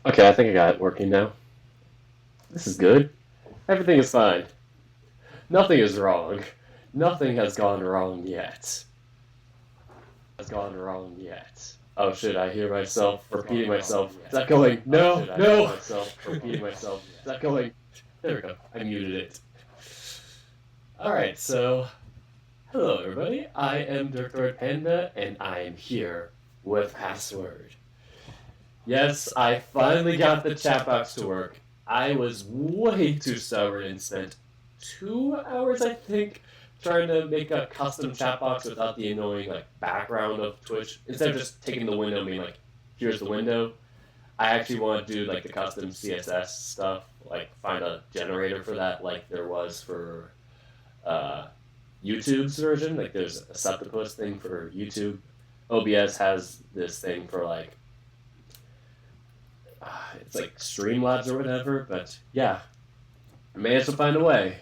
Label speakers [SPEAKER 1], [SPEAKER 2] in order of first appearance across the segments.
[SPEAKER 1] Okay, I think I got it working now. This is good. Everything is fine. Nothing is wrong. Nothing has gone wrong yet. Has gone wrong yet. Oh shit, I hear myself repeating myself. Is that going? No, no! Repeating myself. Is that going? There we go. I muted it. Alright, so hello everybody. I am Dirk Panda and I am here with Password. Yes, I finally got the chat box to work. I was way too stubborn and spent 2 hours, I think, trying to make a custom chat box without the annoying background of Twitch. Instead of just taking the window and being like, here's the window, I actually want to do the custom CSS stuff, find a generator for that, like there was for YouTube's version. Like there's a septopus thing for YouTube. OBS has this thing for it's like Streamlabs or whatever, but yeah, I managed to find a way.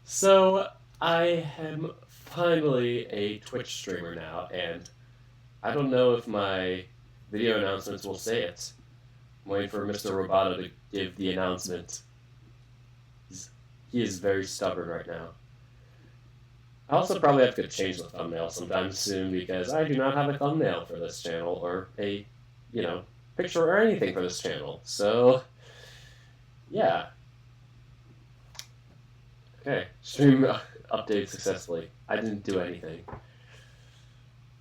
[SPEAKER 1] So I am finally a Twitch streamer now, and I don't know if my video announcements will say it. I'm waiting for Mr. Roboto to give the announcement. He is very stubborn right now. I also probably have to change the thumbnail sometime soon because I do not have a thumbnail for this channel or a, picture or anything for this channel. So, yeah. Okay, stream updated successfully. I didn't do anything.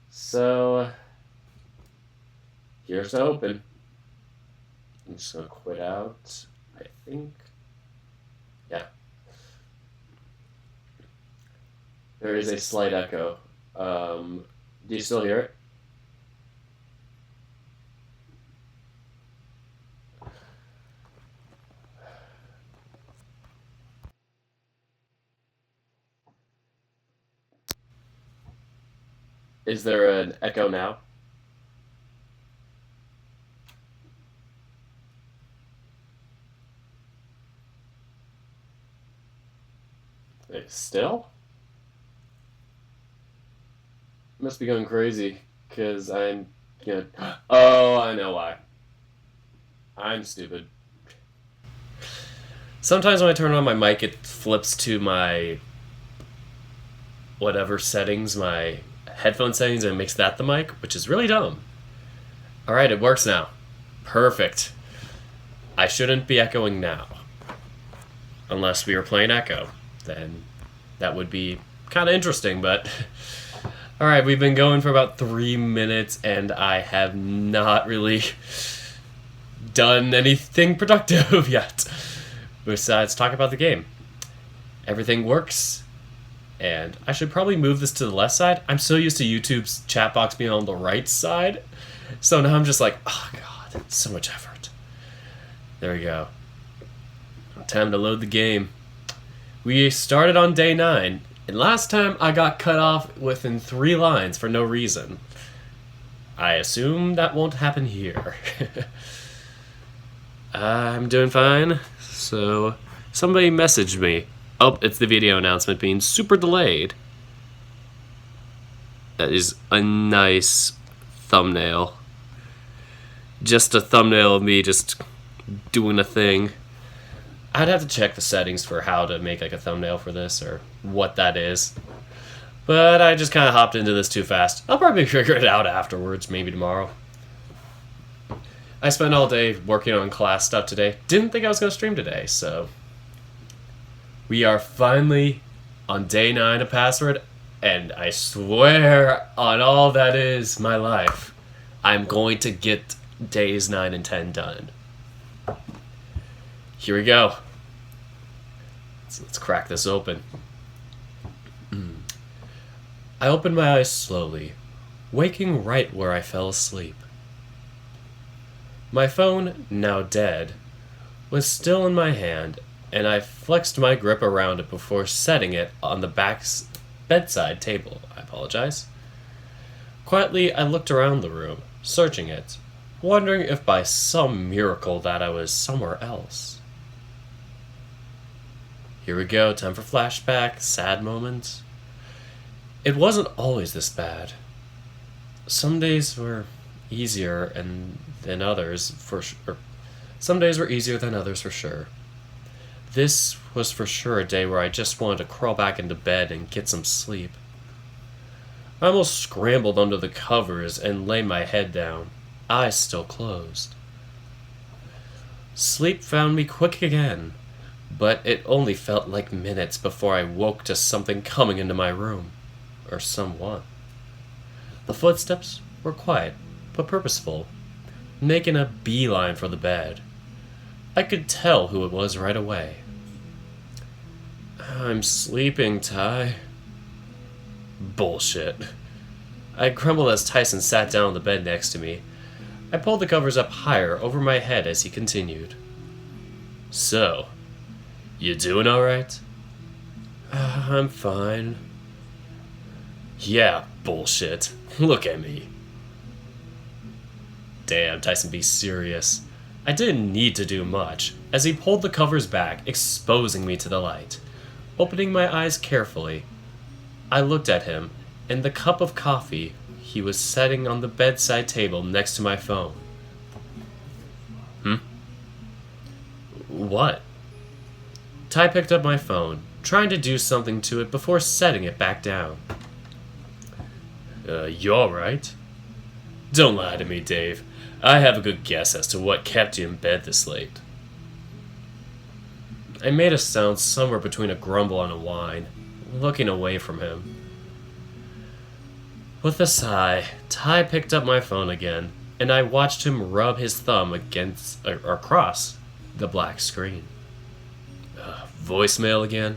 [SPEAKER 1] So, here's to open. I'm just gonna quit out, I think. Yeah. There is a slight echo. Do you still hear it? Is there an echo now? Still? Must be going crazy, because I'm gonna... Oh, I know why. I'm stupid. Sometimes when I turn on my mic, it flips to my... whatever settings, my headphone settings, and makes that the mic, which is really dumb. Alright, it works now. Perfect. I shouldn't be echoing now. Unless we were playing Echo. Then that would be kind of interesting, but... Alright, we've been going for about 3 minutes, and I have not really done anything productive yet. Besides talk about the game. Everything works, and I should probably move this to the left side. I'm so used to YouTube's chat box being on the right side, so now I'm just like, oh god, so much effort. There we go. Time to load the game. We started on day 9, and last time I got cut off within 3 lines for no reason. I assume that won't happen here. I'm doing fine. So, somebody messaged me. Oh, it's the video announcement being super delayed. That is a nice thumbnail. Just a thumbnail of me just doing a thing. I'd have to check the settings for how to make a thumbnail for this or what that is. But I just kind of hopped into this too fast. I'll probably figure it out afterwards, maybe tomorrow. I spent all day working on class stuff today. Didn't think I was going to stream today, so... We are finally on day 9 of Password, and I swear on all that is my life, I'm going to get days 9 and 10 done. Here we go. Let's crack this open. I opened my eyes slowly, waking right where I fell asleep. My phone, now dead, was still in my hand, and I flexed my grip around it before setting it on the bedside table. I apologize. Quietly, I looked around the room, searching it, wondering if by some miracle that I was somewhere else. Here we go, time for flashback, sad moments. It wasn't always this bad. Some days were easier than others, Some days were easier than others for sure. This was for sure a day where I just wanted to crawl back into bed and get some sleep. I almost scrambled under the covers and lay my head down, eyes still closed. Sleep found me quick again, but it only felt like minutes before I woke to something coming into my room. Or someone. The footsteps were quiet, but purposeful, making a beeline for the bed. I could tell who it was right away. I'm sleeping, Ty. Bullshit. I grumbled as Tyson sat down on the bed next to me. I pulled the covers up higher over my head as he continued. So, you doing alright? I'm fine. Yeah, bullshit. Look at me. Damn, Tyson, be serious. I didn't need to do much, as he pulled the covers back, exposing me to the light. Opening my eyes carefully, I looked at him and the cup of coffee he was setting on the bedside table next to my phone. What? Ty picked up my phone, trying to do something to it before setting it back down. You alright? Don't lie to me, Dave. I have a good guess as to what kept you in bed this late. I made a sound somewhere between a grumble and a whine, looking away from him. With a sigh, Ty picked up my phone again, and I watched him rub his thumb across the black screen. Voicemail again?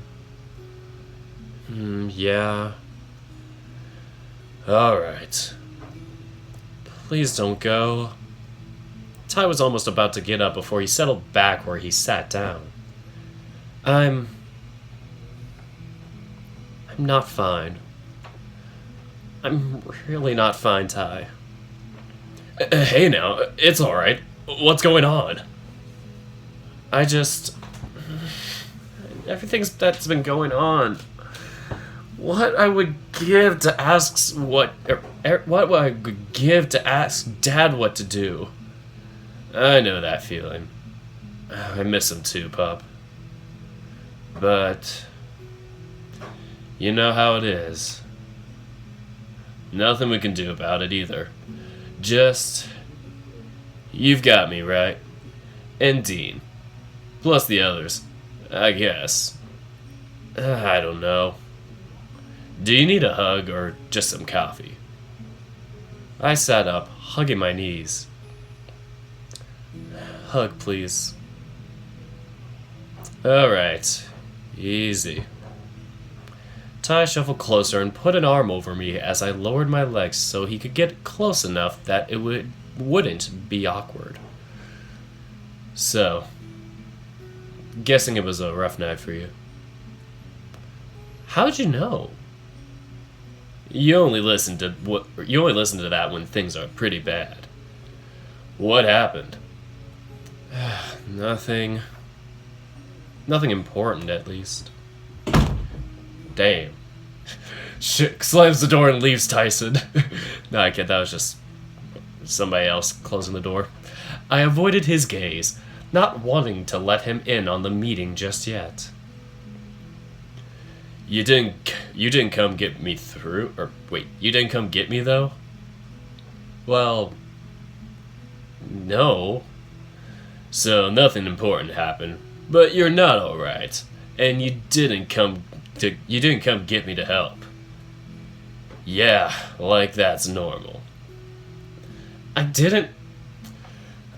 [SPEAKER 1] Yeah. Alright. Please don't go. Ty was almost about to get up before he settled back where he sat down. I'm not fine. I'm really not fine, Ty. Hey now, it's alright. What's going on? Everything's that's been going on. What I would give to ask what I would give to ask Dad what to do. I know that feeling. I miss him too, Pup. But you know how it is. Nothing we can do about it either. Just you've got me, right? And Dean. Plus the others, I guess. I don't know. Do you need a hug or just some coffee? I sat up, hugging my knees. Hug, please. Alright. Easy. Ty shuffled closer and put an arm over me as I lowered my legs so he could get close enough that it wouldn't be awkward. So, guessing it was a rough night for you. How'd you know? You only listen to that when things are pretty bad. What happened? Nothing important, at least. Damn. Shit, slams the door and leaves Tyson. No, I kid, that was just somebody else closing the door. I avoided his gaze, not wanting to let him in on the meeting just yet. You didn't come get me through, or wait, you didn't come get me though? Well, no. So nothing important happened, but you're not alright, and you didn't come get me to help. Yeah, like that's normal. I didn't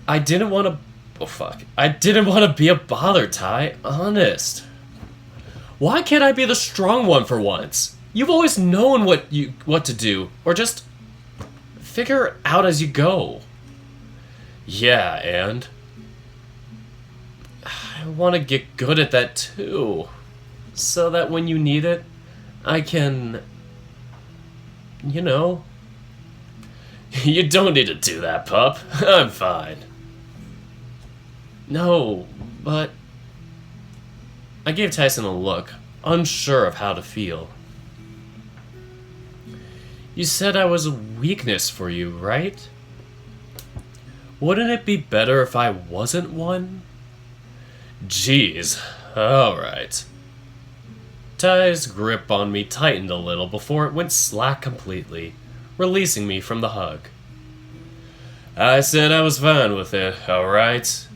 [SPEAKER 1] want to. Oh fuck! I didn't want to be a bother, Ty. Honest. Why can't I be the strong one for once? You've always known what to do, or just figure it out as you go. Yeah, and I want to get good at that too, so that when you need it, I can, you know. You don't need to do that, pup. I'm fine. No, but I gave Tyson a look, unsure of how to feel. You said I was a weakness for you, right? Wouldn't it be better if I wasn't one? Jeez, alright. Ty's grip on me tightened a little before it went slack completely, releasing me from the hug. I said I was fine with it, alright?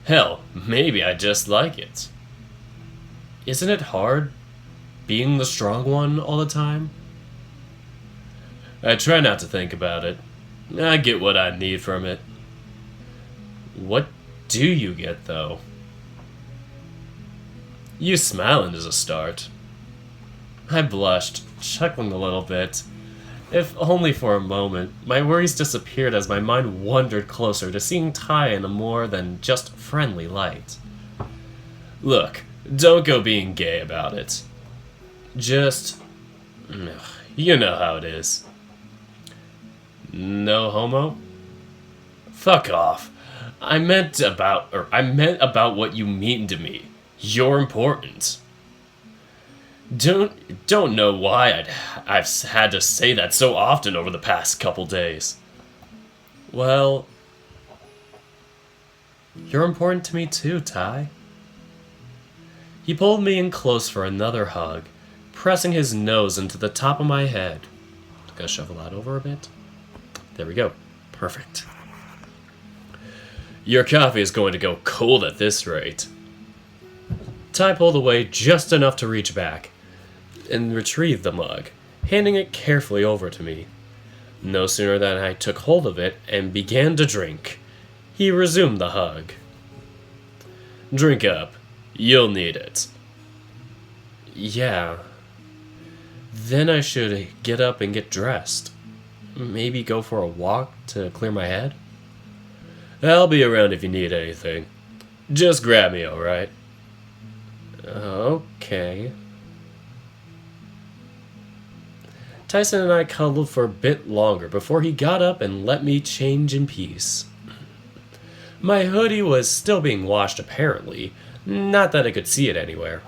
[SPEAKER 1] Hell, maybe I just like it. Isn't it hard being the strong one all the time? I try not to think about it. I get what I need from it. What do you get, though? You smiling is a start. I blushed, chuckling a little bit. If only for a moment, my worries disappeared as my mind wandered closer to seeing Ty in a more than just friendly light. Look, don't go being gay about it. Just... you know how it is. No homo? Fuck off. I meant about what you mean to me. You're important. Don't know why I've had to say that so often over the past couple days. Well, you're important to me too, Ty. He pulled me in close for another hug, pressing his nose into the top of my head. Gotta shuffle that over a bit. There we go. Perfect. Your coffee is going to go cold at this rate. Ty pulled away just enough to reach back and retrieve the mug, handing it carefully over to me. No sooner than I took hold of it and began to drink, he resumed the hug. Drink up. You'll need it. Yeah. Then I should get up and get dressed. Maybe go for a walk to clear my head? I'll be around if you need anything. Just grab me, alright? Okay. Tyson and I cuddled for a bit longer before he got up and let me change in peace. My hoodie was still being washed apparently, not that I could see it anywhere.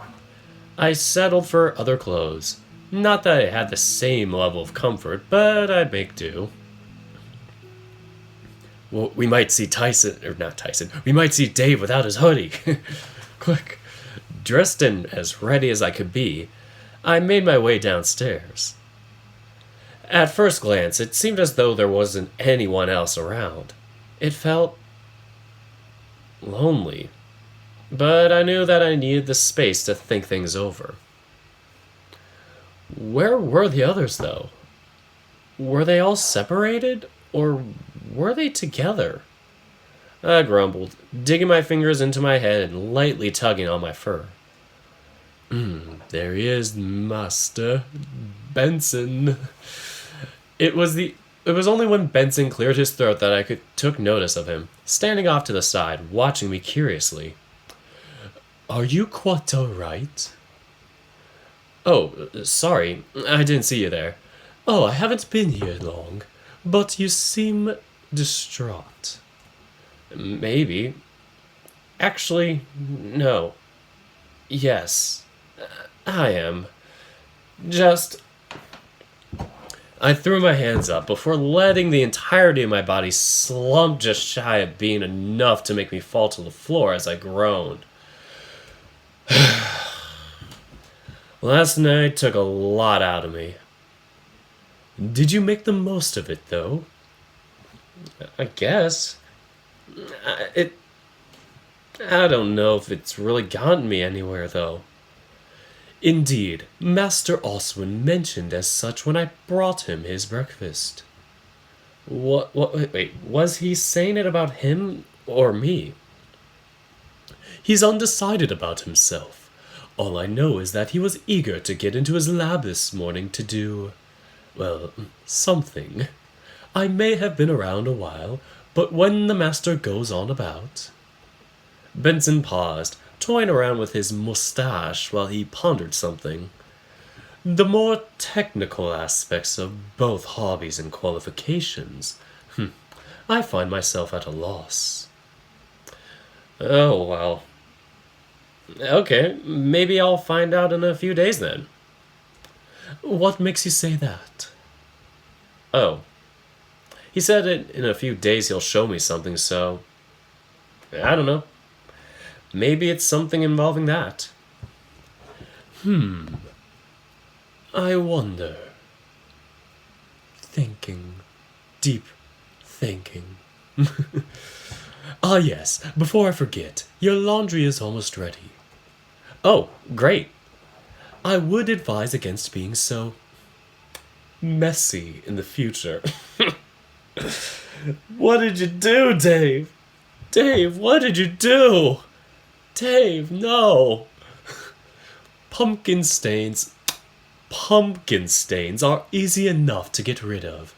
[SPEAKER 1] I settled for other clothes. Not that I had the same level of comfort, but I'd make do. Well, we might see we might see Dave without his hoodie. Quick. Dressed and as ready as I could be, I made my way downstairs. At first glance, it seemed as though there wasn't anyone else around. It felt lonely, but I knew that I needed the space to think things over. Where were the others, though? Were they all separated, or were they together? I grumbled, digging my fingers into my head and lightly tugging on my fur. There he is, Master Benson. It was only when Benson cleared his throat that I took notice of him, standing off to the side, watching me curiously. Are you quite all right? Oh, sorry, I didn't see you there. Oh, I haven't been here long, but you seem distraught. Maybe. Actually, no. Yes, I am. I threw my hands up before letting the entirety of my body slump just shy of being enough to make me fall to the floor as I groaned. Last night took a lot out of me. Did you make the most of it, though? I guess. I don't know if it's really gotten me anywhere, though. Indeed, Master Oswin mentioned as such when I brought him his breakfast. Wait, was he saying it about him or me? He's undecided about himself. All I know is that he was eager to get into his lab this morning to do, well, something. I may have been around a while, but when the master goes on about... Benson paused, toying around with his mustache while he pondered something. The more technical aspects of both hobbies and qualifications, I find myself at a loss. Oh, well. Okay, maybe I'll find out in a few days then. What makes you say that? Oh. He said in a few days he'll show me something, so I don't know. Maybe it's something involving that. I wonder. Thinking. Deep thinking. Ah, yes, before I forget, your laundry is almost ready. Oh, great. I would advise against being so messy in the future. What did you do, Dave? Dave, what did you do? Dave, no. Pumpkin stains. Pumpkin stains are easy enough to get rid of.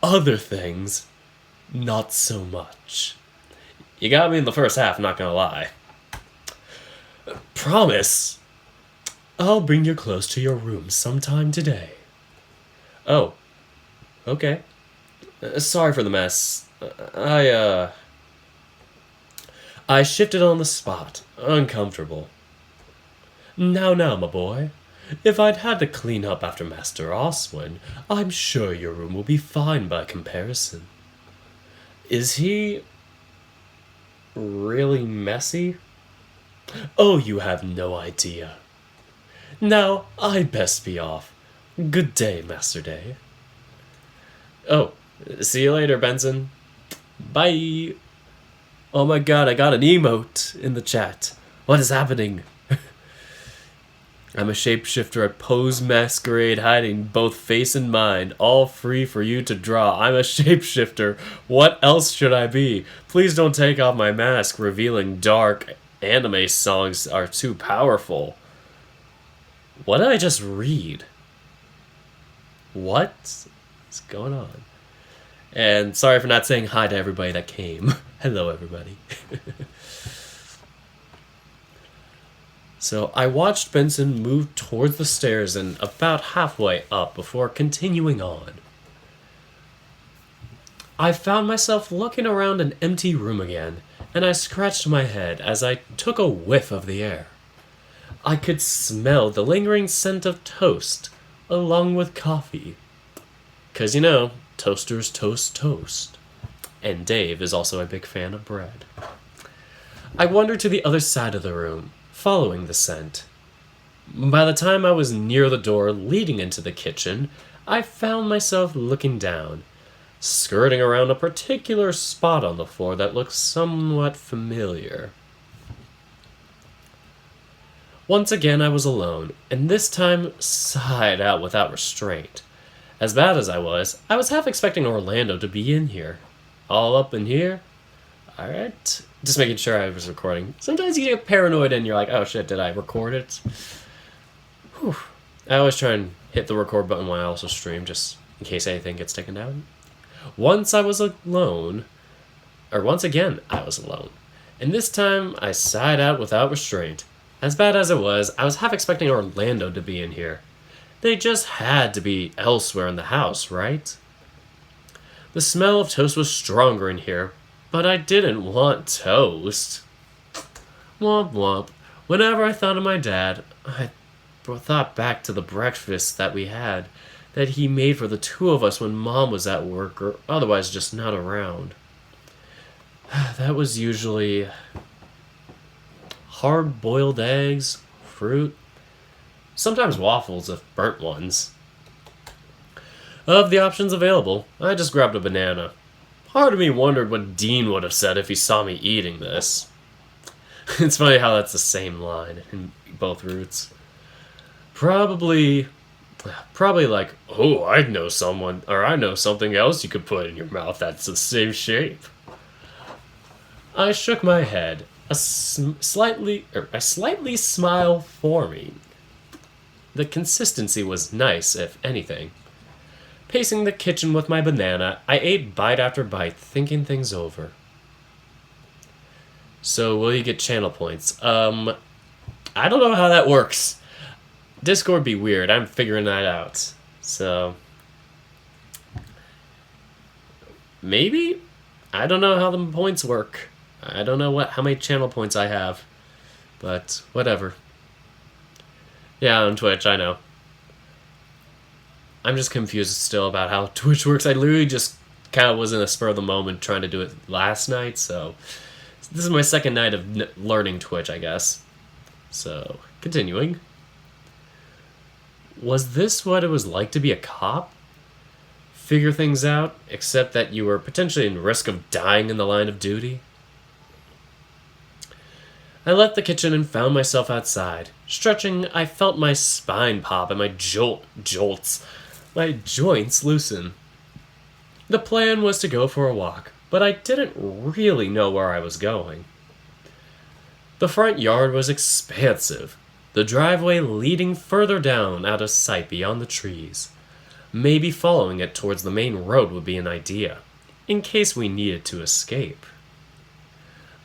[SPEAKER 1] Other things, not so much. You got me in the first half, not gonna lie. Promise. I'll bring your clothes to your room sometime today. Oh, okay. Sorry for the mess. I shifted on the spot, uncomfortable. Now, my boy. If I'd had to clean up after Master Oswin, I'm sure your room will be fine by comparison. Is he really messy? Oh, you have no idea. Now, I'd best be off. Good day, Master Day. Oh, see you later, Benson. Bye. Oh my god, I got an emote in the chat. What is happening? I'm a shapeshifter at Pose Masquerade, hiding both face and mind, all free for you to draw. I'm a shapeshifter. What else should I be? Please don't take off my mask, revealing dark anime songs are too powerful. What did I just read? What's going on? And sorry for not saying hi to everybody that came. Hello, everybody. So I watched Benson move towards the stairs and about halfway up before continuing on. I found myself looking around an empty room again, and I scratched my head as I took a whiff of the air. I could smell the lingering scent of toast, along with coffee. 'Cause toasters toast. And Dave is also a big fan of bread. I wandered to the other side of the room, following the scent. By the time I was near the door leading into the kitchen, I found myself looking down, skirting around a particular spot on the floor that looked somewhat familiar. Once again I was alone, and this time sighed out without restraint. As bad as I was half expecting Orlando to be in here. All up in here? Alright. Just making sure I was recording. Sometimes you get paranoid and you're like, oh shit, did I record it? Whew. I always try and hit the record button while I also stream, just in case anything gets taken down. Once again, I was alone. And this time, I sighed out without restraint. As bad as it was half expecting Orlando to be in here. They just had to be elsewhere in the house, right? The smell of toast was stronger in here, but I didn't want toast. Womp womp. Whenever I thought of my dad, I thought back to the breakfast that we had, that he made for the two of us when Mom was at work or otherwise just not around. That was usually hard-boiled eggs, fruit, sometimes waffles if burnt ones. Of the options available, I just grabbed a banana. Part of me wondered what Dean would have said if he saw me eating this. It's funny how that's the same line in both routes. Probably like, oh, I know something else you could put in your mouth that's the same shape. I shook my head, a slightly smile forming. The consistency was nice, if anything. Pacing the kitchen with my banana, I ate bite after bite, thinking things over. So, will you get channel points? I don't know how that works. Discord be weird. I'm figuring that out. So, maybe? I don't know how the points work. I don't know how many channel points I have. But, whatever. Yeah, on Twitch, I know. I'm just confused still about how Twitch works. I literally just kind of was in a spur of the moment trying to do it last night, so this is my second night of learning Twitch, I guess. So, continuing. Was this what it was like to be a cop? Figure things out, except that you were potentially in risk of dying in the line of duty? I left the kitchen and found myself outside. Stretching, I felt my spine pop and my my joints loosen. The plan was to go for a walk, but I didn't really know where I was going. The front yard was expansive, the driveway leading further down out of sight beyond the trees. Maybe following it towards the main road would be an idea, in case we needed to escape.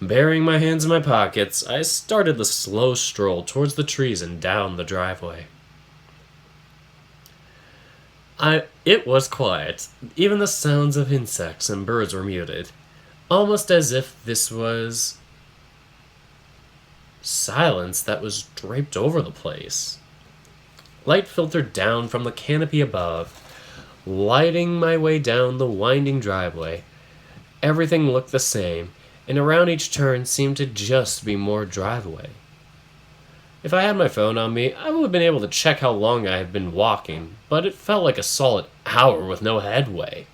[SPEAKER 1] Burying my hands in my pockets, I started the slow stroll towards the trees and down the driveway. It was quiet. Even the sounds of insects and birds were muted, almost as if this was silence that was draped over the place. Light filtered down from the canopy above, lighting my way down the winding driveway. Everything looked the same, and around each turn seemed to just be more driveway. If I had my phone on me, I would have been able to check how long I had been walking, but it felt like a solid hour with no headway.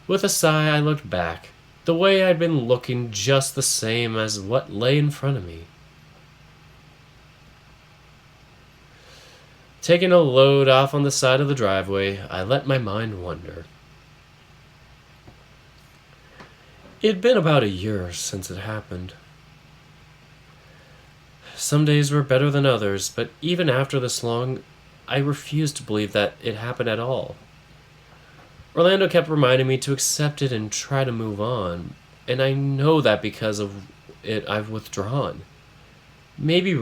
[SPEAKER 1] With a sigh, I looked back. The way I'd been looking just the same as what lay in front of me. Taking a load off on the side of the driveway, I let my mind wander. It had been about a year since it happened. Some days were better than others, but even after this long, I refused to believe that it happened at all. Orlando kept reminding me to accept it and try to move on, and I know that because of it I've withdrawn. Maybe,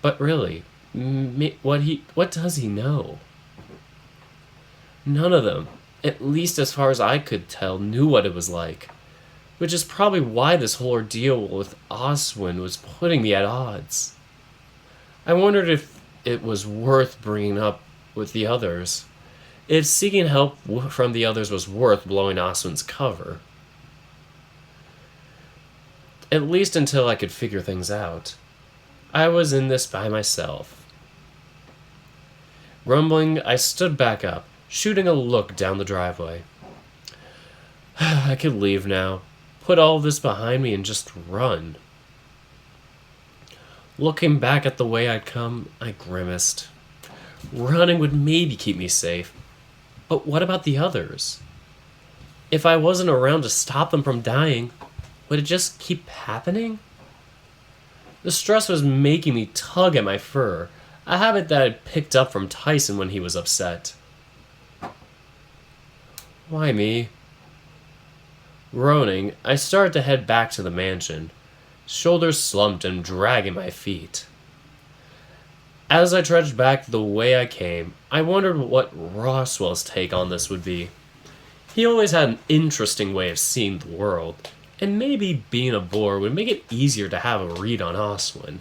[SPEAKER 1] but really, what does he know? None of them, at least as far as I could tell, knew what it was like, which is probably why this whole ordeal with Oswin was putting me at odds. I wondered if it was worth bringing up with the others, if seeking help from the others was worth blowing Oswin's cover. At least until I could figure things out. I was in this by myself. Grumbling, I stood back up, shooting a look down the driveway. I could leave now, put all of this behind me and just run. Looking back at the way I'd come, I grimaced. Running would maybe keep me safe, but what about the others? If I wasn't around to stop them from dying, would it just keep happening? The stress was making me tug at my fur, a habit that I'd picked up from Tyson when he was upset. Why me? Groaning, I started to head back to the mansion, shoulders slumped and dragging my feet. As I trudged back the way I came, I wondered what Roswell's take on this would be. He always had an interesting way of seeing the world, and maybe being a bore would make it easier to have a read on Oswin.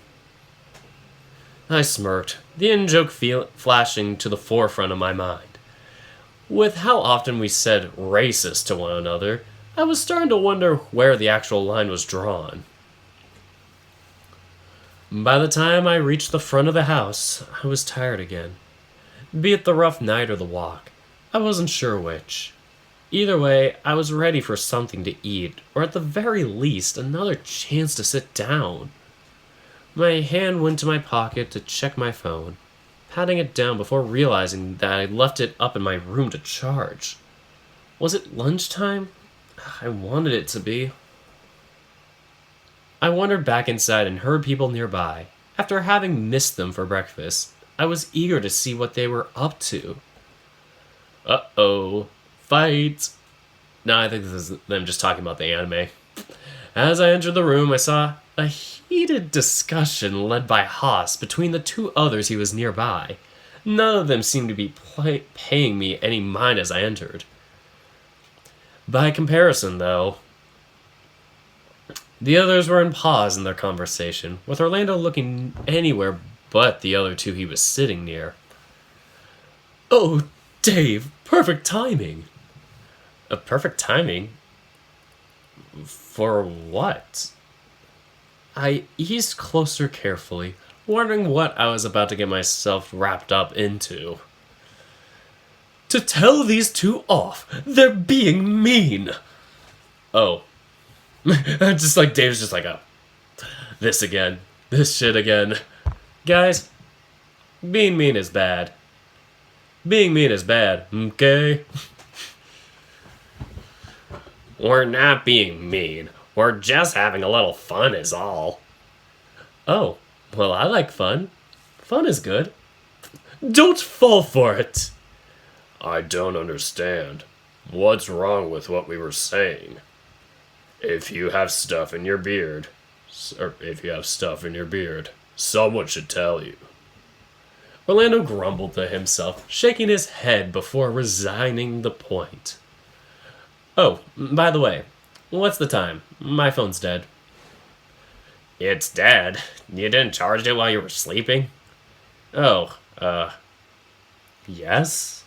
[SPEAKER 1] I smirked, the in-joke flashing to the forefront of my mind. With how often we said racist to one another, I was starting to wonder where the actual line was drawn. By the time I reached the front of the house, I was tired again. Be it the rough night or the walk, I wasn't sure which. Either way, I was ready for something to eat, or at the very least, another chance to sit down. My hand went to my pocket to check my phone, patting it down before realizing that I'd left it up in my room to charge. Was it lunchtime? I wanted it to be. I wandered back inside and heard people nearby. After having missed them for breakfast, I was eager to see what they were up to. Uh-oh. Fight! No, I think this is them just talking about the anime. As I entered the room, I saw a heated discussion led by Haas between the two others he was nearby. None of them seemed to be paying me any mind as I entered. By comparison, though, the others were in pause in their conversation, with Orlando looking anywhere but the other two he was sitting near. "Oh, Dave, perfect timing. Perfect timing? For what? I eased closer carefully, wondering what I was about to get myself wrapped up into. To tell these two off, they're being mean. Oh. Just like Dave's just like, oh, this again. This shit again. Guys, being mean is bad. Being mean is bad, okay? We're not being mean. We're just having a little fun is all. Oh, well, I like fun. Fun is good. Don't fall for it. I don't understand. What's wrong with what we were saying? If you have stuff in your beard, someone should tell you. Orlando grumbled to himself, shaking his head before resigning the point. Oh, by the way, what's the time? My phone's dead. It's dead? You didn't charge it while you were sleeping? Oh, yes?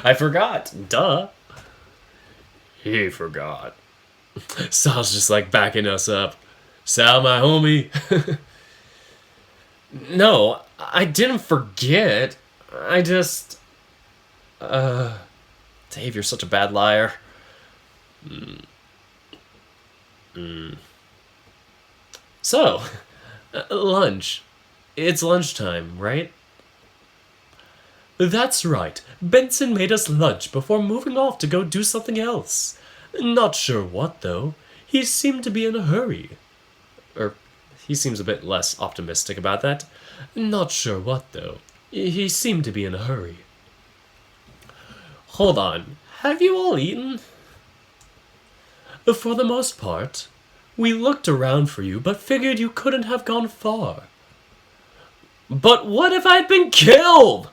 [SPEAKER 1] I forgot. Duh. He forgot. Sal's just like backing us up. Sal, my homie. No, I didn't forget. I just... Dave, you're such a bad liar. So, lunch. It's lunchtime, right? That's right. Benson made us lunch before moving off to go do something else. Not sure what, though. He seemed to be in a hurry. He seems a bit less optimistic about that. Not sure what, though. He seemed to be in a hurry. Hold on. Have you all eaten? For the most part. We looked around for you, but figured you couldn't have gone far. But what if I'd been killed?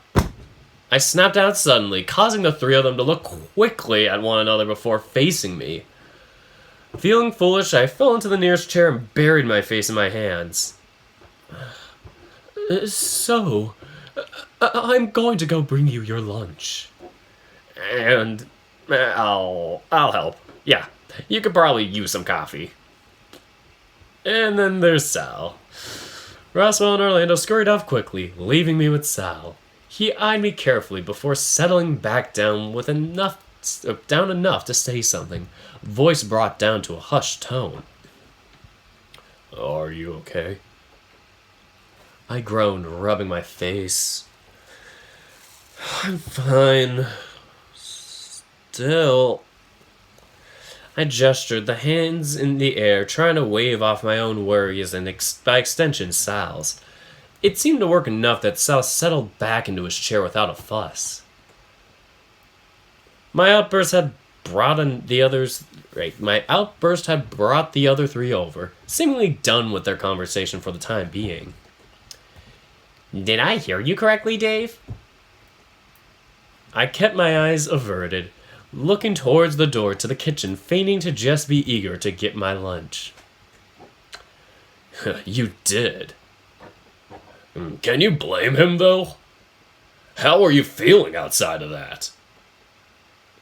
[SPEAKER 1] I snapped out suddenly, causing the three of them to look quickly at one another before facing me. Feeling foolish, I fell into the nearest chair and buried my face in my hands. So, I'm going to go bring you your lunch. And I'll help. Yeah, you could probably use some coffee. And then there's Sal. Roswell and Orlando scurried off quickly, leaving me with Sal. He eyed me carefully before settling back down with enough to say something, voice brought down to a hushed tone. Are you okay? I groaned, rubbing my face. I'm fine. Still... I gestured, the hands in the air, trying to wave off my own worries and, by extension, Sal's. It seemed to work enough that Sal settled back into his chair without a fuss. My outburst had brought the other three over, seemingly done with their conversation for the time being. Did I hear you correctly, Dave? I kept my eyes averted, looking towards the door to the kitchen, feigning to just be eager to get my lunch. You did. Can you blame him, though? How are you feeling outside of that?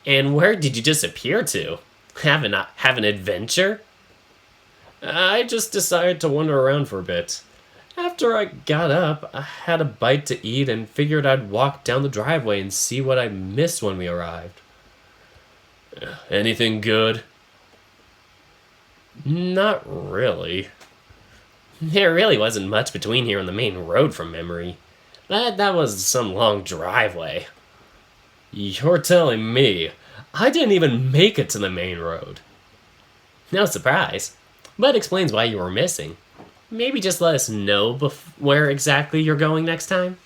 [SPEAKER 1] And where did you disappear to? Have an adventure? I just decided to wander around for a bit. After I got up, I had a bite to eat and figured I'd walk down the driveway and see what I missed when we arrived. Anything good? Not really. There really wasn't much between here and the main road from memory. That was some long driveway. You're telling me. I didn't even make it to the main road. No surprise. But explains why you were missing. Maybe just let us know where exactly you're going next time?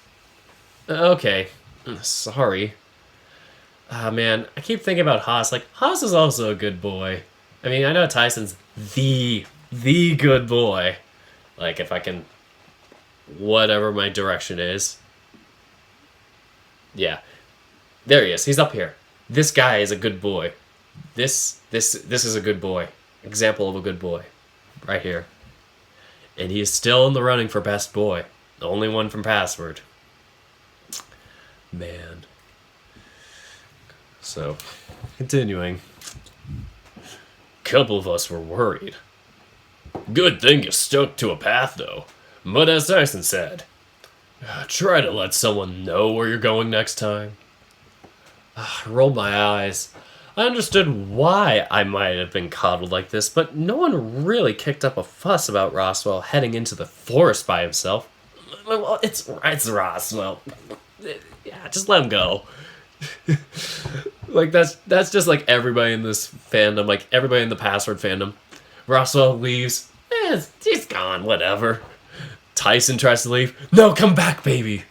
[SPEAKER 1] Okay. Sorry. Man, I keep thinking about Haas. Like, Haas is also a good boy. I mean, I know Tyson's the good boy. Like, if I can... whatever my direction is. Yeah. There he is. He's up here. This guy is a good boy. This is a good boy. Example of a good boy. Right here. And he is still in the running for best boy. The only one from Password. Man. So, continuing. Couple of us were worried. Good thing you stuck to a path, though. But as Tyson said, try to let someone know where you're going next time. I rolled my eyes. I understood why I might have been coddled like this, but no one really kicked up a fuss about Roswell heading into the forest by himself. Well, it's Roswell. Yeah, just let him go. Like, that's just like everybody in this fandom, like everybody in the Password fandom. Roswell leaves. He's gone, whatever. Tyson tries to leave. No, come back, baby.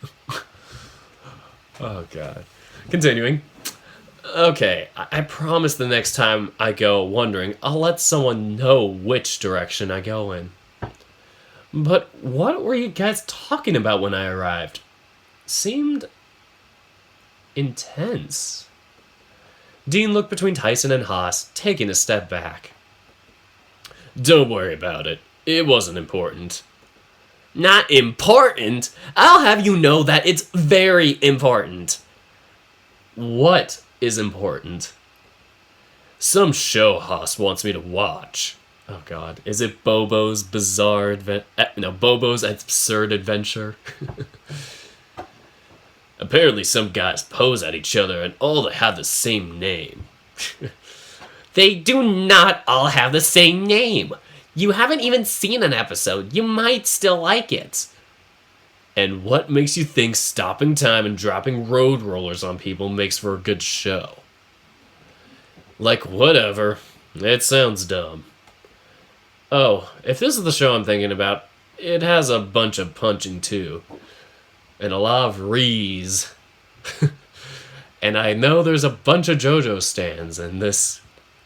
[SPEAKER 1] Oh, God. Continuing. Okay, I promise the next time I go wandering, I'll let someone know which direction I go in. But what were you guys talking about when I arrived? Seemed intense. Dean looked between Tyson and Haas, taking a step back. Don't worry about it. It wasn't important. Not important? I'll have you know that it's very important. What is important? Some show Haas wants me to watch. Oh God, is it Bobo's Bobo's Absurd Adventure? Apparently some guys pose at each other and all they have the same name. They do not all have the same name. You haven't even seen an episode. You might still like it. And what makes you think stopping time and dropping road rollers on people makes for a good show? Like, whatever. It sounds dumb. Oh, if this is the show I'm thinking about, it has a bunch of punching too. And a lot of rees. And I know there's a bunch of JoJo stands in this,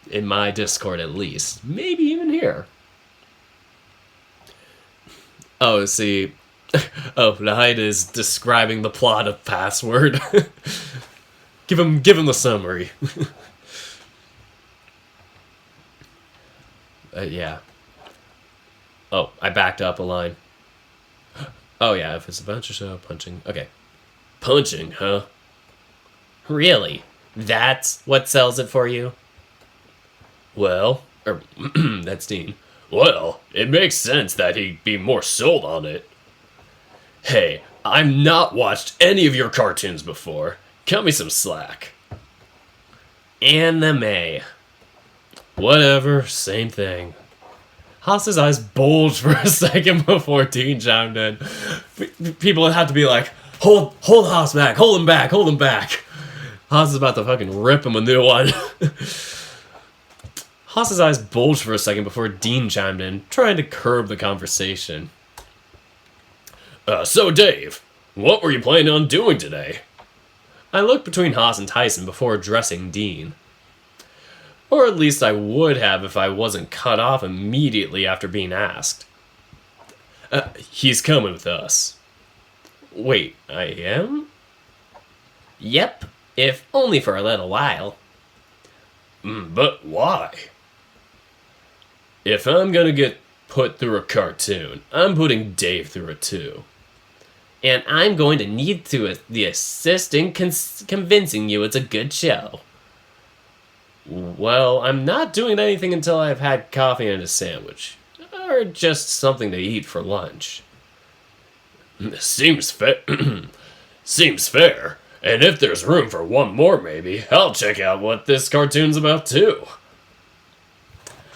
[SPEAKER 1] in my Discord at least. Maybe even here. Oh, see. Oh, Nahida is describing the plot of Password. Give him the summary. Yeah. Oh, I backed up a line. Oh yeah, if it's a bunch of show punching. Okay. Punching, huh? Really? That's what sells it for you? Well, that's Dean. Well, it makes sense that he'd be more sold on it. Hey, I've not watched any of your cartoons before. Cut me some slack. Anime. Whatever, same thing. Haas's eyes bulged for a second before Dean chimed in. People had to be like, hold Haas back, hold him back. Haas is about to fucking rip him a new one. Haas's eyes bulged for a second before Dean chimed in, trying to curb the conversation. So Dave, what were you planning on doing today? I looked between Haas and Tyson before addressing Dean. Or at least I would have if I wasn't cut off immediately after being asked. He's coming with us. Wait, I am? Yep, if only for a little while. But why? If I'm gonna get put through a cartoon, I'm putting Dave through it too. And I'm going to need the assist in convincing you it's a good show. Well, I'm not doing anything until I've had coffee and a sandwich. Or just something to eat for lunch. Seems fair. Seems fair. And if there's room for one more maybe, I'll check out what this cartoon's about too.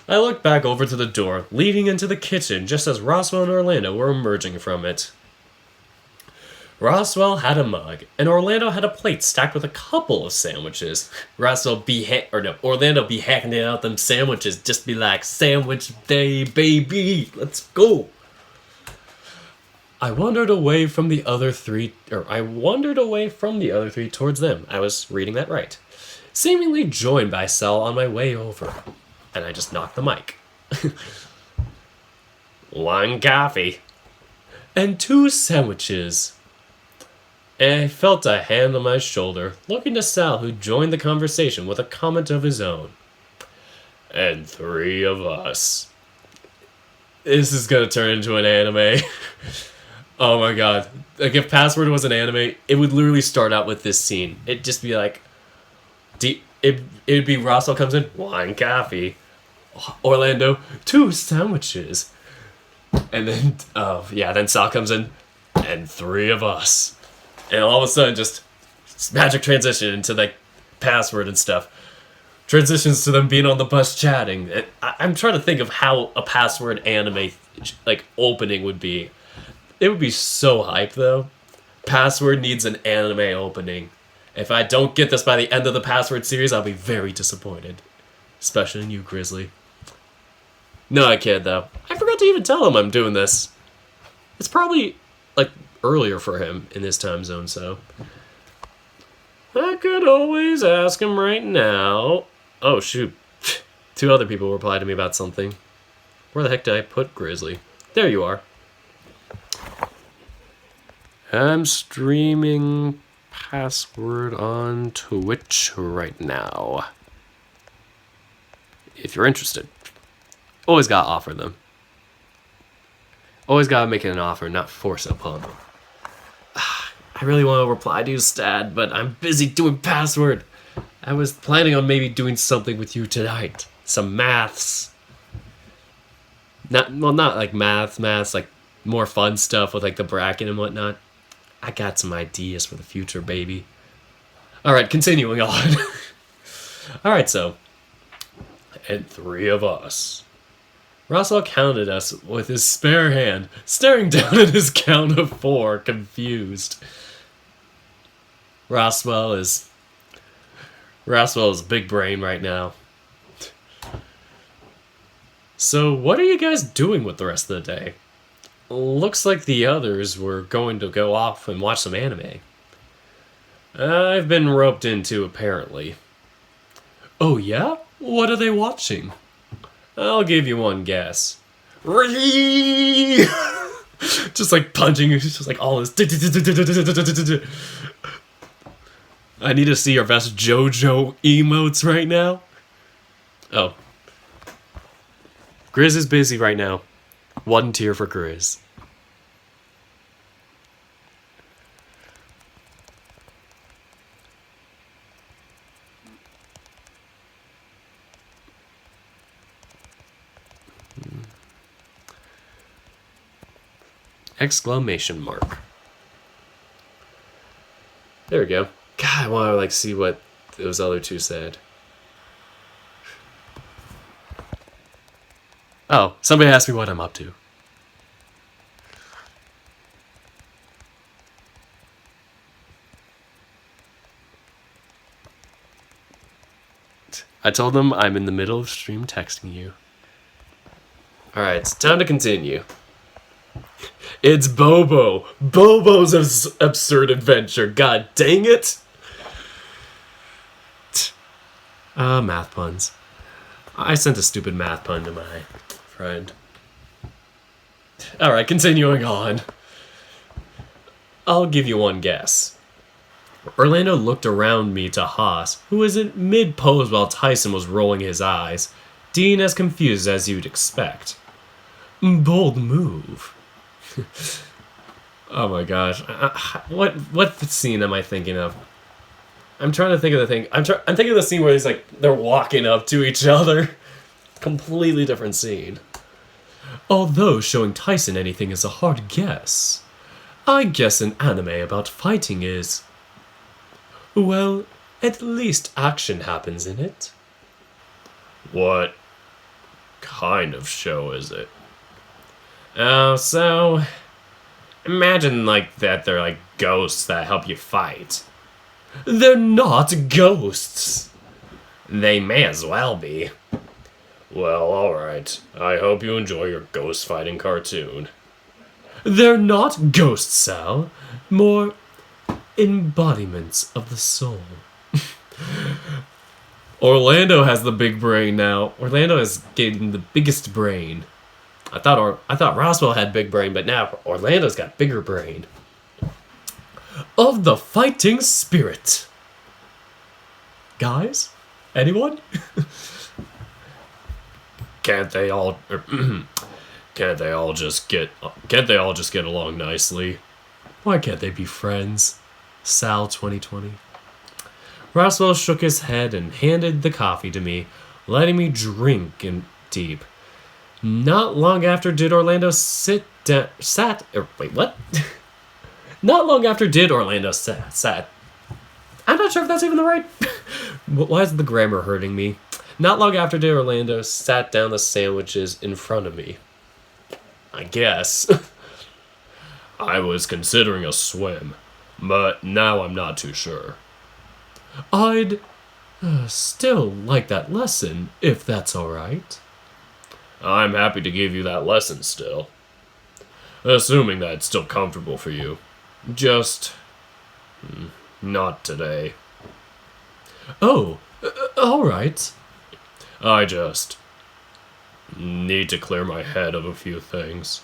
[SPEAKER 1] I looked back over to the door, leading into the kitchen just as Roswell and Orlando were emerging from it. Roswell had a mug, and Orlando had a plate stacked with a couple of sandwiches. Orlando be hacking out them sandwiches, just be like, sandwich day, baby, let's go. I wandered away from the other three towards them. I was reading that right. Seemingly joined by Sal on my way over. And I just knocked the mic. One coffee. And 2 sandwiches. And I felt a hand on my shoulder, looking to Sal, who joined the conversation with a comment of his own. And 3 of us. This is gonna turn into an anime. Oh my god. Like, if Password was an anime, it would literally start out with this scene. It'd just be like, It'd be Russell comes in, 1 coffee. Orlando, 2 sandwiches. And then, then Sal comes in, and 3 of us. And all of a sudden, just magic transition into, like, password and stuff. Transitions to them being on the bus chatting. I'm trying to think of how a password anime, like, opening would be. It would be so hype, though. Password needs an anime opening. If I don't get this by the end of the Password series, I'll be very disappointed. Especially in you, Grizzly. No, I can't, though. I forgot to even tell him I'm doing this. It's probably, like, earlier for him in this time zone, so... I could always ask him right now. Oh, shoot. 2 other people replied to me about something. Where the heck did I put Grizzly? There you are. I'm streaming Password on Twitch right now. If you're interested. Always gotta offer them. Always gotta make it an offer, not force it upon them. I really want to reply to you, Stad, but I'm busy doing Password. I was planning on maybe doing something with you tonight. Some maths. Not like maths, like more fun stuff with like the bracket and whatnot. I got some ideas for the future, baby. Alright, continuing on. Alright, so. And 3 of us. Roswell counted us with his spare hand, staring down at his count of 4, confused. Roswell is big brain right now. So, what are you guys doing with the rest of the day? Looks like the others were going to go off and watch some anime. I've been roped into, apparently. Oh yeah? What are they watching? I'll give you one guess. Just like punching, just like all this. I need to see your best JoJo emotes right now. Oh. Grizz is busy right now. 1 tier for Grizz. Exclamation mark. There we go. God, I want to like see what those other 2 said. Oh, somebody asked me what I'm up to. I told them I'm in the middle of stream texting you. Alright, it's time to continue. It's Bobo. Bobo's absurd adventure. God dang it. Math puns. I sent a stupid math pun to my friend. Alright, continuing on. I'll give you one guess. Orlando looked around me to Haas, who was in mid-pose while Tyson was rolling his eyes. Dean as confused as you'd expect. Bold move. Oh my gosh. What scene am I thinking of? I'm trying to think of the thing. I'm thinking of the scene where he's like, they're walking up to each other. Completely different scene. Although showing Tyson anything is a hard guess. I guess an anime about fighting is... Well, at least action happens in it. What kind of show is it? Oh, so... Imagine like that they're like ghosts that help you fight. They're not ghosts. They may as well be. Well, alright. I hope you enjoy your ghost fighting cartoon. They're not ghosts, Sal. More embodiments of the soul. Orlando has the big brain now. Orlando is getting the biggest brain. I thought Roswell had big brain, but now Orlando's got bigger brain. Of the fighting spirit. Guys? Anyone? Can't they all just get along nicely? Why can't they be friends? Sal 2020. Roswell shook his head and handed the coffee to me, letting me drink in deep. Not long after did Orlando wait, what? Not long after did Orlando sat. I'm not sure if that's even the right. Why is the grammar hurting me? Not long after did Orlando sat down the sandwiches in front of me. I guess. I was considering a swim, but now I'm not too sure. I'd still like that lesson, if that's alright. I'm happy to give you that lesson still. Assuming that it's still comfortable for you. Just... not today. Oh, alright. I just... need to clear my head of a few things.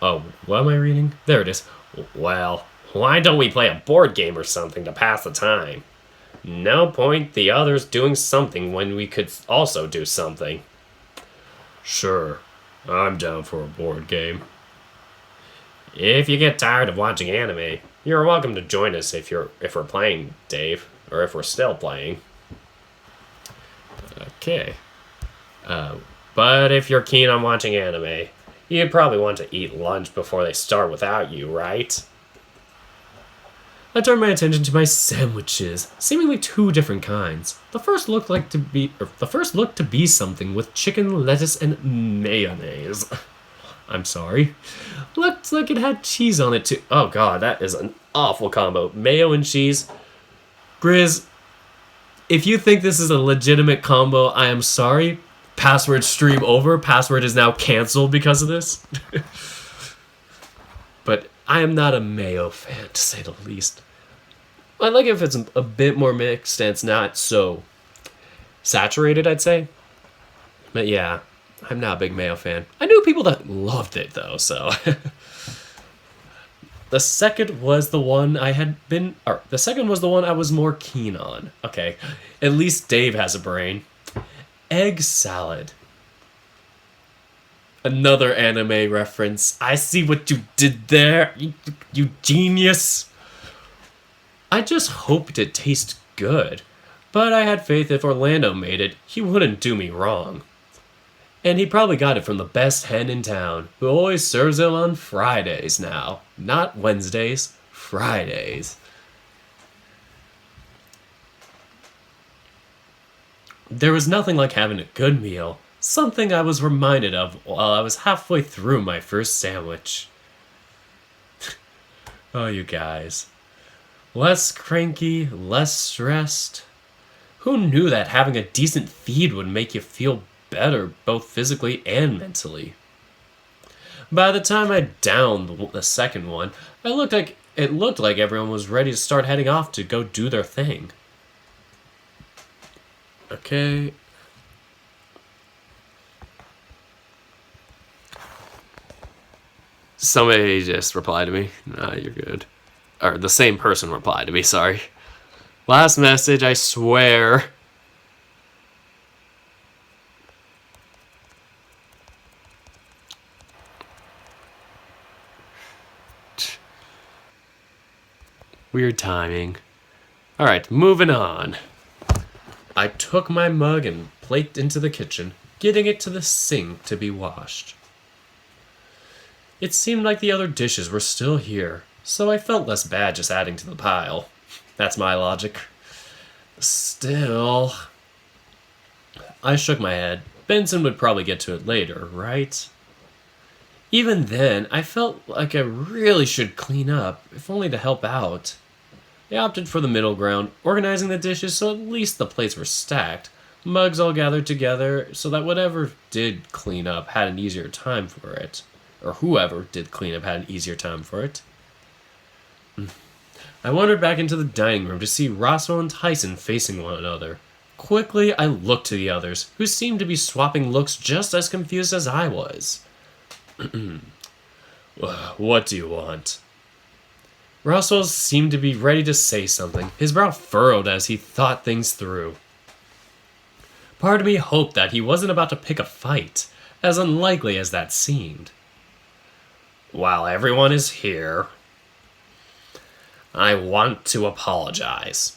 [SPEAKER 1] Oh, what am I reading? There it is. Well, why don't we play a board game or something to pass the time? No point the others doing something when we could also do something. Sure, I'm down for a board game. If you get tired of watching anime, you're welcome to join us if we're playing, Dave, or if we're still playing. Okay. But if you're keen on watching anime, you'd probably want to eat lunch before they start without you, right? I turned my attention to my sandwiches, seemingly two different kinds. The first looked to be something with chicken, lettuce, and mayonnaise. I'm sorry. Looked like it had cheese on it too. Oh god, that is an awful combo. Mayo and cheese. Grizz, if you think this is a legitimate combo, I am sorry. Password stream over. Password is now canceled because of this. But I am not a mayo fan, to say the least. I like it if it's a bit more mixed and it's not so saturated, I'd say. But yeah, I'm not a big mayo fan. I knew people that loved it, though, so... The second was the one I was more keen on. Okay, at least Dave has a brain. Egg salad. Another anime reference. I see what you did there, you genius. I just hoped it tasted good, but I had faith if Orlando made it, he wouldn't do me wrong. And he probably got it from the best hen in town, who always serves him on Fridays now. Not Wednesdays, Fridays. There was nothing like having a good meal, something I was reminded of while I was halfway through my first sandwich. Oh, you guys. Less cranky, less stressed. Who knew that having a decent feed would make you feel better, both physically and mentally? By the time I downed the second one, it looked like everyone was ready to start heading off to go do their thing. Okay. Somebody just replied to me. Nah, you're good. Or the same person replied to me, sorry. Last message, I swear. Weird timing. Alright, moving on. I took my mug and plate into the kitchen, getting it to the sink to be washed. It seemed like the other dishes were still here, so I felt less bad just adding to the pile. That's my logic. Still... I shook my head. Benson would probably get to it later, right? Even then, I felt like I really should clean up, if only to help out. I opted for the middle ground, organizing the dishes so at least the plates were stacked, mugs all gathered together so that whatever did clean up had an easier time for it. Or whoever did clean up had an easier time for it. I wandered back into the dining room to see Roswell and Tyson facing one another. Quickly, I looked to the others, who seemed to be swapping looks just as confused as I was. What do you want? Roswell seemed to be ready to say something, his brow furrowed as he thought things through. Part of me hoped that he wasn't about to pick a fight, as unlikely as that seemed. While everyone is here, I want to apologize.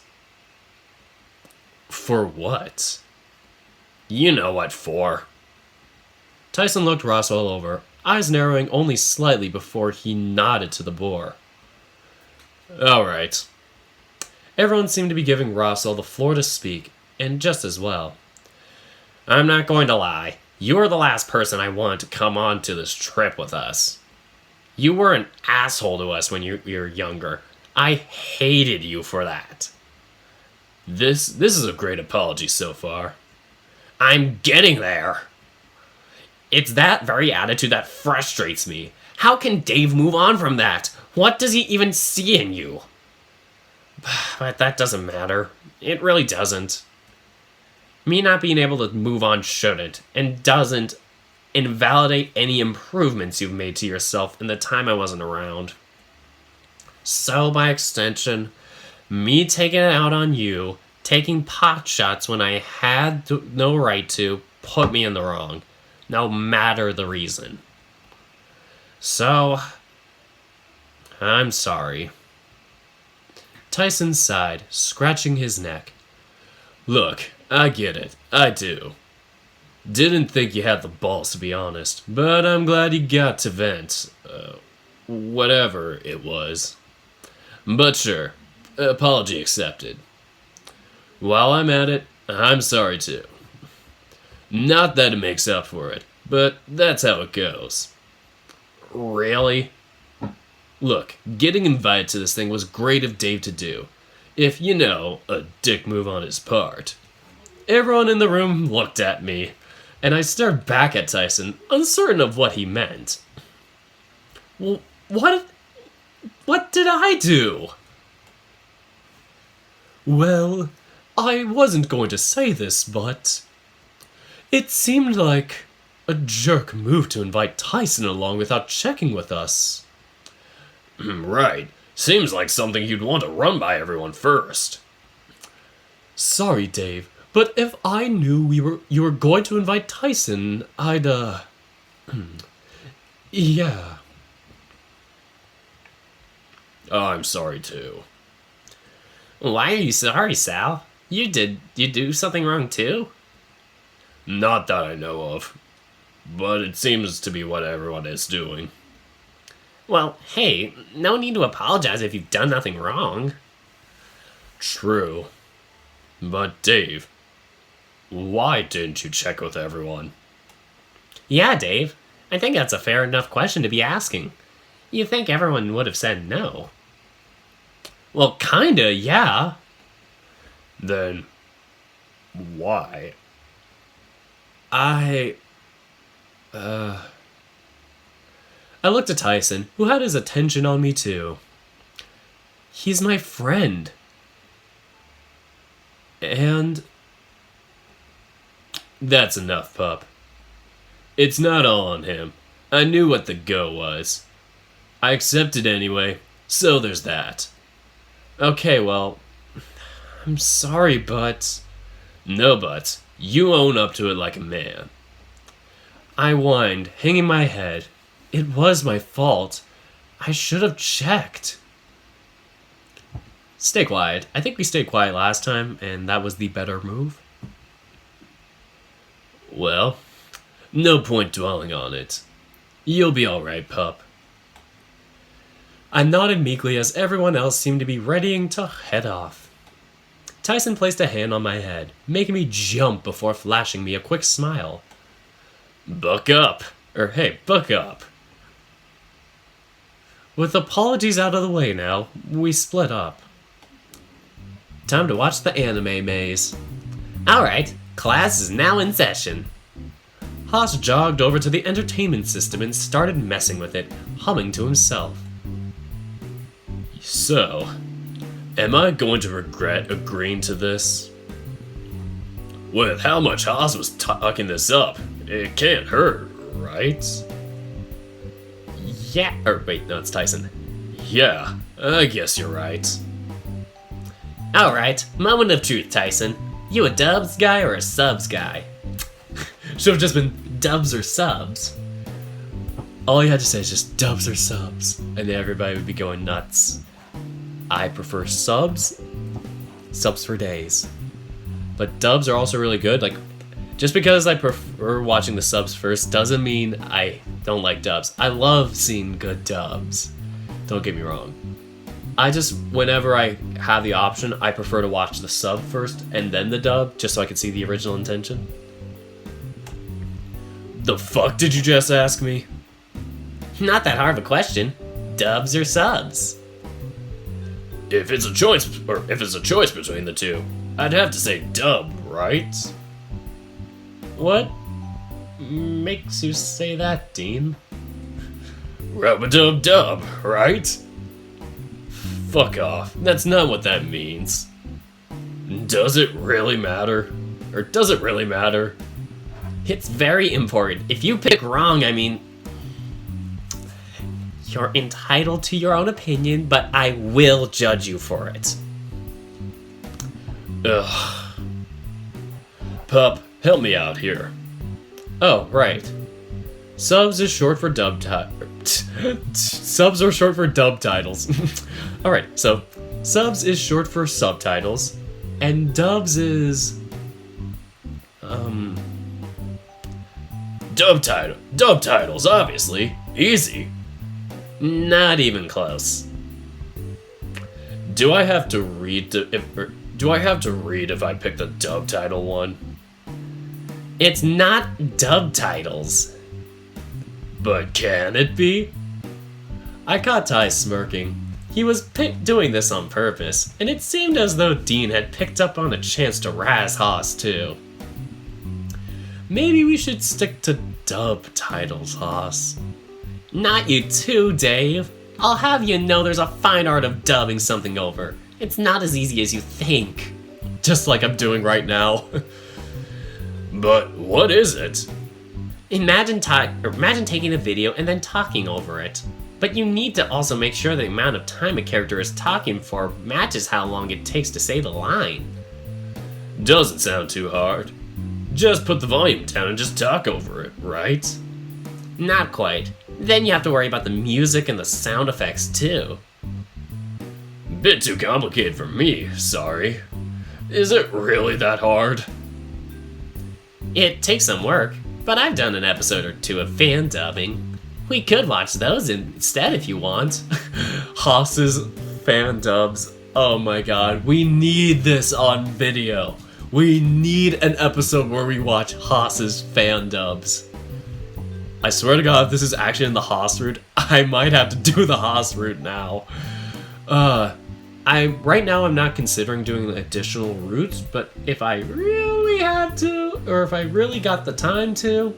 [SPEAKER 1] For what? You know what for. Tyson looked Roswell over, eyes narrowing only slightly before he nodded to the boar. Alright. Everyone seemed to be giving Roswell the floor to speak, and just as well. I'm not going to lie. You are the last person I wanted to come on to this trip with us. You were an asshole to us when you were younger. I hated you for that. This is a great apology so far. I'm getting there. It's that very attitude that frustrates me. How can Dave move on from that? What does he even see in you? But that doesn't matter. It really doesn't. Me not being able to move on shouldn't, and doesn't, invalidate any improvements you've made to yourself in the time I wasn't around. So, by extension, me taking it out on you, taking pot shots when I had no right to, put me in the wrong, no matter the reason. So, I'm sorry. Tyson sighed, scratching his neck. Look, I get it. I do. Didn't think you had the balls, to be honest, but I'm glad you got to vent. Whatever it was. But sure, apology accepted. While I'm at it, I'm sorry too. Not that it makes up for it, but that's how it goes. Really? Look, getting invited to this thing was great of Dave to do. If, a dick move on his part. Everyone in the room looked at me, and I stared back at Tyson, uncertain of what he meant. Well, what did I do? Well, I wasn't going to say this, but it seemed like a jerk move to invite Tyson along without checking with us. Right. Seems like something you'd want to run by everyone first. Sorry, Dave, but if I knew you were going to invite Tyson, I'd, yeah. Oh, I'm sorry, too. Why are you sorry, Sal? You do something wrong, too? Not that I know of. But it seems to be what everyone is doing. Well, hey, no need to apologize if you've done nothing wrong. True. But Dave, why didn't you check with everyone? Yeah, Dave. I think that's a fair enough question to be asking. You'd think everyone would have said no. Well, kinda, yeah. Then, why? I looked at Tyson, who had his attention on me too. He's my friend. And that's enough, pup. It's not all on him. I knew what the go was. I accepted anyway, so there's that. Okay, well, I'm sorry, but... No buts. You own up to it like a man. I whined, hanging my head. It was my fault. I should have checked. Stay quiet. I think we stayed quiet last time, and that was the better move. Well, no point dwelling on it. You'll be alright, pup. I nodded meekly as everyone else seemed to be readying to head off. Tyson placed a hand on my head, making me jump before flashing me a quick smile. Buck up. Hey, buck up. With apologies out of the way now, we split up. Time to watch the anime maze. Alright, class is now in session. Haas jogged over to the entertainment system and started messing with it, humming to himself. So, am I going to regret agreeing to this? With how much Haas was talking this up, it can't hurt, right? Yeah, wait, no, it's Tyson. Yeah, I guess you're right. Alright, moment of truth, Tyson. You a dubs guy or a subs guy? Should have just been dubs or subs. All you had to say is just dubs or subs, and everybody would be going nuts. I prefer subs. Subs for days. But dubs are also really good. Like, just because I prefer watching the subs first doesn't mean I don't like dubs. I love seeing good dubs. Don't get me wrong. I just, whenever I have the option, I prefer to watch the sub first and then the dub, just so I can see the original intention. The fuck did you just ask me? Not that hard of a question. Dubs or subs? If it's a choice between the two, I'd have to say dub, right? What makes you say that, Dean? Rub-a-dub-dub, right? Fuck off. That's not what that means. Does it really matter? Or does it really matter? It's very important. If you pick wrong, I mean... You're entitled to your own opinion, but I will judge you for it. Ugh. Pup, help me out here. Oh, right. Subs is short for dub Subs are short for dub titles. Alright, so subs is short for subtitles, and dubs is dub titles, obviously. Easy. Not even close. Do I have to read if I pick the dub title one? It's not dub titles. But can it be? I caught Ty smirking. He was doing this on purpose, and it seemed as though Dean had picked up on a chance to razz Haas too. Maybe we should stick to dub titles, Haas. Not you too, Dave. I'll have you know there's a fine art of dubbing something over. It's not as easy as you think. Just like I'm doing right now. But what is it? Imagine taking a video and then talking over it. But you need to also make sure the amount of time a character is talking for matches how long it takes to say the line. Doesn't sound too hard. Just put the volume down and just talk over it, right? Not quite. Then you have to worry about the music and the sound effects too. Bit too complicated for me, sorry. Is it really that hard? It takes some work, but I've done an episode or two of fan dubbing. We could watch those instead if you want. Haas's fan dubs. Oh my god, we need this on video. We need an episode where we watch Haas's fan dubs. I swear to god, if this is actually in the Haas route, I might have to do the Haas route now. Right now I'm not considering doing additional routes, but if I really had to, or if I really got the time to,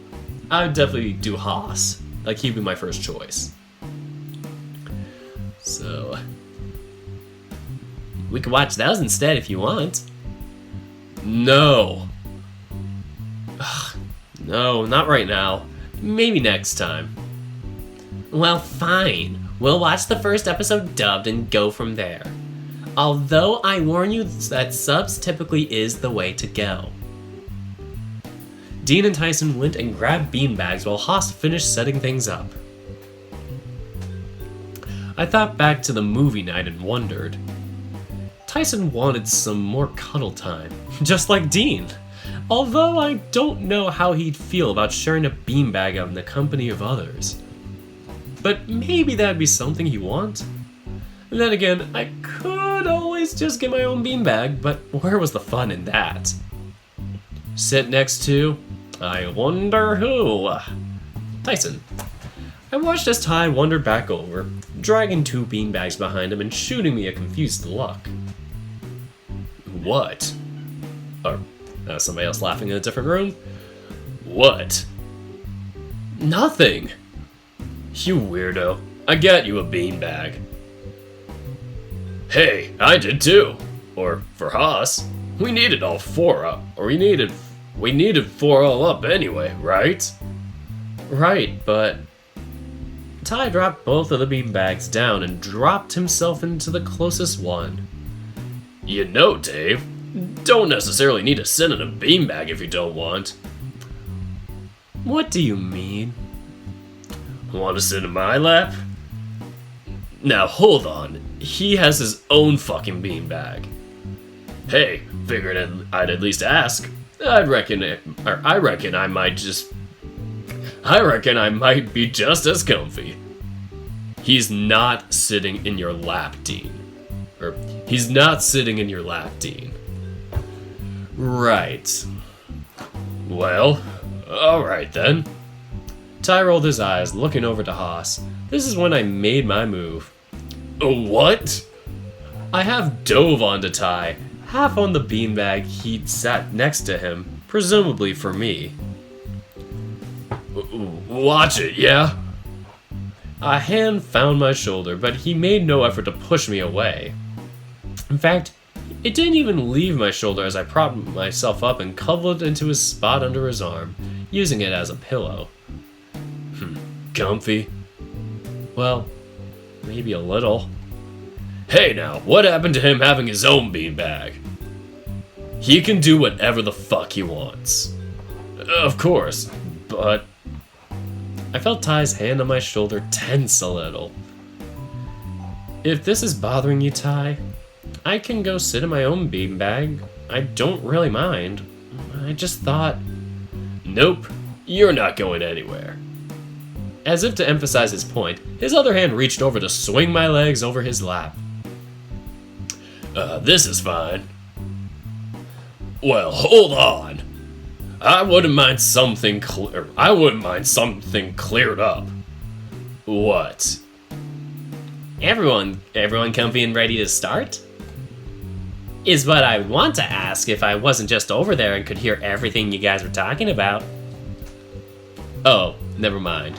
[SPEAKER 1] I would definitely do Haas. Like, he'd be my first choice. So, we could watch those instead if you want. No. Ugh, no, not right now. Maybe next time. Well, fine. We'll watch the first episode dubbed and go from there. Although I warn you that subs typically is the way to go. Dean and Tyson went and grabbed beanbags while Haas finished setting things up. I thought back to the movie night and wondered. Tyson wanted some more cuddle time, just like Dean. Although I don't know how he'd feel about sharing a beanbag in the company of others. But maybe that'd be something he'd want. And then again, I could always just get my own beanbag, but where was the fun in that? Sit next to, I wonder who? Tyson. I watched as Ty wandered back over, dragging two beanbags behind him and shooting me a confused look. What? Somebody else laughing in a different room? What? Nothing! You weirdo. I got you a beanbag. Hey, I did too. Or for Haas. We needed all four up. Or we needed four all up anyway, right? Right, but... Ty dropped both of the beanbags down and dropped himself into the closest one. You know, Dave, don't necessarily need to sit in a beanbag if you don't want. What do you mean? Want to sit in my lap? Now hold on, he has his own fucking beanbag. Hey, figured I'd at least ask. I reckon I might be just as comfy. He's not sitting in your lap, Dean. He's not sitting in your lap, Dean. Right. Well, alright then. Ty rolled his eyes, looking over to Haas. This is when I made my move. What? I have dove onto Ty, half on the beanbag he'd sat next to him, presumably for me. Watch it, yeah? A hand found my shoulder, but he made no effort to push me away. In fact, it didn't even leave my shoulder as I propped myself up and cuddled into his spot under his arm, using it as a pillow. Comfy? Well, maybe a little. Hey now, what happened to him having his own beanbag? He can do whatever the fuck he wants. Of course, but... I felt Ty's hand on my shoulder tense a little. If this is bothering you, Ty, I can go sit in my own beanbag. I don't really mind. I just thought... Nope, you're not going anywhere. As if to emphasize his point, his other hand reached over to swing my legs over his lap. This is fine. Well, hold on. I wouldn't mind something cleared up. What? Everyone comfy and ready to start? Is what I want to ask if I wasn't just over there and could hear everything you guys were talking about. Oh, never mind.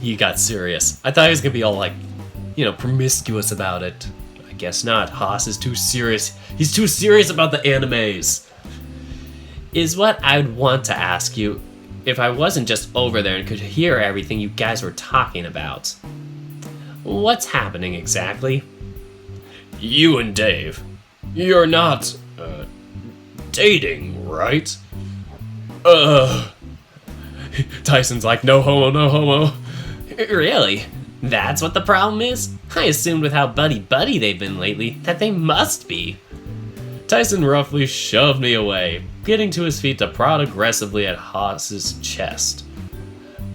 [SPEAKER 1] He got serious. I thought he was gonna be all like, promiscuous about it. I guess not. Haas is too serious. He's too serious about the animes. Is what I'd want to ask you if I wasn't just over there and could hear everything you guys were talking about. What's happening exactly? You and Dave, you're not, dating, right? Tyson's like, no homo, no homo. Really? That's what the problem is? I assumed with how buddy-buddy they've been lately that they must be. Tyson roughly shoved me away, getting to his feet to prod aggressively at Haas's chest.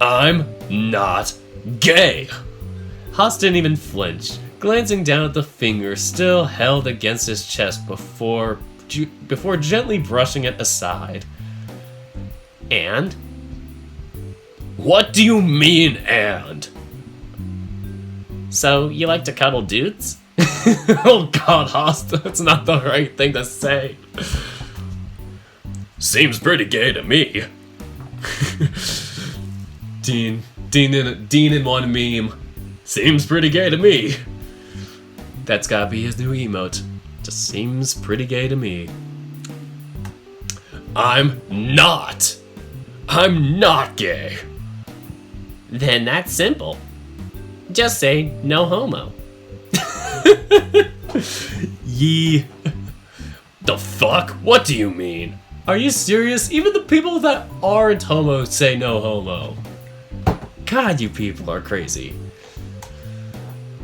[SPEAKER 1] I'm not gay! Haas didn't even flinch, glancing down at the finger still held against his chest before gently brushing it aside. And? What do you mean, and? So, you like to cuddle dudes? Oh god, Haas, that's not the right thing to say. Seems pretty gay to me. Dean in one meme. Seems pretty gay to me. That's gotta be his new emote. Just seems pretty gay to me. I'm not gay. Then that's simple. Just say no homo. Yee. The fuck? What do you mean? Are you serious? Even the people that aren't homo say no homo. God, you people are crazy.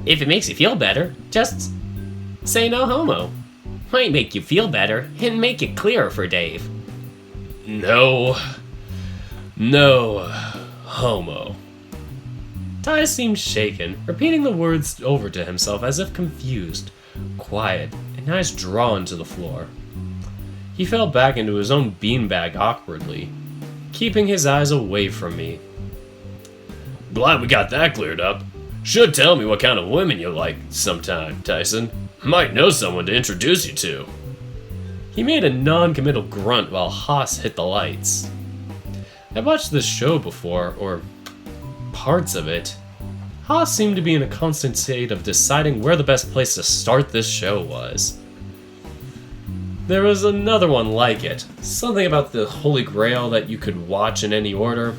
[SPEAKER 1] If it makes you feel better, just say no homo. Might make you feel better and make it clearer for Dave. No homo. Ty seemed shaken, repeating the words over to himself as if confused, quiet, and eyes drawn to the floor. He fell back into his own beanbag awkwardly, keeping his eyes away from me. Glad we got that cleared up. Should tell me what kind of women you like sometime, Tyson. Might know someone to introduce you to. He made a non-committal grunt while Haas hit the lights. I've watched this show before, or parts of it. Haas seemed to be in a constant state of deciding where the best place to start this show was. There was another one like it. Something about the Holy Grail that you could watch in any order.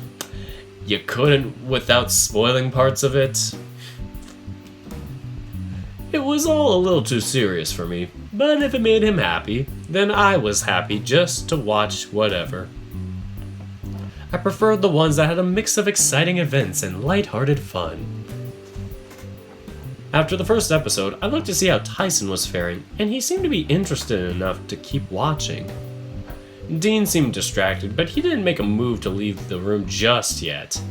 [SPEAKER 1] You couldn't without spoiling parts of it. It was all a little too serious for me, but if it made him happy, then I was happy just to watch whatever. I preferred the ones that had a mix of exciting events and lighthearted fun. After the first episode, I looked to see how Tyson was faring, and he seemed to be interested enough to keep watching. Dean seemed distracted, but he didn't make a move to leave the room just yet.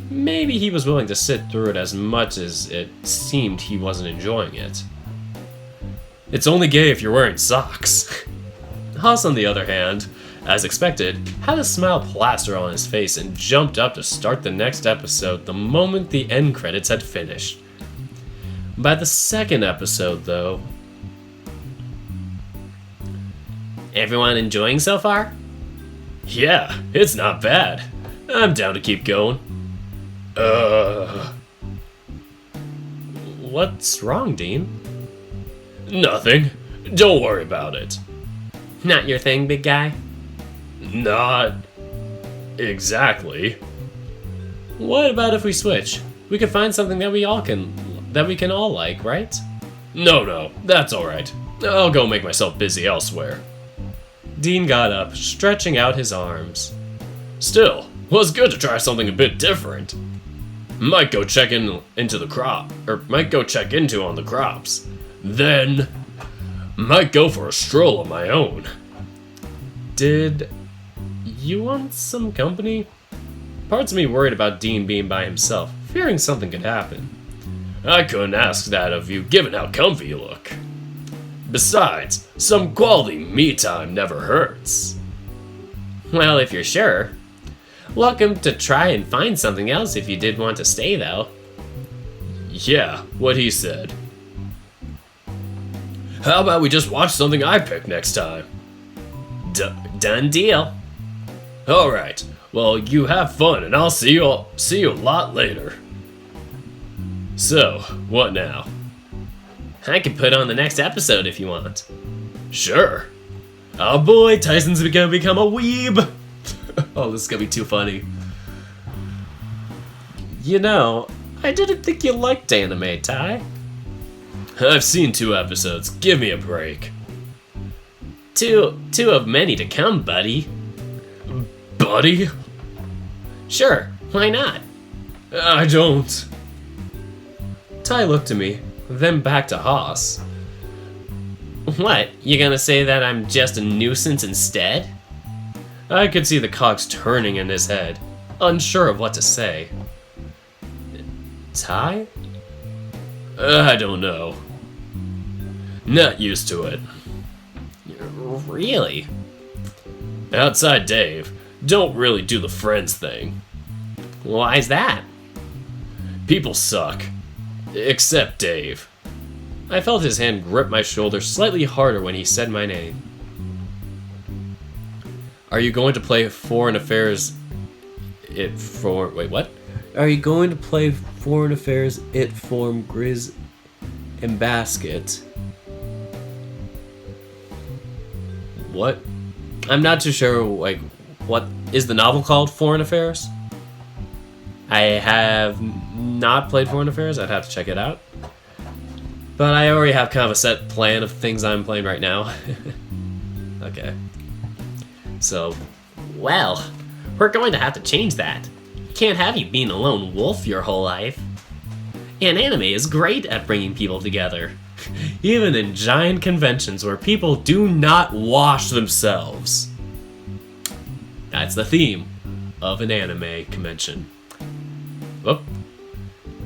[SPEAKER 1] Maybe he was willing to sit through it as much as it seemed he wasn't enjoying it. It's only gay if you're wearing socks. Haas, on the other hand, as expected, had a smile plastered on his face and jumped up to start the next episode the moment the end credits had finished. By the second episode, though... Everyone enjoying so far? Yeah, it's not bad. I'm down to keep going. What's wrong, Dean? Nothing. Don't worry about it. Not your thing, big guy? Not... exactly. What about if we switch? We could find something that we can all like, right? No, that's alright. I'll go make myself busy elsewhere. Dean got up, stretching out his arms. Still, was good to try something a bit different. Might go check into the crop, or might go check into on the crops. Then, might go for a stroll on my own. Did you want some company? Parts of me worried about Dean being by himself, fearing something could happen. I couldn't ask that of you, given how comfy you look. Besides, some quality me time never hurts. Well, if you're sure. Welcome to try and find something else if you did want to stay, though. Yeah, what he said. How about we just watch something I pick next time? Done deal. Alright, well, you have fun, and I'll see you a lot later. So, what now? I could put on the next episode if you want. Sure. Oh boy, Tyson's gonna become a weeb. Oh, this is gonna be too funny. You know, I didn't think you liked anime, Ty. I've seen 2 episodes. Give me a break. Two of many to come, buddy. Buddy? Sure, why not? I don't. Ty looked at me, then back to Haas. What, you gonna say that I'm just a nuisance instead? I could see the cogs turning in his head, unsure of what to say. Ty? I don't know. Not used to it. Really? Outside Dave, don't really do the friends thing. Why's that? People suck. Except Dave. I felt his hand grip my shoulder slightly harder when he said my name. Are you going to play Foreign Affairs wait, what? Are you going to play Foreign Affairs It Form Grizz and Basket? What? I'm not too sure, like, what is the novel called? Foreign Affairs? I have not played Foreign Affairs. I'd have to check it out. But I already have kind of a set plan of things I'm playing right now. Okay. So, well, we're going to have to change that. Can't have you being a lone wolf your whole life. And anime is great at bringing people together. Even in giant conventions where people do not wash themselves. That's the theme of an anime convention. Oh.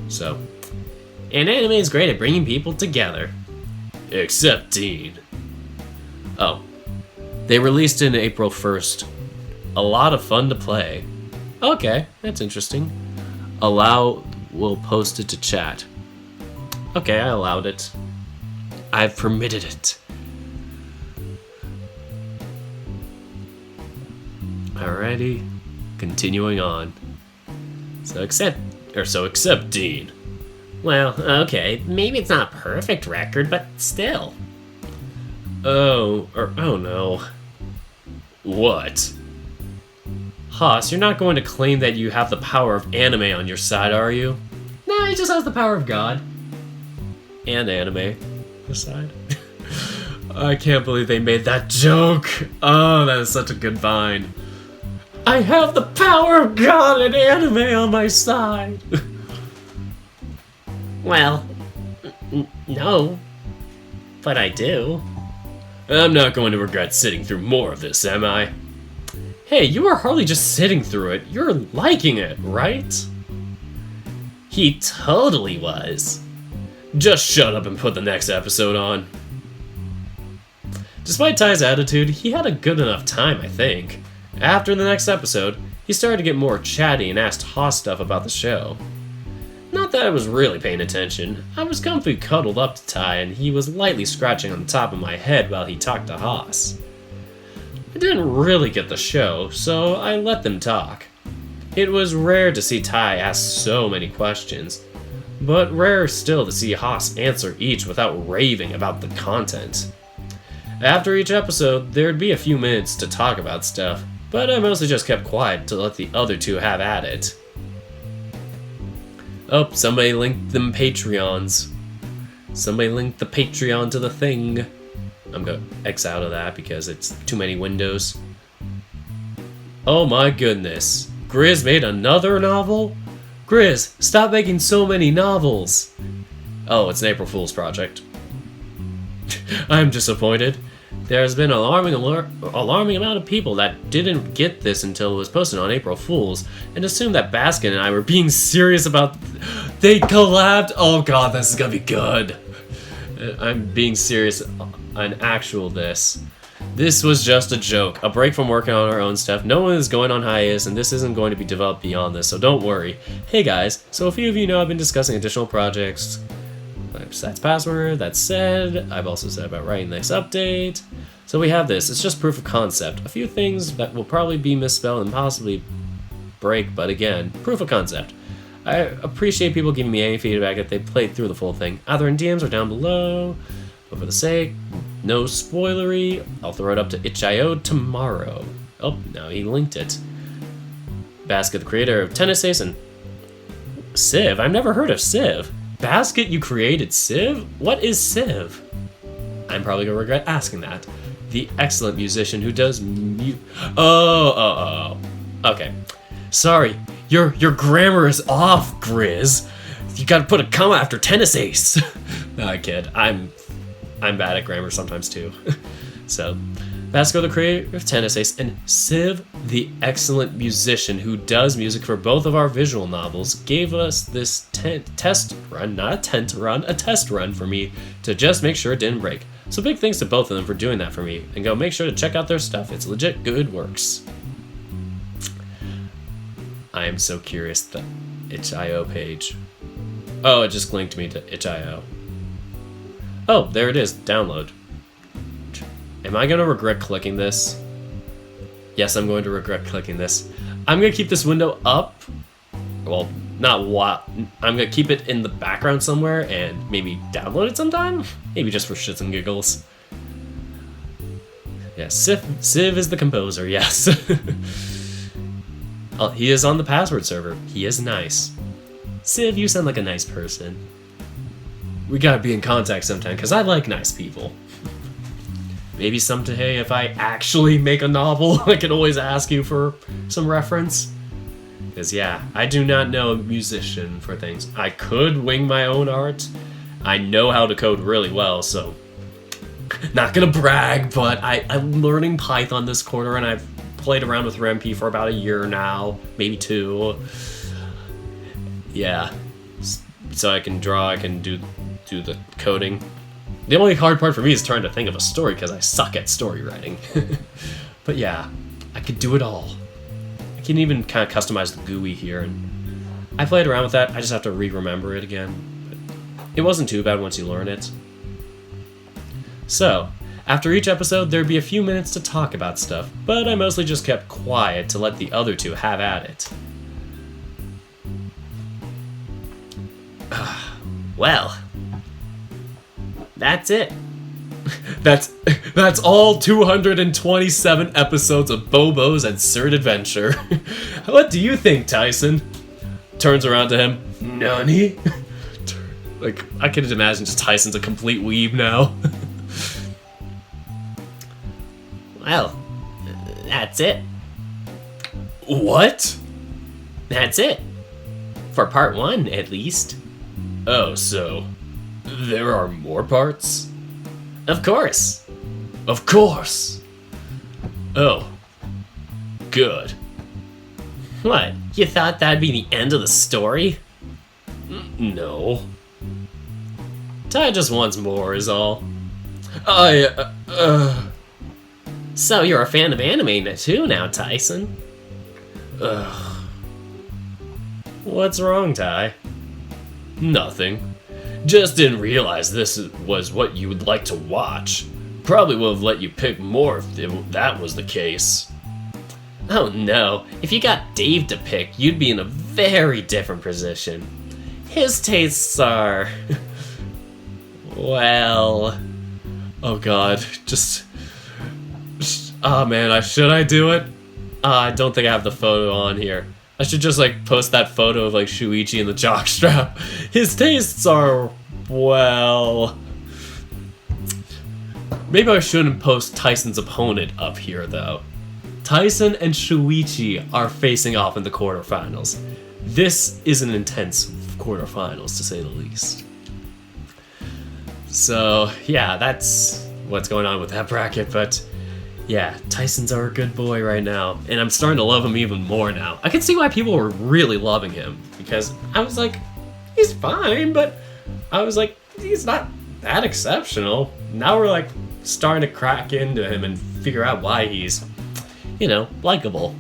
[SPEAKER 1] So, and anime is great at bringing people together. Except Dean. Oh. They released it April 1st. A lot of fun to play. Okay, that's interesting. Allow will post it to chat. Okay, I allowed it. I've permitted it. Alrighty, continuing on. So except Dean. Well, okay, maybe it's not a perfect record, but still. Oh no. What? Haas, you're not going to claim that you have the power of anime on your side, are you? Nah, he just has the power of God. And anime. Aside. I can't believe they made that joke. Oh, that is such a good vine. I have the power of God and anime on my side. Well, No, but I do. I'm not going to regret sitting through more of this, am I? Hey, you are hardly just sitting through it, you're liking it, right? He totally was. Just shut up and put the next episode on. Despite Ty's attitude, he had a good enough time, I think. After the next episode, he started to get more chatty and asked Haas stuff about the show. Not that I was really paying attention. I was comfy cuddled up to Ty and he was lightly scratching on the top of my head while he talked to Haas. I didn't really get the show, so I let them talk. It was rare to see Ty ask so many questions, but rarer still to see Haas answer each without raving about the content. After each episode, there'd be a few minutes to talk about stuff, but I mostly just kept quiet to let the other two have at it. Oh, somebody linked them Patreons. Somebody linked the Patreon to the thing. I'm gonna X out of that because it's too many windows. Oh my goodness. Grizz made another novel? Grizz, stop making so many novels! Oh, it's an April Fool's project. I'm disappointed. There's been an alarming amount of people that didn't get this until it was posted on April Fool's and assumed that Baskin and I were being serious about... They collabed! Oh god, this is gonna be good. I'm being serious on actual this. This was just a joke, a break from working on our own stuff. No one is going on hiatus, and this isn't going to be developed beyond this, so don't worry. Hey guys, so a few of you know I've been discussing additional projects. That's password, that's said. I've also said about writing the next update. So we have this, it's just proof of concept. A few things that will probably be misspelled and possibly break, but again, proof of concept. I appreciate people giving me any feedback if they played through the full thing, either in DMs or down below. But for the sake, no spoilery, I'll throw it up to itch.io tomorrow. Oh, now he linked it. Basket, the creator of Tennis Ace and Civ. I've never heard of Civ. Basket, you created Civ? What is Civ? I'm probably gonna regret asking that. The excellent musician who does Okay. Sorry, your grammar is off, Grizz. You gotta put a comma after Tennis Ace. No, I kid. I'm bad at grammar sometimes too. So, Basco, the creator of Tennis Ace, and Civ, the excellent musician who does music for both of our visual novels, gave us this test run for me to just make sure it didn't break. So big thanks to both of them for doing that for me, and go make sure to check out their stuff. It's legit good works. I am so curious, the itch.io page. Oh, it just linked me to itch.io. Oh, there it is, download. Am I gonna regret clicking this? Yes, I'm going to regret clicking this. I'm gonna keep this window up. Well, not what. I'm gonna keep it in the background somewhere and maybe download it sometime? Maybe just for shits and giggles. Yeah, Civ is the composer, yes. Oh, he is on the password server. He is nice. Civ, you sound like a nice person. We gotta be in contact sometime, because I like nice people. Maybe someday if I actually make a novel, I can always ask you for some reference. Because yeah, I do not know a musician for things. I could wing my own art. I know how to code really well, so... Not gonna brag, but I'm learning Python this quarter, and I've played around with RMP for about a year now, maybe 2. Yeah, so I can draw, I can do the coding. The only hard part for me is trying to think of a story because I suck at story writing. But yeah, I could do it all. I can even kind of customize the GUI here, and I played around with that. I just have to re-remember it again. But it wasn't too bad once you learn it. So, after each episode, there'd be a few minutes to talk about stuff, but I mostly just kept quiet to let the other two have at it. Well, that's it. That's all 227 episodes of Bobo's Absurd Adventure. What do you think, Tyson? Turns around to him. Nani? Like, I can imagine just Tyson's a complete weeb now. Well, that's it. What? That's it. For part 1, at least. Oh, so There are more parts?
[SPEAKER 2] Of course.
[SPEAKER 1] Of course! Oh. Good.
[SPEAKER 2] What, you thought that'd be the end of the story?
[SPEAKER 1] No.
[SPEAKER 2] Ty just wants more is all. So you're a fan of anime too now, Tyson?
[SPEAKER 1] What's wrong, Ty? Nothing. Just didn't realize this was what you would like to watch. Probably would have let you pick more if that was the case.
[SPEAKER 2] Oh no, if you got Dave to pick, you'd be in a very different position. His tastes are... well...
[SPEAKER 1] Oh god, oh man, should I do it? I don't think I have the photo on here. I should just like post that photo of like Shuichi in the jockstrap. His tastes are, well... Maybe I shouldn't post Tyson's opponent up here though. Tyson and Shuichi are facing off in the quarterfinals. This is an intense quarterfinals, to say the least. So, yeah, that's what's going on with that bracket, but yeah, Tyson's our good boy right now, and I'm starting to love him even more now. I can see why people were really loving him, because I was like, he's fine, but I was like, he's not that exceptional. Now we're like starting to crack into him and figure out why he's, you know, likable.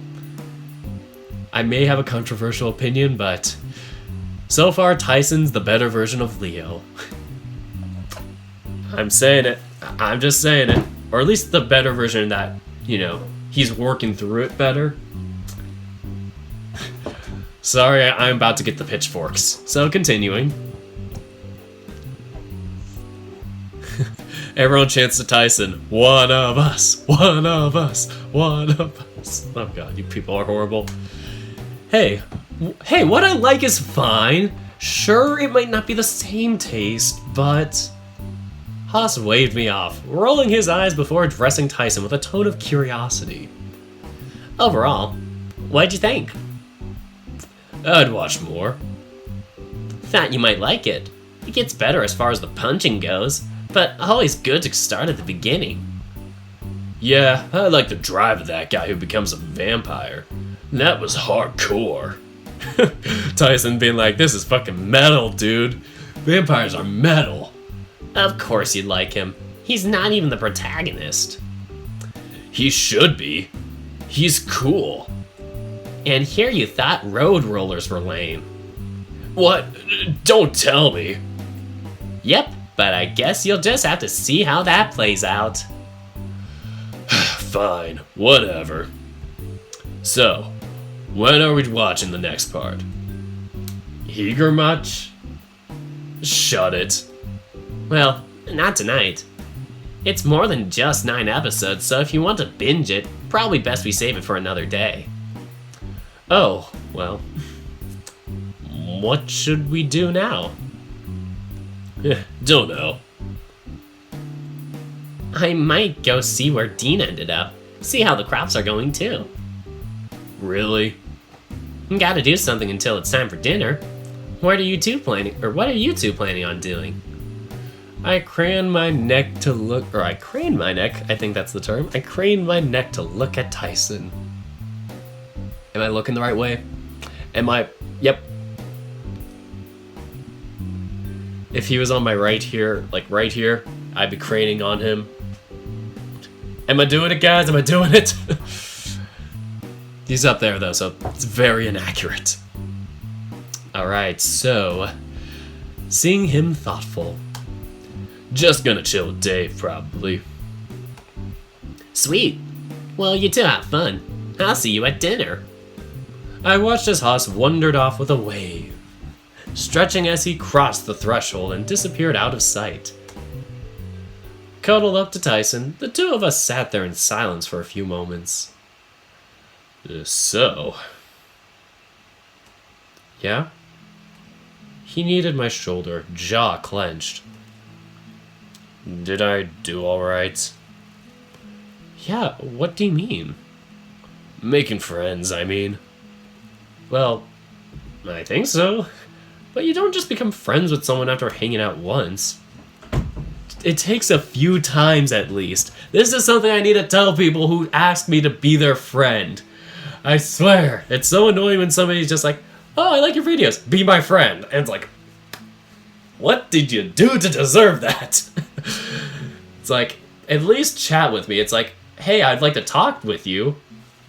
[SPEAKER 1] I may have a controversial opinion, but so far Tyson's the better version of Leo. I'm saying it. I'm just saying it. Or at least the better version that, you know, he's working through it better. Sorry, I'm about to get the pitchforks. So continuing. Everyone chants to Tyson, one of us, one of us, one of us. Oh god, you people are horrible. Hey, what I like is fine. Sure, it might not be the same taste, but... Haas waved me off, rolling his eyes before addressing Tyson with a tone of curiosity.
[SPEAKER 2] Overall, what'd you think?
[SPEAKER 1] I'd watch more.
[SPEAKER 2] Thought you might like it. It gets better as far as the punching goes, but always good to start at the beginning.
[SPEAKER 1] Yeah, I like the drive of that guy who becomes a vampire. That was hardcore. Tyson being like, this is fucking metal, dude. Vampires are metal.
[SPEAKER 2] Of course you'd like him. He's not even the protagonist.
[SPEAKER 1] He should be. He's cool.
[SPEAKER 2] And here you thought road rollers were lame.
[SPEAKER 1] What? Don't tell me.
[SPEAKER 2] Yep, but I guess you'll just have to see how that plays out.
[SPEAKER 1] Fine, whatever. So, when are we watching the next part? Eager much? Shut it.
[SPEAKER 2] Well, not tonight. It's more than just 9 episodes, so if you want to binge it, probably best we save it for another day.
[SPEAKER 1] Oh, well. What should we do now? Don't know.
[SPEAKER 2] I might go see where Dean ended up. See how the crops are going too.
[SPEAKER 1] Really?
[SPEAKER 2] Gotta do something until it's time for dinner. What are you two planning on doing?
[SPEAKER 1] I crane my neck, I think that's the term. I crane my neck to look at Tyson. Am I looking the right way? Yep. If he was on my right here, like right here, I'd be craning on him. Am I doing it, guys? Am I doing it? He's up there, though, so it's very inaccurate. Alright, so... Seeing him thoughtful. Just gonna chill with Dave, probably.
[SPEAKER 2] Sweet. Well, you two have fun. I'll see you at dinner.
[SPEAKER 1] I watched as Haas wandered off with a wave, stretching as he crossed the threshold and disappeared out of sight. Cuddled up to Tyson, the two of us sat there in silence for a few moments. So... Yeah? He kneaded my shoulder, jaw clenched. Did I do alright? Yeah, what do you mean? Making friends, I mean. Well, I think so. But you don't just become friends with someone after hanging out once. It takes a few times at least. This is something I need to tell people who ask me to be their friend. I swear, it's so annoying when somebody's just like, oh, I like your videos, be my friend. And it's like, what did you do to deserve that? It's like, at least chat with me. It's like, hey, I'd like to talk with you.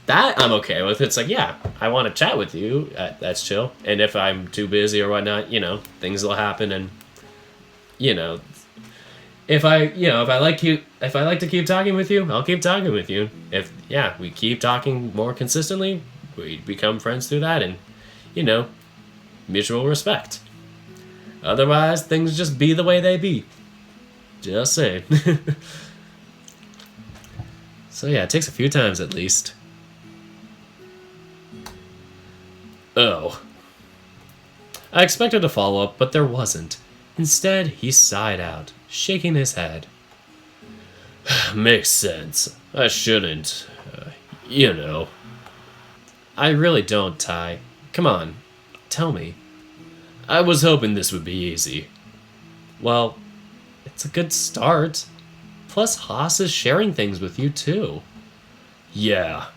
[SPEAKER 1] That I'm okay with. It's like, yeah, I want to chat with you. That's chill. And if I'm too busy or whatnot, things will happen. And, if I like to keep talking with you, I'll keep talking with you. If, we keep talking more consistently, we become friends through that. And, mutual respect. Otherwise, things just be the way they be. Just saying. So yeah, it takes a few times at least. Oh. I expected a follow-up, but there wasn't. Instead, he sighed out, shaking his head. Makes sense. I shouldn't. I really don't, Ty. Come on, tell me. I was hoping this would be easy. Well, it's a good start. Plus, Haas is sharing things with you, too. Yeah.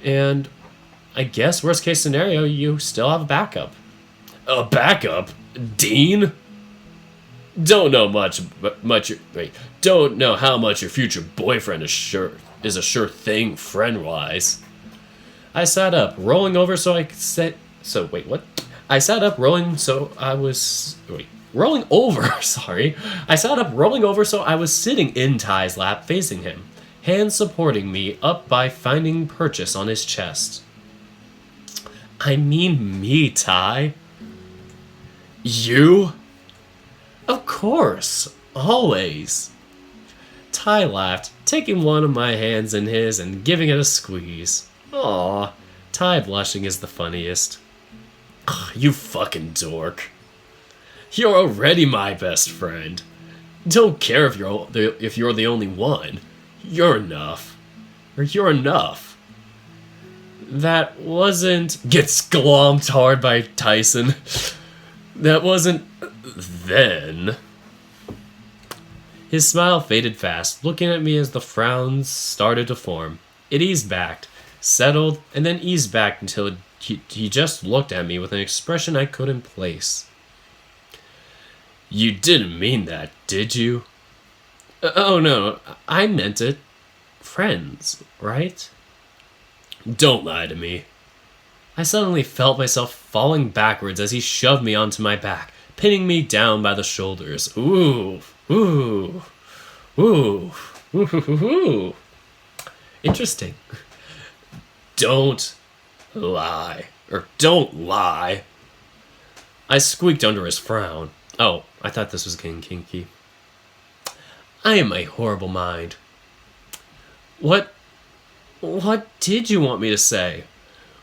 [SPEAKER 1] And I guess worst case scenario, you still have a backup. A backup? Dean? Don't know don't know how much your future boyfriend is a sure thing friend-wise. I sat up, rolling over so I could sit... So, wait, what? I sat up, rolling so I was... Wait. Rolling over, sorry. I sat up, rolling over so I was sitting in Ty's lap facing him, hands supporting me up by finding purchase on his chest. I mean me, Ty. You? Of course, always. Ty laughed, taking one of my hands in his and giving it a squeeze. Aw, Ty blushing is the funniest. You fucking dork. You're already my best friend. Don't care if you're the only one. You're enough. Or you're enough. That wasn't... Get glommed hard by Tyson. That wasn't... Then... His smile faded fast, looking at me as the frowns started to form. It eased back, settled, and then eased back until he just looked at me with an expression I couldn't place. You didn't mean that, did you? Oh no, I meant it. Friends, right? Don't lie to me. I suddenly felt myself falling backwards as he shoved me onto my back, pinning me down by the shoulders. Ooh, ooh, ooh, ooh, ooh. Interesting. Don't lie. Or don't lie. I squeaked under his frown. Oh, I thought this was getting kinky. I am a horrible mind. What did you want me to say?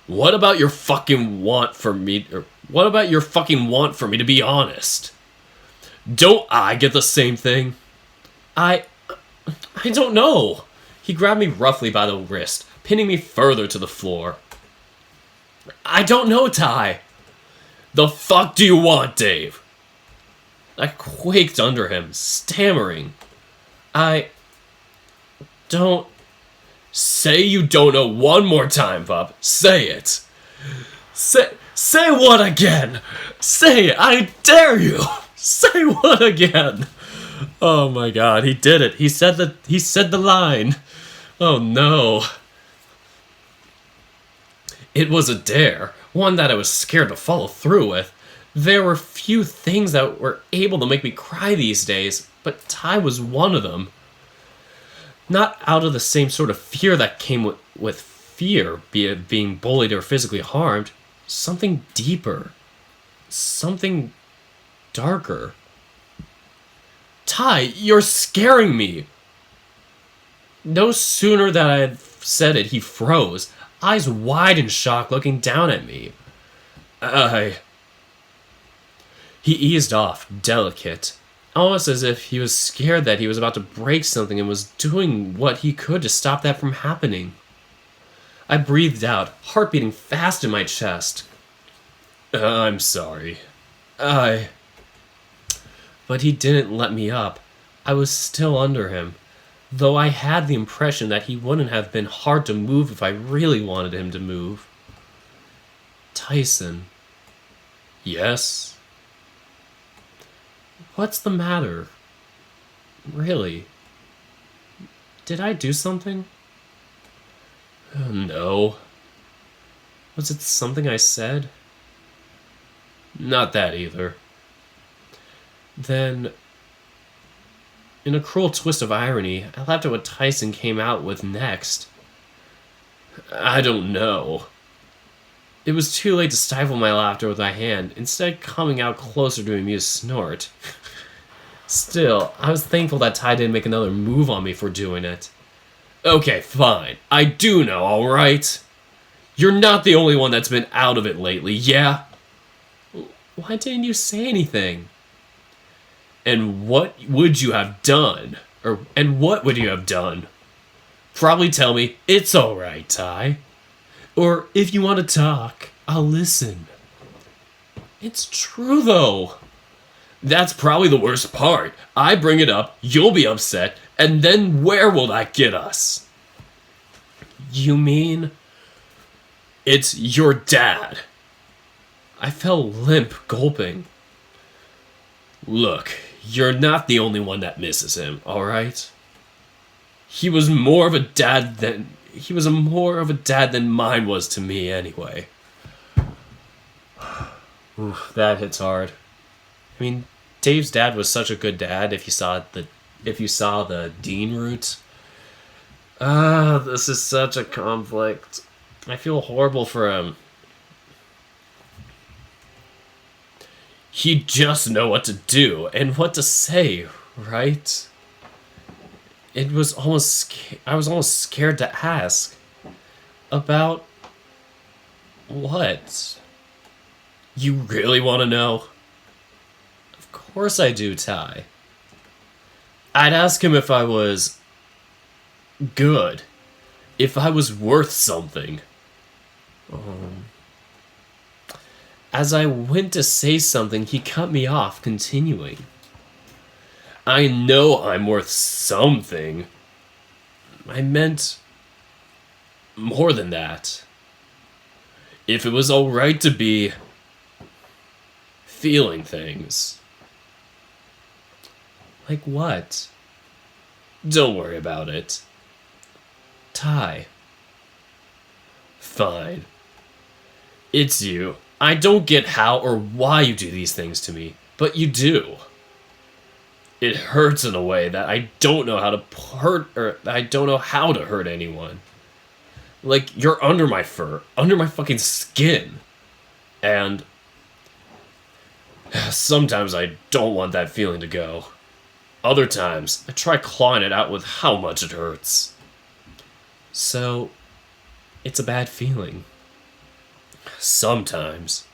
[SPEAKER 1] What about your fucking want for me, or what about your fucking want for me to be honest? Don't I get the same thing? I don't know. He grabbed me roughly by the wrist, pinning me further to the floor. I don't know, Ty. The fuck do you want, Dave? I quaked under him, stammering. I don't... Say you don't know one more time, Pup. Say it. Say what again? Say it. I dare you. Say what again? Oh my god, he did it. He said the line. Oh no. It was a dare, one that I was scared to follow through with. There were few things that were able to make me cry these days, but Ty was one of them. Not out of the same sort of fear that came with fear, be it being bullied or physically harmed. Something deeper. Something darker. Ty, you're scaring me! No sooner than I had said it, he froze, eyes wide in shock, looking down at me. He eased off, delicate, almost as if he was scared that he was about to break something and was doing what he could to stop that from happening. I breathed out, heart beating fast in my chest. I'm sorry. I... But he didn't let me up. I was still under him, though I had the impression that he wouldn't have been hard to move if I really wanted him to move. Tyson. Yes? What's the matter? Really? Did I do something? No. Was it something I said? Not that either. Then, in a cruel twist of irony, I laughed at what Tyson came out with next. I don't know. It was too late to stifle my laughter with my hand, instead coming out closer to a amused snort. Still, I was thankful that Ty didn't make another move on me for doing it. Okay, fine. I do know, alright? You're not the only one that's been out of it lately, yeah? Why didn't you say anything? And what would you have done? And what would you have done? Probably tell me, it's alright, Ty. Or if you want to talk, I'll listen. It's true, though. That's probably the worst part. I bring it up, you'll be upset, and then where will that get us? You mean... It's your dad. I fell limp, gulping. Look, you're not the only one that misses him, alright? He was more of a dad than mine was to me anyway. Oof, that hits hard. I mean, Dave's dad was such a good dad if you saw the Dean route. This is such a conflict. I feel horrible for him. He'd just know what to do and what to say, right? I was almost scared to ask. About what? You really want to know? Of course I do, Ty. I'd ask him if I was good. If I was worth something. As I went to say something, he cut me off, continuing. I know I'm worth something. I meant more than that. If it was alright to be feeling things. Like what? Don't worry about it. Ty. Fine. It's you. I don't get how or why you do these things to me, but you do. It hurts in a way that I don't know how to hurt anyone. Like, you're under my fur, under my fucking skin. And sometimes I don't want that feeling to go. Other times, I try clawing it out with how much it hurts. So, it's a bad feeling. Sometimes.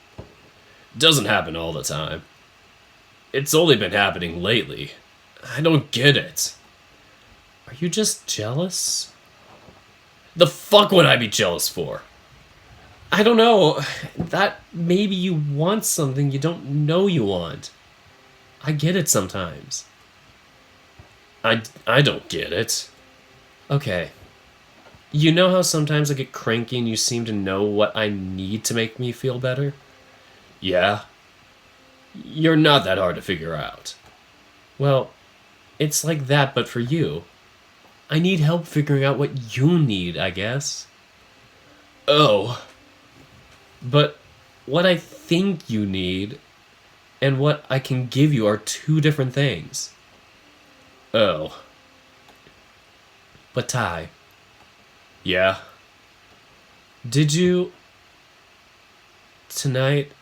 [SPEAKER 1] Doesn't happen all the time. It's only been happening lately. I don't get it. Are you just jealous? The fuck would I be jealous for? I don't know. That maybe you want something you don't know you want. I get it sometimes. I don't get it. Okay. You know how sometimes I get cranky and you seem to know what I need to make me feel better? Yeah. You're not that hard to figure out. Well, it's like that, but for you. I need help figuring out what you need, I guess. Oh. But what I think you need and what I can give you are two different things. Oh. But Ty. Yeah. Did you... Tonight...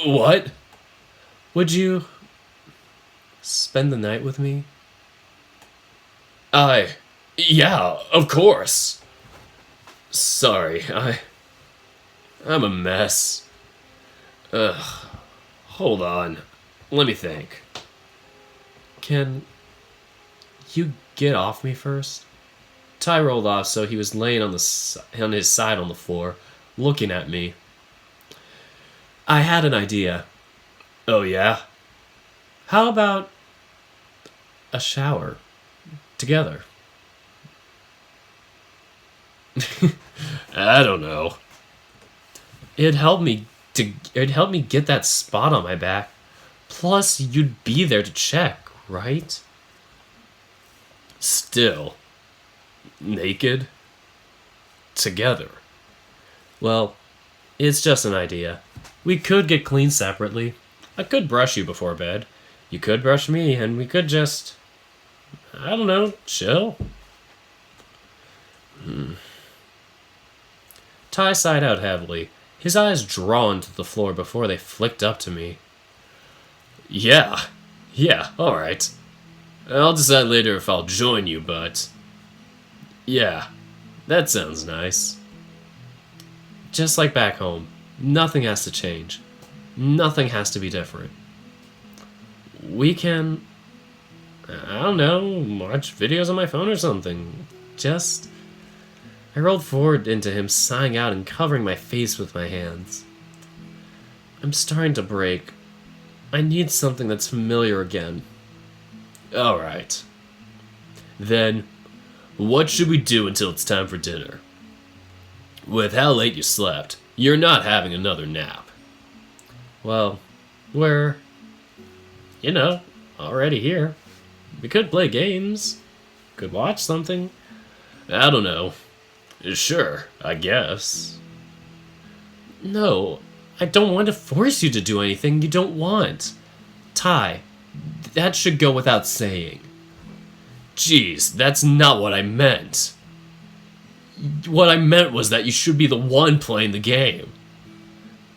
[SPEAKER 1] What? Would you... spend the night with me? Yeah, of course. Sorry, I'm a mess. Ugh. Hold on. Let me think. Can you get off me first? Ty rolled off so he was laying on his side on the floor, looking at me. I had an idea.
[SPEAKER 2] Oh, yeah?
[SPEAKER 1] How about a shower together?
[SPEAKER 2] I don't know.
[SPEAKER 1] It'd help me get that spot on my back. Plus, you'd be there to check, right?
[SPEAKER 2] Still. Naked? Together.
[SPEAKER 1] Well, it's just an idea. We could get clean separately. I could brush you before bed. You could brush me, and we could just, I don't know, chill. Ty sighed out heavily, his eyes drawn to the floor before they flicked up to me.
[SPEAKER 2] Yeah, alright. I'll decide later if I'll join you, but... yeah, that sounds nice.
[SPEAKER 1] Just like back home, nothing has to change. Nothing has to be different. We can, I don't know, watch videos on my phone or something. Just... I rolled forward into him, sighing out and covering my face with my hands. I'm starting to break. I need something that's familiar again.
[SPEAKER 2] Alright. Then, what should we do until it's time for dinner? With how late you slept, you're not having another nap.
[SPEAKER 1] Well, we're, already here. We could play games. Could watch something.
[SPEAKER 2] I don't know. Sure, I guess.
[SPEAKER 1] No, I don't want to force you to do anything you don't want. Ty, that should go without saying.
[SPEAKER 2] Jeez, that's not what I meant. What I meant was that you should be the one playing the game.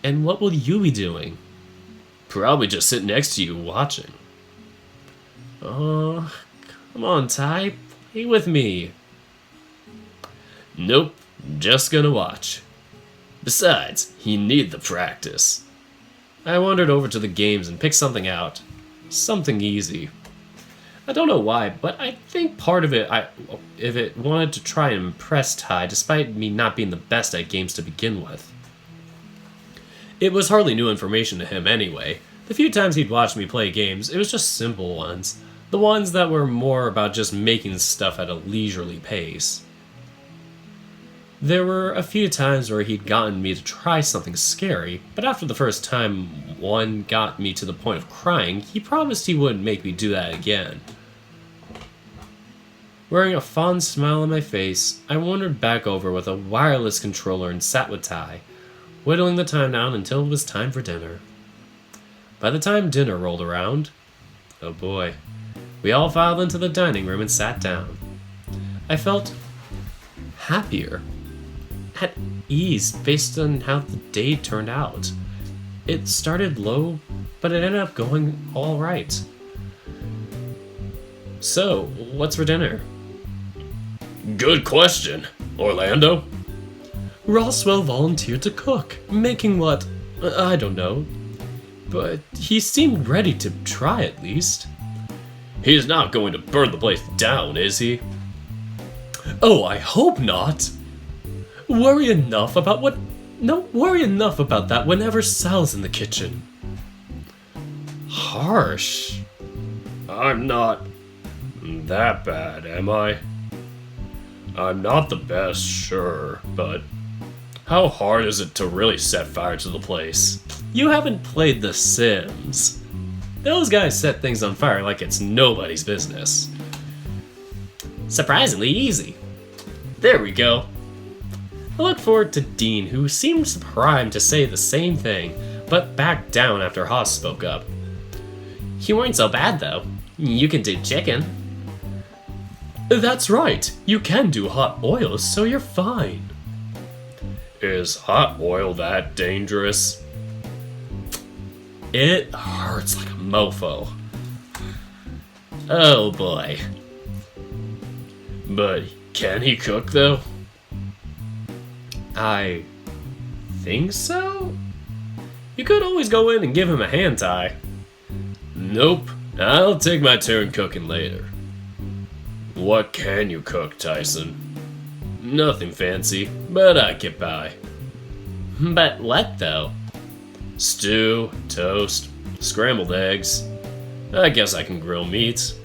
[SPEAKER 1] And what will you be doing?
[SPEAKER 2] Probably just sit next to you watching.
[SPEAKER 1] Oh, come on, Ty. Play with me.
[SPEAKER 2] Nope, just gonna watch. Besides, you need the practice.
[SPEAKER 1] I wandered over to the games and picked something out. Something easy. I don't know why, but I think part of it, if it wanted to try and impress Ty, despite me not being the best at games to begin with. It was hardly new information to him anyway. The few times he'd watched me play games, it was just simple ones. The ones that were more about just making stuff at a leisurely pace. There were a few times where he'd gotten me to try something scary, but after the first time one got me to the point of crying, he promised he wouldn't make me do that again. Wearing a fond smile on my face, I wandered back over with a wireless controller and sat with Ty, whittling the time down until it was time for dinner. By the time dinner rolled around, oh boy, we all filed into the dining room and sat down. I felt happier. At ease based on how the day turned out. It started low, but it ended up going all right. So, what's for dinner?
[SPEAKER 2] Good question. Orlando?
[SPEAKER 1] Roswell volunteered to cook, making what? I don't know. But he seemed ready to try at least.
[SPEAKER 2] He's not going to burn the place down, is he?
[SPEAKER 1] Oh, I hope not. Don't worry enough about that whenever Sal's in the kitchen. Harsh.
[SPEAKER 2] I'm not that bad, am I? I'm not the best, sure, but how hard is it to really set fire to the place?
[SPEAKER 1] You haven't played The Sims. Those guys set things on fire like it's nobody's business. Surprisingly easy. There we go. I looked forward to Dean, who seemed primed to say the same thing, but backed down after Haas spoke up. You weren't so bad, though. You can do chicken. That's right. You can do hot oils, so you're fine.
[SPEAKER 2] Is hot oil that dangerous?
[SPEAKER 1] It hurts like a mofo. Oh boy.
[SPEAKER 2] But can he cook, though?
[SPEAKER 1] I think so? You could always go in and give him a hand tie.
[SPEAKER 2] Nope. I'll take my turn cooking later. What can you cook, Tyson? Nothing fancy, but I get by.
[SPEAKER 1] But what, though?
[SPEAKER 2] stew, toast, scrambled eggs. I guess I can grill meats.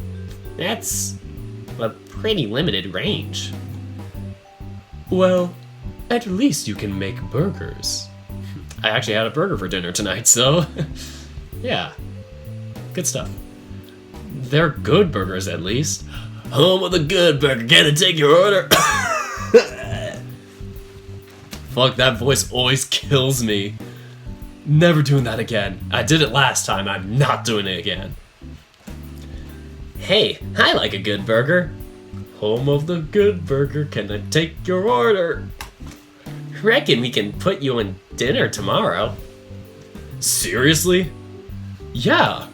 [SPEAKER 1] That's a pretty limited range. Well, at least you can make burgers. I actually had a burger for dinner tonight, so yeah, good stuff. They're good burgers, at least.
[SPEAKER 2] Home of the good burger, can I take your order?
[SPEAKER 1] Fuck, that voice always kills me. Never doing that again. I did it last time, I'm not doing it again. Hey, I like a good burger. Home of the good burger, can I take your order? Reckon we can put you on dinner tomorrow.
[SPEAKER 2] Seriously?
[SPEAKER 1] Yeah.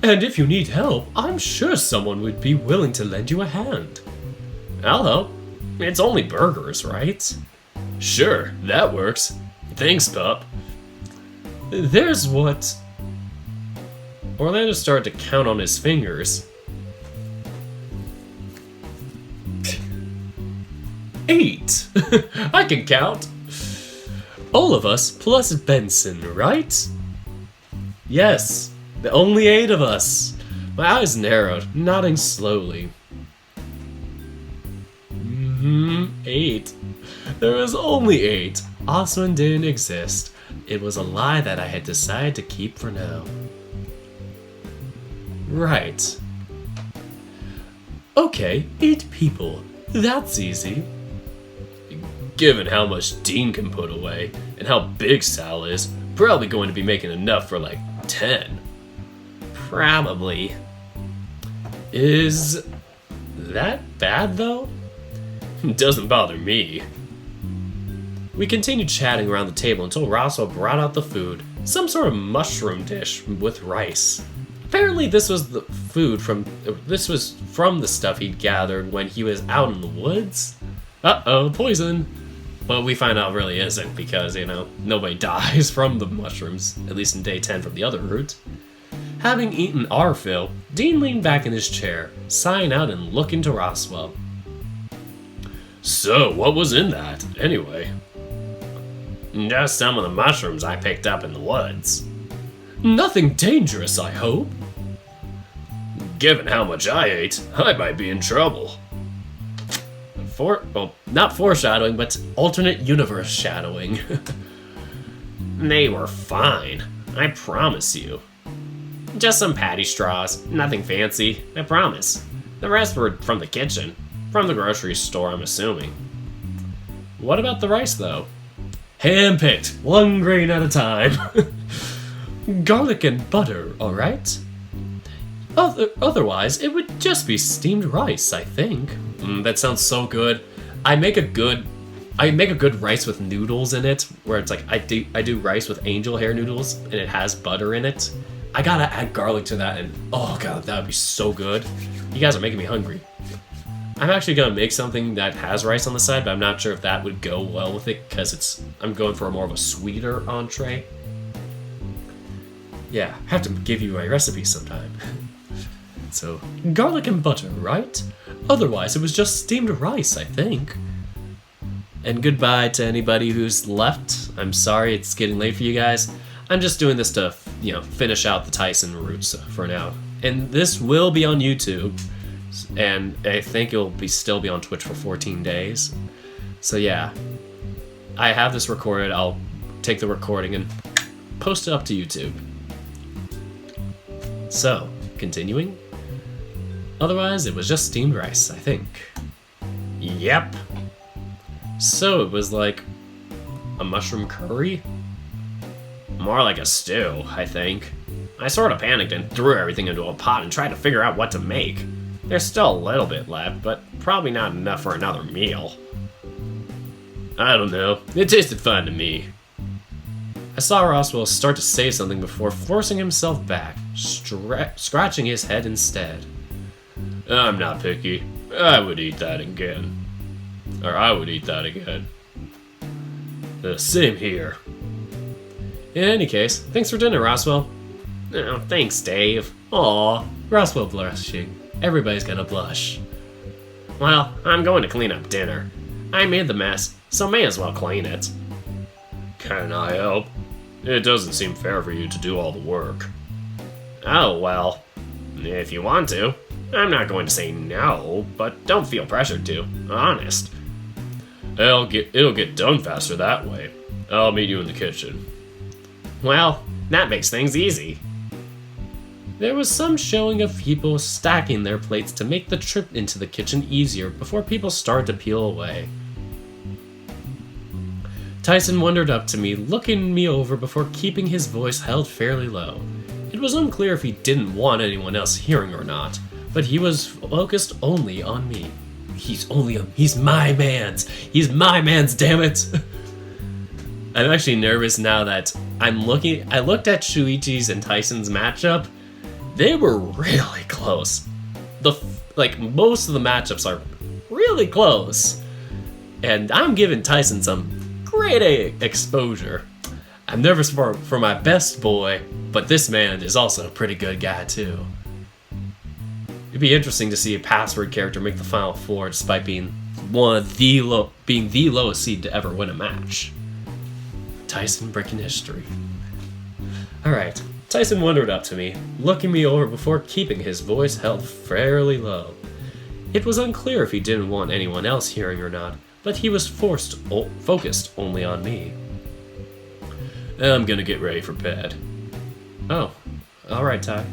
[SPEAKER 1] And if you need help, I'm sure someone would be willing to lend you a hand.
[SPEAKER 2] I'll help. It's only burgers, right? Sure, that works. Thanks, pup.
[SPEAKER 1] There's what... Orlando started to count on his fingers. 8. I can count. All of us plus Benson, right? Yes, the only 8 of us. My eyes narrowed, nodding slowly. 8. There was only 8. Osman didn't exist. It was a lie that I had decided to keep for now. Right. Okay, 8 people. That's easy.
[SPEAKER 2] Given how much Dean can put away, and how big Sal is, probably going to be making enough for like 10.
[SPEAKER 1] Probably. Is that bad, though?
[SPEAKER 2] Doesn't bother me.
[SPEAKER 1] We continued chatting around the table until Roswell brought out the food, some sort of mushroom dish with rice. Apparently this was from the stuff he'd gathered when he was out in the woods. Uh-oh, poison. But we find out it really isn't because, nobody dies from the mushrooms, at least in day 10 from the other route. Having eaten our fill, Dean leaned back in his chair, sighing out and looking to Roswell.
[SPEAKER 2] So, what was in that, anyway?
[SPEAKER 1] Just some of the mushrooms I picked up in the woods. Nothing dangerous, I hope.
[SPEAKER 2] Given how much I ate, I might be in trouble.
[SPEAKER 1] Not foreshadowing, but alternate universe shadowing. They were fine, I promise you. Just some patty straws, nothing fancy, I promise. The rest were from the kitchen, from the grocery store, I'm assuming. What about the rice, though? Hand-picked, one grain at a time. Garlic and butter, alright? Otherwise, it would just be steamed rice, I think. That sounds so good. I make a good rice with noodles in it, where it's like I do rice with angel hair noodles, and it has butter in it. I gotta add garlic to that, and oh god, that would be so good. You guys are making me hungry. I'm actually gonna make something that has rice on the side, but I'm not sure if that would go well with it, because I'm going for more of a sweeter entree. Yeah, I have to give you my recipe sometime. So, garlic and butter, right? Otherwise, it was just steamed rice, I think. And goodbye to anybody who's left. I'm sorry it's getting late for you guys. I'm just doing this to, finish out the Tyson routes for now. And this will be on YouTube. And I think it'll still be on Twitch for 14 days. So yeah. I have this recorded. I'll take the recording and post it up to YouTube. So, continuing. Otherwise, it was just steamed rice, I think. Yep. So it was like a mushroom curry? More like a stew, I think. I sort of panicked and threw everything into a pot and tried to figure out what to make. There's still a little bit left, but probably not enough for another meal. I don't know. It tasted fine to me. I saw Roswell start to say something before forcing himself back, scratching his head instead.
[SPEAKER 2] I'm not picky. I would eat that again. Or I would eat that again. Same here.
[SPEAKER 1] In any case, thanks for dinner, Roswell. Oh, thanks, Dave. Aw, Roswell blushing. Everybody's gonna blush. Well, I'm going to clean up dinner. I made the mess, so may as well clean it.
[SPEAKER 2] Can I help? It doesn't seem fair for you to do all the work.
[SPEAKER 1] Oh, well, if you want to. I'm not going to say no, but don't feel pressured to. Honest.
[SPEAKER 2] It'll get done faster that way. I'll meet you in the kitchen.
[SPEAKER 1] Well, that makes things easy. There was some showing of people stacking their plates to make the trip into the kitchen easier before people started to peel away. Tyson wandered up to me, looking me over before keeping his voice held fairly low. It was unclear if he didn't want anyone else hearing or not, but he was focused only on me. He's my man's. He's my man's, damn it. I'm actually nervous now that I looked at Shuichi's and Tyson's matchup. They were really close. Most of the matchups are really close. And I'm giving Tyson some great exposure. I'm nervous for my best boy, but this man is also a pretty good guy too. It'd be interesting to see a password character make the final four despite being the lowest seed to ever win a match. Tyson breaking history. Alright, Tyson wandered up to me, looking me over before keeping his voice held fairly low. It was unclear if he didn't want anyone else hearing or not, but he was focused only on me.
[SPEAKER 2] I'm gonna get ready for bed.
[SPEAKER 1] Oh, alright, Ty.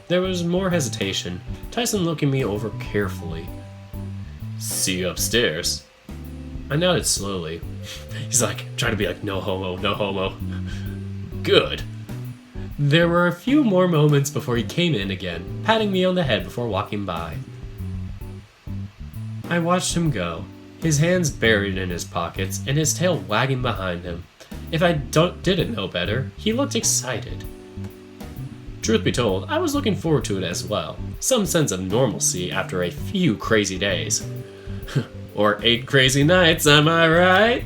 [SPEAKER 1] There was more hesitation, Tyson looking me over carefully.
[SPEAKER 2] See you upstairs.
[SPEAKER 1] I nodded slowly. He's trying to be like, no homo, no homo.
[SPEAKER 2] Good.
[SPEAKER 1] There were a few more moments before he came in again, patting me on the head before walking by. I watched him go, his hands buried in his pockets and his tail wagging behind him. If I didn't know better, he looked excited. Truth be told, I was looking forward to it as well. Some sense of normalcy after a few crazy days. Or 8 crazy nights, am I right?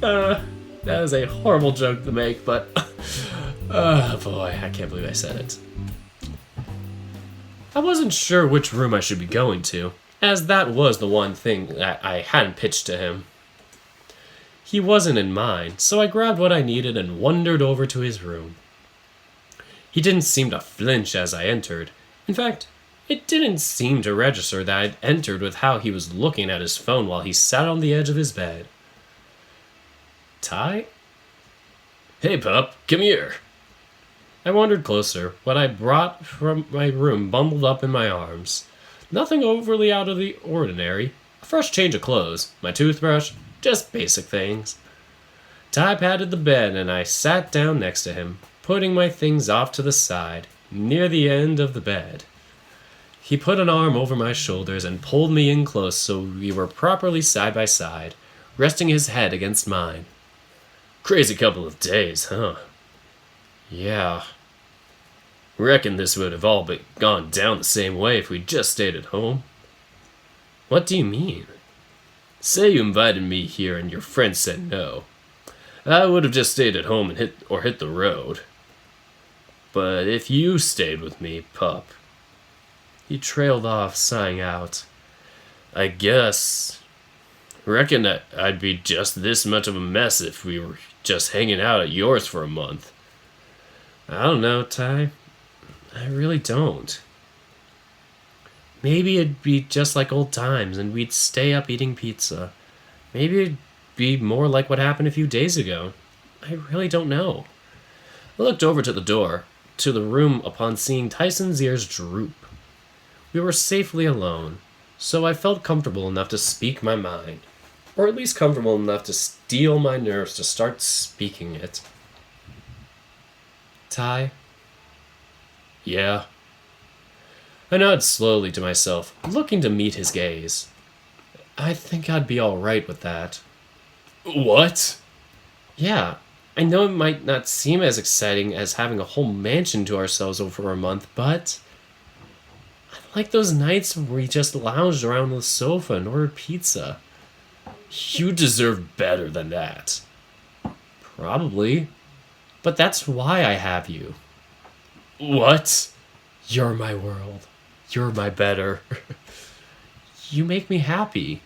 [SPEAKER 1] That is a horrible joke to make, but... oh boy, I can't believe I said it. I wasn't sure which room I should be going to, as that was the one thing that I hadn't pitched to him. He wasn't in mine, so I grabbed what I needed and wandered over to his room. He didn't seem to flinch as I entered. In fact, it didn't seem to register that I'd entered with how he was looking at his phone while he sat on the edge of his bed. Ty?
[SPEAKER 2] Hey, pup, come here.
[SPEAKER 1] I wandered closer, what I brought from my room bundled up in my arms. Nothing overly out of the ordinary. A fresh change of clothes, my toothbrush, just basic things. Ty patted the bed and I sat down next to him, putting my things off to the side, near the end of the bed. He put an arm over my shoulders and pulled me in close so we were properly side by side, resting his head against mine.
[SPEAKER 2] Crazy couple of days, huh?
[SPEAKER 1] Yeah.
[SPEAKER 2] Reckon this would have all but gone down the same way if we'd just stayed at home.
[SPEAKER 1] What do you mean?
[SPEAKER 2] Say you invited me here and your friend said no. I would have just stayed at home and hit the road. But if you stayed with me, pup...
[SPEAKER 1] He trailed off, sighing out.
[SPEAKER 2] I guess... Reckon that I'd be just this much of a mess if we were just hanging out at yours for a month.
[SPEAKER 1] I don't know, Ty. I really don't. Maybe it'd be just like old times and we'd stay up eating pizza. Maybe it'd be more like what happened a few days ago. I really don't know. I looked over to the door, to the room upon seeing Tyson's ears droop. We were safely alone, so I felt comfortable enough to speak my mind. Or at least comfortable enough to steel my nerves to start speaking it. Ty?
[SPEAKER 2] Yeah?
[SPEAKER 1] I nodded slowly to myself, looking to meet his gaze. I think I'd be alright with that.
[SPEAKER 2] What?
[SPEAKER 1] Yeah, I know it might not seem as exciting as having a whole mansion to ourselves over a month, but... I like those nights where we just lounged around the sofa and ordered pizza.
[SPEAKER 2] You deserve better than that.
[SPEAKER 1] Probably. But that's why I have you.
[SPEAKER 2] What?
[SPEAKER 1] You're my world. You're my better. You make me happy.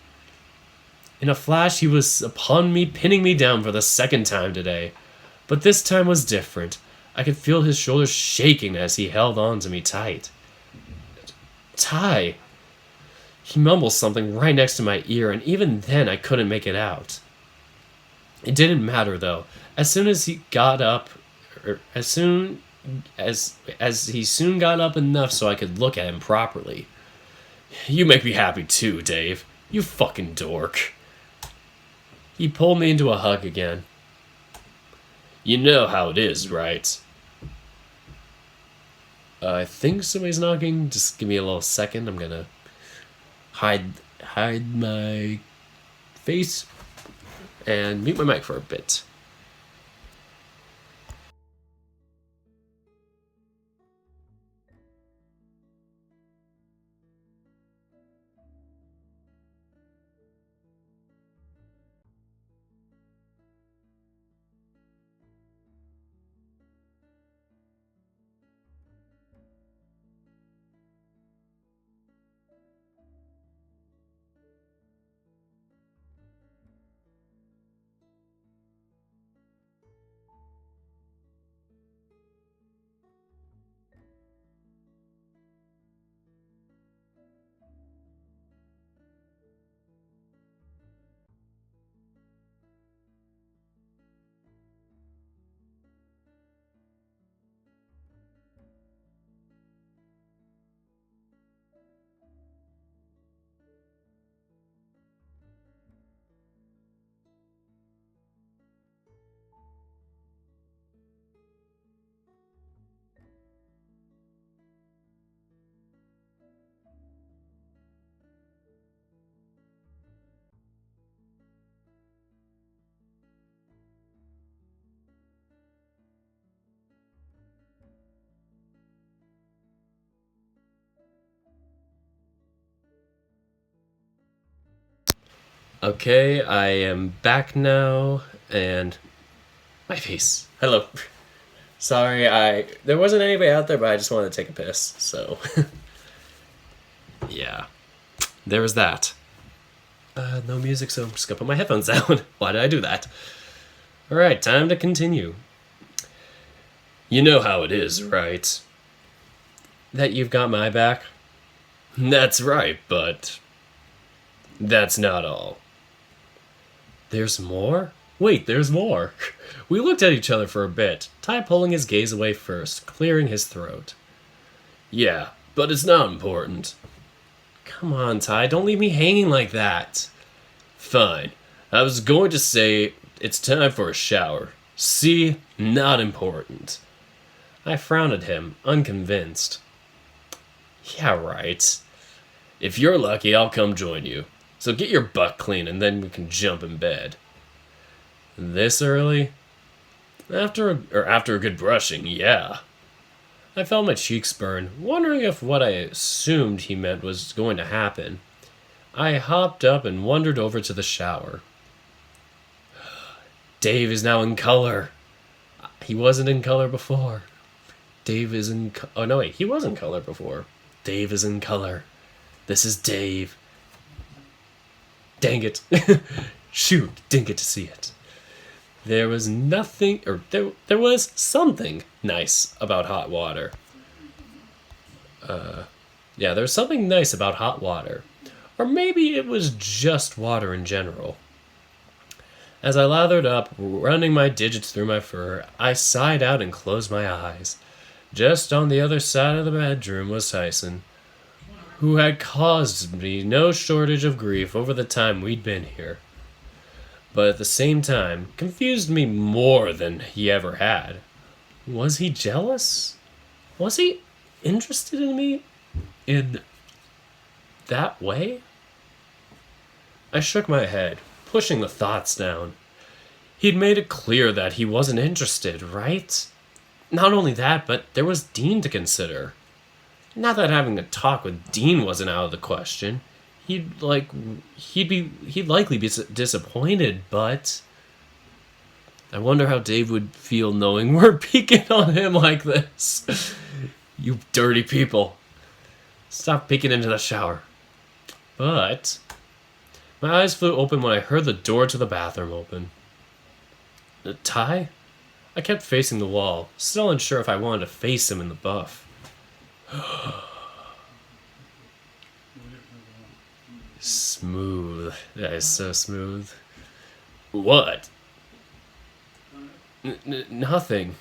[SPEAKER 1] In a flash, he was upon me, pinning me down for the second time today. But this time was different. I could feel his shoulders shaking as he held on to me tight. Ty. He mumbled something right next to my ear, and even then I couldn't make it out. It didn't matter, though. As soon as he got up, or as he soon got up enough so I could look at him properly. You make me happy too, Dave. You fucking dork. He pulled me into a hug again. You know how it is, right? I think somebody's knocking. Just give me a little second. I'm gonna hide my face and mute my mic for a bit. Okay, I am back now, and my face. Hello. Sorry, there wasn't anybody out there, but I just wanted to take a piss, so yeah. There was that. No music, so I'm just gonna put my headphones down. Why did I do that? Alright, time to continue. You know how it is, right? That you've got my back? That's right, but that's not all. There's more? Wait, there's more. We looked at each other for a bit, Ty pulling his gaze away first, clearing his throat. Yeah, but it's not important. Come on, Ty, don't leave me hanging like that. Fine. I was going to say it's time for a shower. See? Not important. I frowned at him, unconvinced. Yeah, right. If you're lucky, I'll come join you. So get your butt clean and then we can jump in bed. This early? After a good brushing, yeah. I felt my cheeks burn, wondering if what I assumed he meant was going to happen. I hopped up and wandered over to the shower. Dave is now in color. He wasn't in color before. Dave is in oh no wait, he was in color before. Dave is in color. This is Dave. Dang it. Shoot, didn't get to see it. There was nothing, or there was something nice about hot water. Yeah, there was something nice about hot water. Or maybe it was just water in general. As I lathered up, running my digits through my fur, I sighed out and closed my eyes. Just on the other side of the bedroom was Tyson, who had caused me no shortage of grief over the time we'd been here. But at the same time, confused me more than he ever had. Was he jealous? Was he interested in me in that way? I shook my head, pushing the thoughts down. He'd made it clear that he wasn't interested, right? Not only that, but there was Dean to consider. Not that having a talk with Dean wasn't out of the question. He'd likely be disappointed, but I wonder how Dave would feel knowing we're peeking on him like this. You dirty people. Stop peeking into the shower. But My eyes flew open when I heard the door to the bathroom open. Ty? I kept facing the wall, still unsure if I wanted to face him in the buff. Smooth. That is so smooth.
[SPEAKER 2] What?
[SPEAKER 1] Nothing.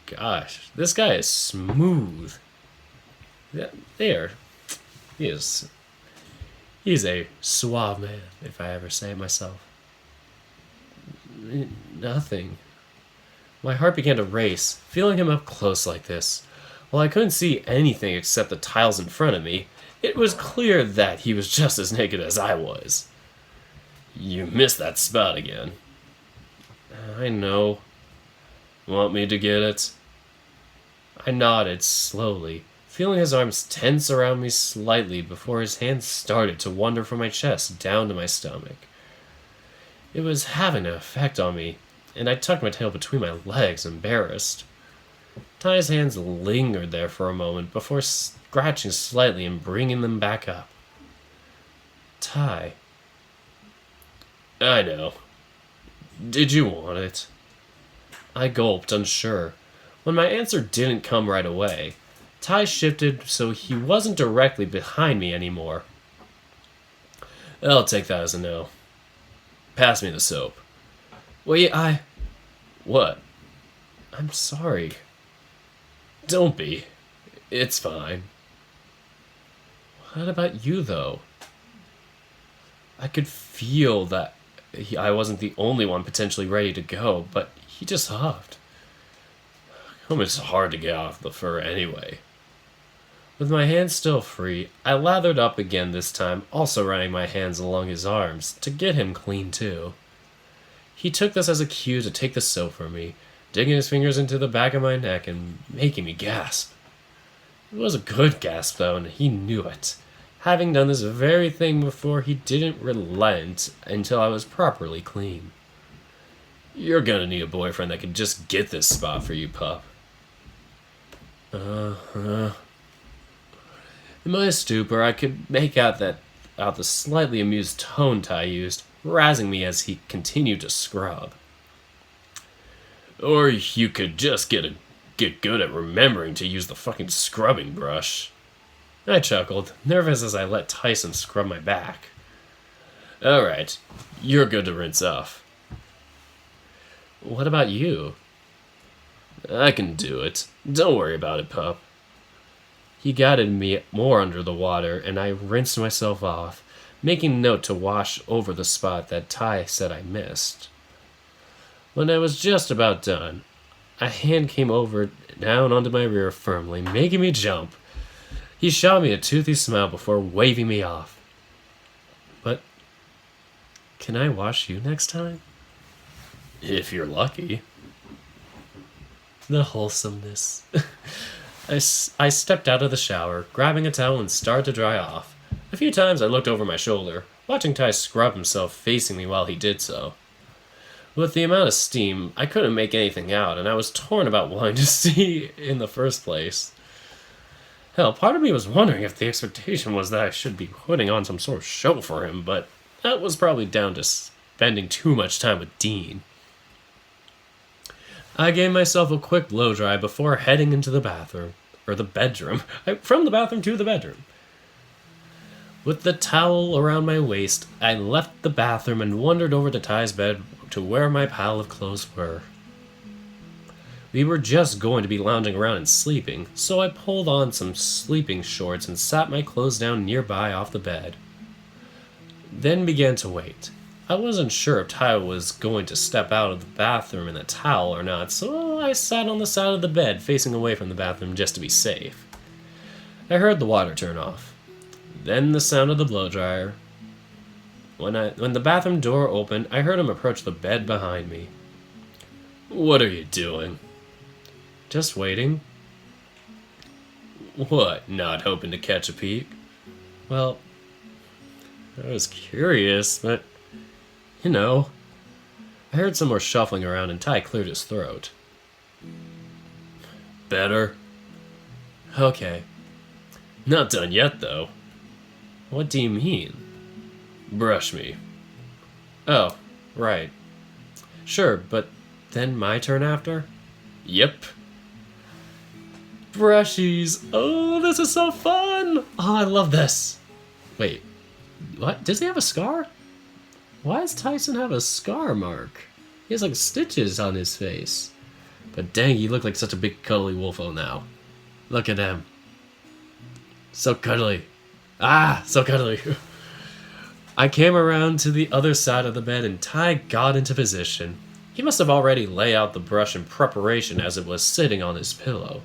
[SPEAKER 1] Gosh, this guy is smooth. Yeah, there. He is. He's a suave man, if I ever say it myself. Nothing. My heart began to race, feeling him up close like this. While I couldn't see anything except the tiles in front of me, it was clear that he was just as naked as I was.
[SPEAKER 2] You missed that spot again.
[SPEAKER 1] I know.
[SPEAKER 2] Want me to get it?
[SPEAKER 1] I nodded slowly, feeling his arms tense around me slightly before his hands started to wander from my chest down to my stomach. It was having an effect on me, and I tucked my tail between my legs, embarrassed. Ty's hands lingered there for a moment before scratching slightly and bringing them back up. Ty.
[SPEAKER 2] I know.
[SPEAKER 1] Did you want it? I gulped, unsure. When my answer didn't come right away, Ty shifted so he wasn't directly behind me anymore.
[SPEAKER 2] I'll take that as a no. Pass me the soap.
[SPEAKER 1] Wait,
[SPEAKER 2] What?
[SPEAKER 1] I'm sorry.
[SPEAKER 2] Don't be. It's fine.
[SPEAKER 1] What about you, though? I could feel that I wasn't the only one potentially ready to go, but he just huffed.
[SPEAKER 2] It's hard to get off the fur anyway.
[SPEAKER 1] With my hands still free, I lathered up again this time, also running my hands along his arms, to get him clean too. He took this as a cue to take the soap from me, digging his fingers into the back of my neck and making me gasp. It was a good gasp though, and he knew it. Having done this very thing before, he didn't relent until I was properly clean.
[SPEAKER 2] You're gonna need a boyfriend that can just get this spot for you, pup.
[SPEAKER 1] In my stupor, I could make out the slightly amused tone Ty used, razzing me as he continued to scrub.
[SPEAKER 2] Or you could just get good at remembering to use the fucking scrubbing brush.
[SPEAKER 1] I chuckled, nervous as I let Tyson scrub my back.
[SPEAKER 2] Alright, you're good to rinse off.
[SPEAKER 1] What about you?
[SPEAKER 2] I can do it. Don't worry about it, pup.
[SPEAKER 1] He guided me more under the water, and I rinsed myself off, making note to wash over the spot that Ty said I missed. When I was just about done, a hand came over down onto my rear firmly, making me jump. He shot me a toothy smile before waving me off. But can I wash you next time?
[SPEAKER 2] If you're lucky.
[SPEAKER 1] The wholesomeness. I stepped out of the shower, grabbing a towel and started to dry off. A few times I looked over my shoulder, watching Ty scrub himself facing me while he did so. With the amount of steam, I couldn't make anything out, and I was torn about wanting to see in the first place. Hell, part of me was wondering if the expectation was that I should be putting on some sort of show for him, but that was probably down to spending too much time with Dean. I gave myself a quick blow dry before heading into the bathroom. Or the bedroom. From the bathroom to the bedroom. With the towel around my waist, I left the bathroom and wandered over to Ty's bed to where my pile of clothes were. We were just going to be lounging around and sleeping, so I pulled on some sleeping shorts and sat my clothes down nearby off the bed. Then began to wait. I wasn't sure if Ty was going to step out of the bathroom in a towel or not, so I sat on the side of the bed facing away from the bathroom just to be safe. I heard the water turn off. Then the sound of the blow dryer. When the bathroom door opened, I heard him approach the bed behind me.
[SPEAKER 2] What are you doing?
[SPEAKER 1] Just waiting.
[SPEAKER 2] What, not hoping to catch a peek?
[SPEAKER 1] Well, I was curious, but you know. I heard some more shuffling around and Ty cleared his throat.
[SPEAKER 2] Better?
[SPEAKER 1] Okay.
[SPEAKER 2] Not done yet, though.
[SPEAKER 1] What do you mean?
[SPEAKER 2] Brush me.
[SPEAKER 1] Oh, right. Sure, but then my turn after?
[SPEAKER 2] Yep.
[SPEAKER 1] Brushies! Oh, this is so fun! Oh, I love this! Wait, what? Does he have a scar? Why does Tyson have a scar mark? He has like stitches on his face. But dang, he looked like such a big cuddly wolfo now. Look at him. So cuddly. Ah, so cuddly. I came around to the other side of the bed and Ty got into position. He must have already laid out the brush in preparation as it was sitting on his pillow.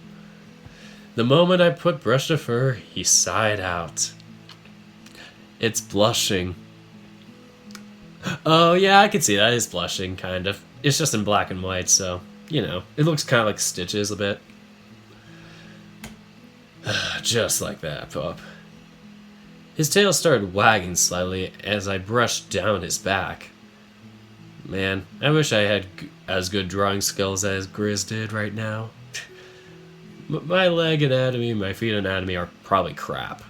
[SPEAKER 1] The moment I put brush to fur, he sighed out. It's blushing. Oh yeah, I can see that. It's blushing, kind of. It's just in black and white, so, you know, it looks kind of like stitches a bit. Just like that, pup. His tail started wagging slightly as I brushed down his back. Man, I wish I had as good drawing skills as Grizz did right now. My leg anatomy, my feet anatomy are probably crap.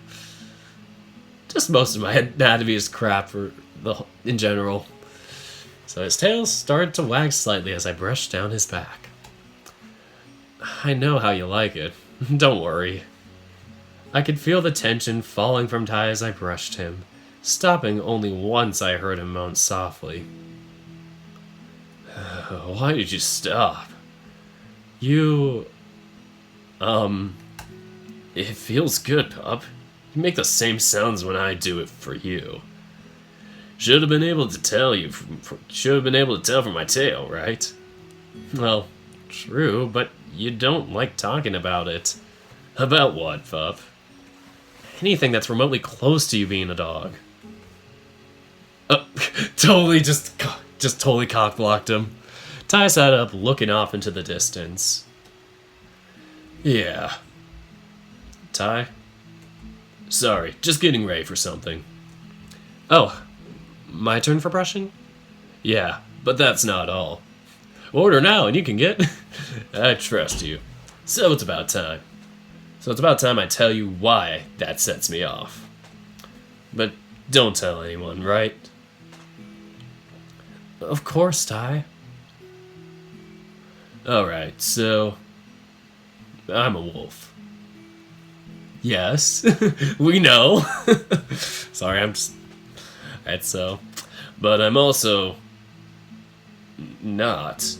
[SPEAKER 1] Just most of my anatomy is crap in general. So his tail started to wag slightly as I brushed down his back. I know how you like it. Don't worry. I could feel the tension falling from Ty as I brushed him, stopping only once I heard him moan softly. Why did you stop? You... It feels good, pup. You make the same sounds when I do it for you. Should have been able to tell from my tail, right? Well, true, but you don't like talking about it. About what, pup? Anything that's remotely close to you being a dog. Totally just totally cock-blocked him. Ty sat up, looking off into the distance. Yeah. Ty? Sorry, just getting ready for something. Oh, my turn for brushing? Yeah, but that's not all. Order now and you can get... I trust you. So it's about time. I tell you why that sets me off. But don't tell anyone, right? Of course, Ty. Alright, so... I'm a wolf. Yes, we know. Sorry, I'm just... That's so. But I'm also... not.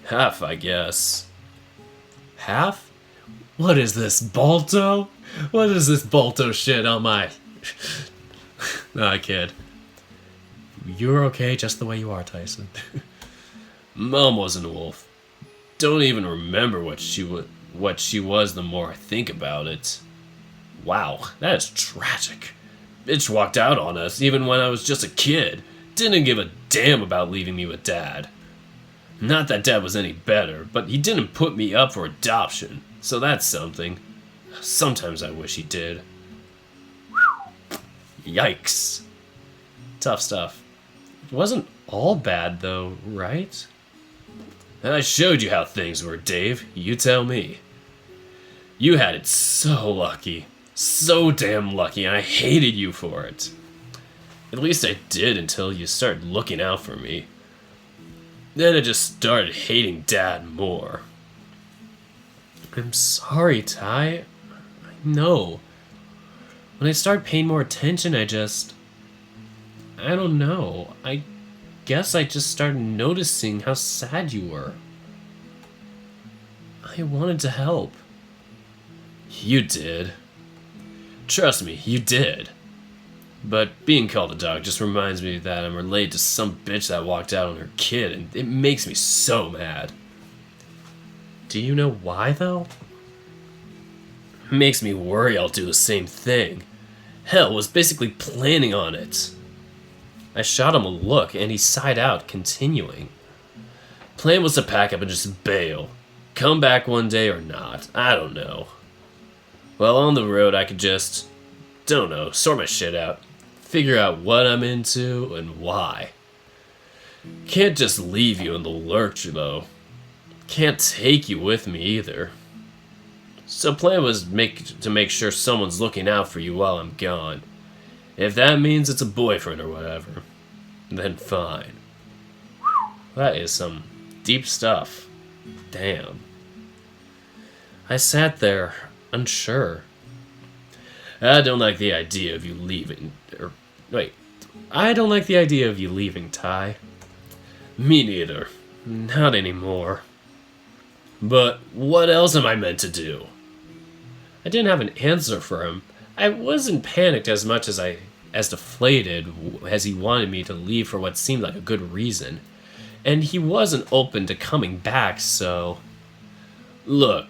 [SPEAKER 1] Half, I guess. Half? What is this, Balto? What is this Balto shit on my... No, I kid. You're okay just the way you are, Tyson. Mom wasn't a wolf. Don't even remember what she was the more I think about it. Wow, that is tragic. Bitch walked out on us even when I was just a kid. Didn't give a damn about leaving me with Dad. Not that Dad was any better, but he didn't put me up for adoption, so that's something. Sometimes I wish he did. Yikes. Tough stuff. It wasn't all bad though, right? I showed you how things were, Dave. You tell me. You had it so lucky. So damn lucky, and I hated you for it. At least I did until you started looking out for me. Then I just started hating Dad more. I'm sorry, Ty. I know. When I started paying more attention, I don't know. I guess I just started noticing how sad you were. I wanted to help. You did. Trust me, you did. But being called a dog just reminds me that I'm related to some bitch that walked out on her kid, and it makes me so mad. Do you know why, though? It makes me worry I'll do the same thing. Hell, was basically planning on it. I shot him a look, and he sighed out, continuing. Plan was to pack up and just bail. Come back one day or not, I don't know. Well, on the road I could just, don't know, sort my shit out. Figure out what I'm into and why. Can't just leave you in the lurch, though. Can't take you with me either. So plan was to make sure someone's looking out for you while I'm gone.
[SPEAKER 2] If that means it's a boyfriend or whatever, then fine.
[SPEAKER 1] That is some deep stuff. Damn. I sat there, unsure.
[SPEAKER 2] I don't like the idea of you leaving.
[SPEAKER 1] I don't like the idea of you leaving, Ty.
[SPEAKER 2] Me neither. Not anymore. But what else am I meant to do?
[SPEAKER 1] I didn't have an answer for him. I wasn't panicked as much as deflated as he wanted me to leave for what seemed like a good reason. And he wasn't open to coming back, so...
[SPEAKER 2] Look,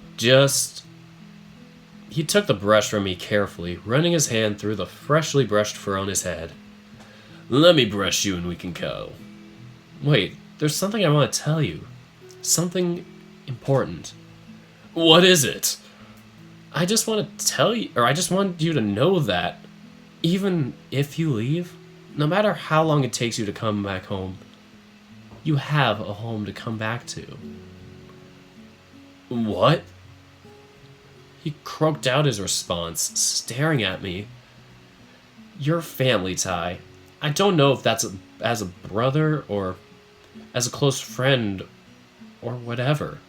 [SPEAKER 1] He took the brush from me carefully, running his hand through the freshly brushed fur on his head.
[SPEAKER 2] Let me brush you and we can go.
[SPEAKER 1] Wait, there's something I want to tell you. Something important.
[SPEAKER 2] What is it?
[SPEAKER 1] I just want to tell you, or I just want you to know that even if you leave, no matter how long it takes you to come back home, you have a home to come back to.
[SPEAKER 2] What?
[SPEAKER 1] He croaked out his response, staring at me. Your family, Ty. I don't know if that's as a brother or as a close friend or whatever.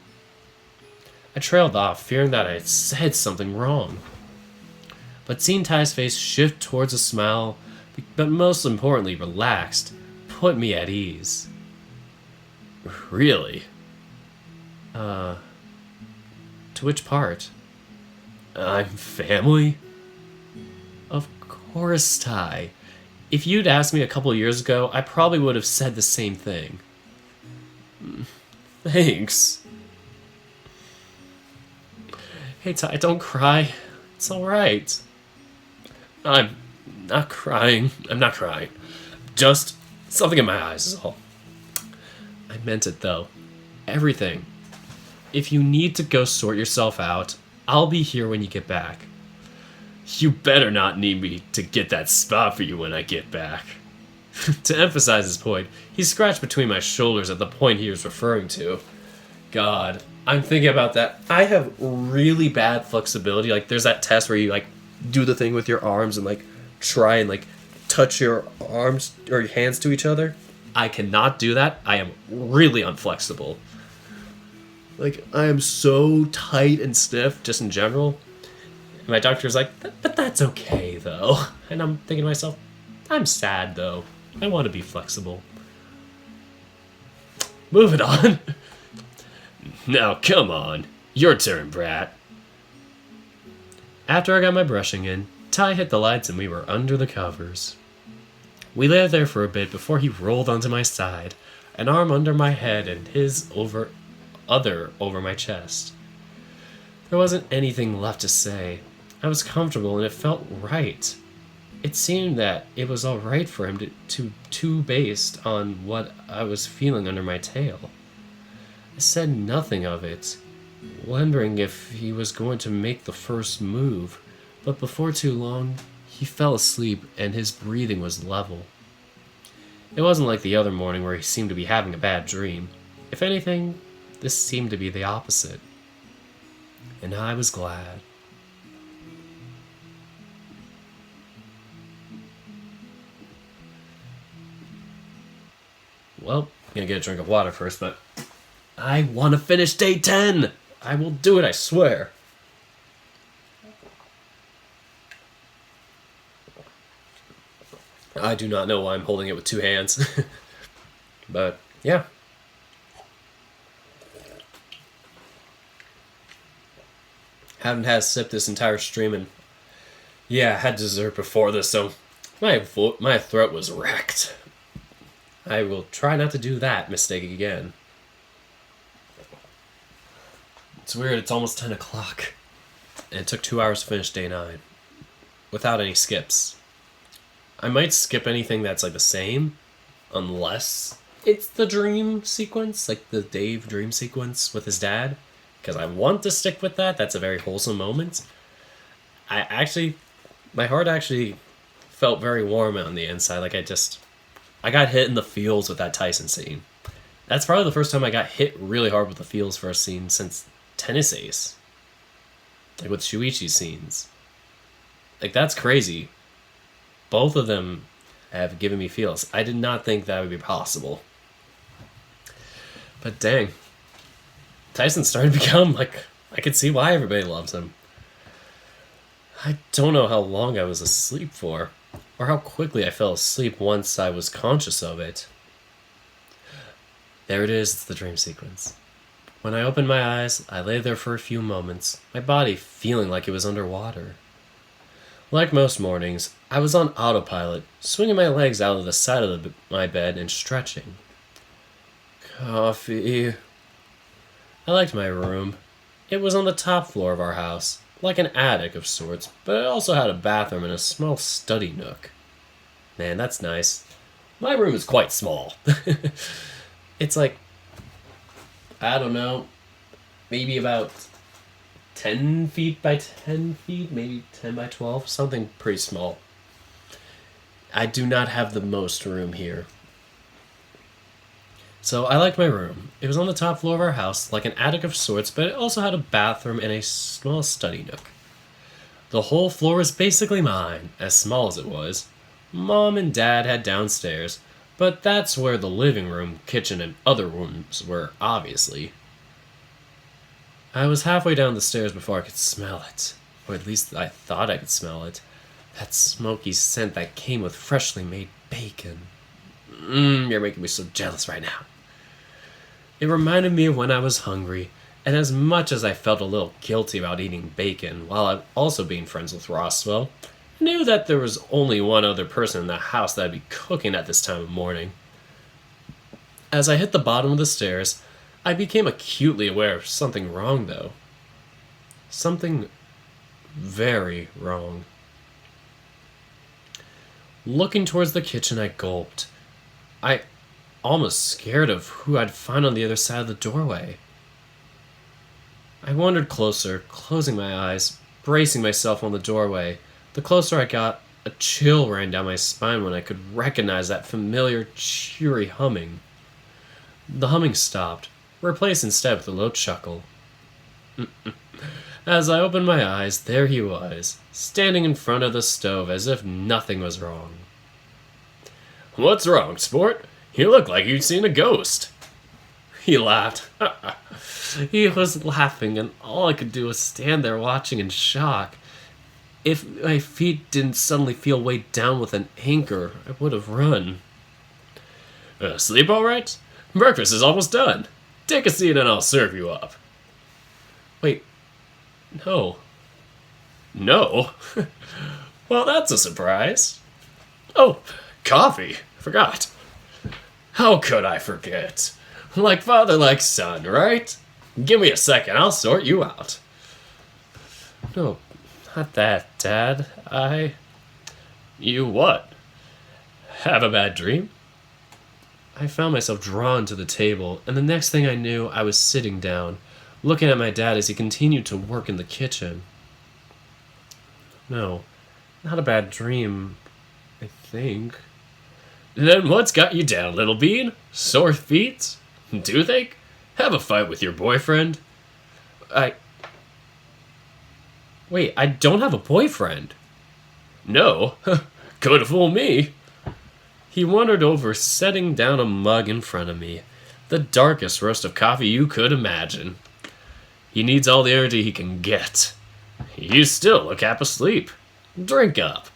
[SPEAKER 1] I trailed off, fearing that I had said something wrong. But seeing Ty's face shift towards a smile, but most importantly relaxed, put me at ease.
[SPEAKER 2] Really?
[SPEAKER 1] To which part?
[SPEAKER 2] I'm family?
[SPEAKER 1] Of course, Ty. If you'd asked me a couple years ago, I probably would have said the same thing.
[SPEAKER 2] Thanks.
[SPEAKER 1] Hey, Ty, don't cry. It's alright.
[SPEAKER 2] I'm not crying. I'm not crying. Just something in my eyes is all.
[SPEAKER 1] I meant it, though. Everything. If you need to go sort yourself out, I'll be here when you get back.
[SPEAKER 2] You better not need me to get that spot for you when I get back.
[SPEAKER 1] To emphasize his point, he scratched between my shoulders at the point he was referring to. God, I'm thinking about that. I have really bad flexibility. Like, there's that test where you, like, do the thing with your arms and, like, try and, like, touch your arms or your hands to each other. I cannot do that. I am really unflexible. Like, I am so tight and stiff, just in general. And my doctor's like, but that's okay, though. And I'm thinking to myself, I'm sad, though. I want to be flexible.
[SPEAKER 2] Moving on. Now, come on. Your turn, Brat.
[SPEAKER 1] After I got my brushing in, Ty hit the lights and we were under the covers. We lay there for a bit before he rolled onto my side, an arm under my head and his other over my chest. There wasn't anything left to say. I was comfortable and it felt right. It seemed that it was alright for him to based on what I was feeling under my tail. I said nothing of it, wondering if he was going to make the first move, but before too long, he fell asleep and his breathing was level. It wasn't like the other morning where he seemed to be having a bad dream. If anything, this seemed to be the opposite. And I was glad. Well, I'm gonna get a drink of water first, but I want to finish day 10! I will do it, I swear. I do not know why I'm holding it with two hands. But, yeah. Haven't had a sip this entire stream, and yeah, I had dessert before this, so my throat was wrecked. I will try not to do that mistake again. It's weird, it's almost 10 o'clock. And it took 2 hours to finish day 9. Without any skips. I might skip anything that's like the same, unless it's the dream sequence, like the Dave dream sequence with his dad. Because I want to stick with that. That's a very wholesome moment. My heart actually felt very warm on the inside. Like I got hit in the feels with that Tyson scene. That's probably the first time I got hit really hard with the feels for a scene since Tennis Ace. Like with Shuichi's scenes. Like, that's crazy. both of them have given me feels. I did not think that would be possible. But dang, Tyson's starting to become like, I can see why everybody loves him. I don't know how long I was asleep for, or how quickly I fell asleep once I was conscious of it. There it is, it's the dream sequence. When I opened my eyes, I lay there for a few moments, my body feeling like it was underwater. Like most mornings, I was on autopilot, swinging my legs out of the side of my bed and stretching. Coffee. I liked my room. It was on the top floor of our house, like an attic of sorts, but it also had a bathroom and a small study nook. Man, that's nice. My room is quite small. It's like, I don't know, maybe about 10 feet by 10 feet, maybe 10 by 12, something pretty small. I do not have the most room here. So I liked my room. It was on the top floor of our house, like an attic of sorts, but it also had a bathroom and a small study nook. The whole floor was basically mine, as small as it was. Mom and Dad had downstairs, but that's where the living room, kitchen, and other rooms were, obviously. I was halfway down the stairs before I could smell it, or at least I thought I could smell it. That smoky scent that came with freshly made bacon. You're making me so jealous right now. It reminded me of when I was hungry, and as much as I felt a little guilty about eating bacon while also being friends with Roswell, I knew that there was only one other person in the house that would be cooking at this time of morning. As I hit the bottom of the stairs, I became acutely aware of something wrong, though. Something very wrong. Looking towards the kitchen, I gulped. I almost scared of who I'd find on the other side of the doorway. I wandered closer, closing my eyes, bracing myself on the doorway. The closer I got, a chill ran down my spine when I could recognize that familiar, cheery humming. The humming stopped, replaced instead with a low chuckle. As I opened my eyes, there he was, standing in front of the stove as if nothing was wrong.
[SPEAKER 2] What's wrong, sport? You look like you'd seen a ghost.
[SPEAKER 1] He laughed. He was laughing, and all I could do was stand there watching in shock. If my feet didn't suddenly feel weighed down with an anchor, I would have run.
[SPEAKER 2] Sleep all right? Breakfast is almost done. Take a seat and I'll serve you up.
[SPEAKER 1] Wait, no.
[SPEAKER 2] No? Well, that's a surprise. Oh, coffee. Forgot. How could I forget? Like father, like son, right? Give me a second, I'll sort you out.
[SPEAKER 1] No, not that, Dad.
[SPEAKER 2] You what? Have a bad dream?
[SPEAKER 1] I found myself drawn to the table, and the next thing I knew, I was sitting down, looking at my dad as he continued to work in the kitchen. No, not a bad dream, I think.
[SPEAKER 2] Then what's got you down, little bean? Sore feet? Toothache? Have a fight with your boyfriend?
[SPEAKER 1] Wait, I don't have a boyfriend.
[SPEAKER 2] No? Could fool me.
[SPEAKER 1] He wandered over, setting down a mug in front of me. The darkest roast of coffee you could imagine. He needs all the energy he can get.
[SPEAKER 2] You still look half asleep. Drink up.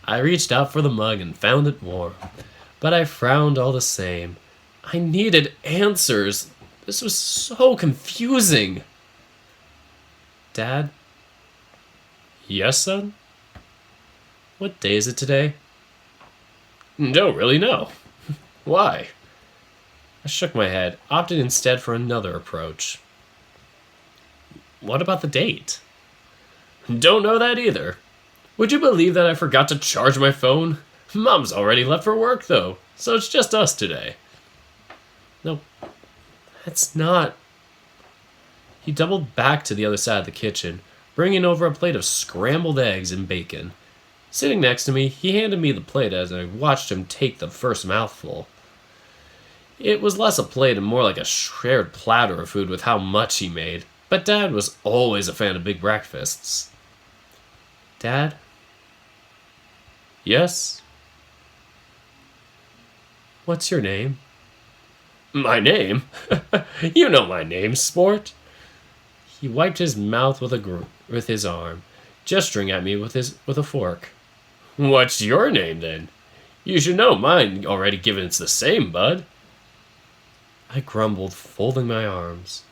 [SPEAKER 1] I reached out for the mug and found it warm, but I frowned all the same. I needed answers. This was so confusing. Dad?
[SPEAKER 2] Yes, son?
[SPEAKER 1] What day is it today?
[SPEAKER 2] Don't really know. Why?
[SPEAKER 1] I shook my head, opted instead for another approach. What about the date?
[SPEAKER 2] Don't know that either. Would you believe that I forgot to charge my phone? Mom's already left for work, though, so it's just us today.
[SPEAKER 1] No, that's not... He doubled back to the other side of the kitchen, bringing over a plate of scrambled eggs and bacon. Sitting next to me, he handed me the plate as I watched him take the first mouthful. It was less a plate and more like a shared platter of food with how much he made, but Dad was always a fan of big breakfasts. Dad? Yes? What's your name?
[SPEAKER 2] My name? You know my name, sport.
[SPEAKER 1] He wiped his mouth with his arm, gesturing at me with a fork.
[SPEAKER 2] What's your name, then? You should know mine already, given it's the same, bud.
[SPEAKER 1] I grumbled, folding my arms.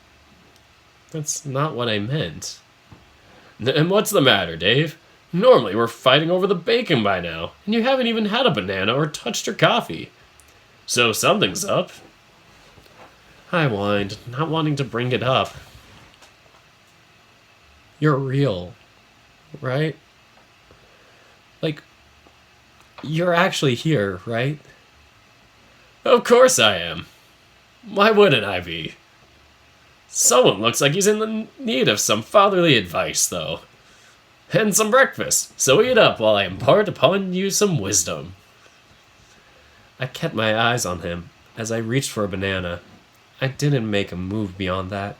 [SPEAKER 1] That's not what I meant.
[SPEAKER 2] And what's the matter, Dave? Normally we're fighting over the bacon by now, and you haven't even had a banana or touched your coffee. So something's up.
[SPEAKER 1] I whined, not wanting to bring it up. You're real, right? Like, you're actually here, right?
[SPEAKER 2] Of course I am. Why wouldn't I be? Someone looks like he's in the need of some fatherly advice, though. And some breakfast, so eat up while I impart upon you some wisdom.
[SPEAKER 1] I kept my eyes on him as I reached for a banana. I didn't make a move beyond that,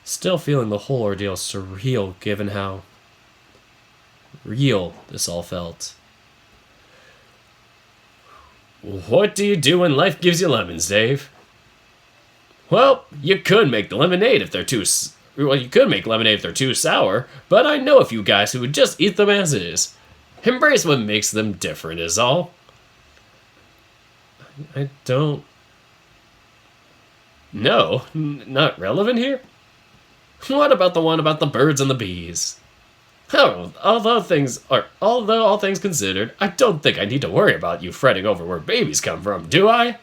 [SPEAKER 1] still feeling the whole ordeal surreal given how real this all felt.
[SPEAKER 2] What do you do when life gives you lemons, Dave? Well, you could make lemonade if they're too sour, but I know a few guys who would just eat them as is. Embrace what makes them different is all.
[SPEAKER 1] I don't...
[SPEAKER 2] No, not relevant here? What about the one about the birds and the bees? Oh, although all things considered, I don't think I need to worry about you fretting over where babies come from, do I?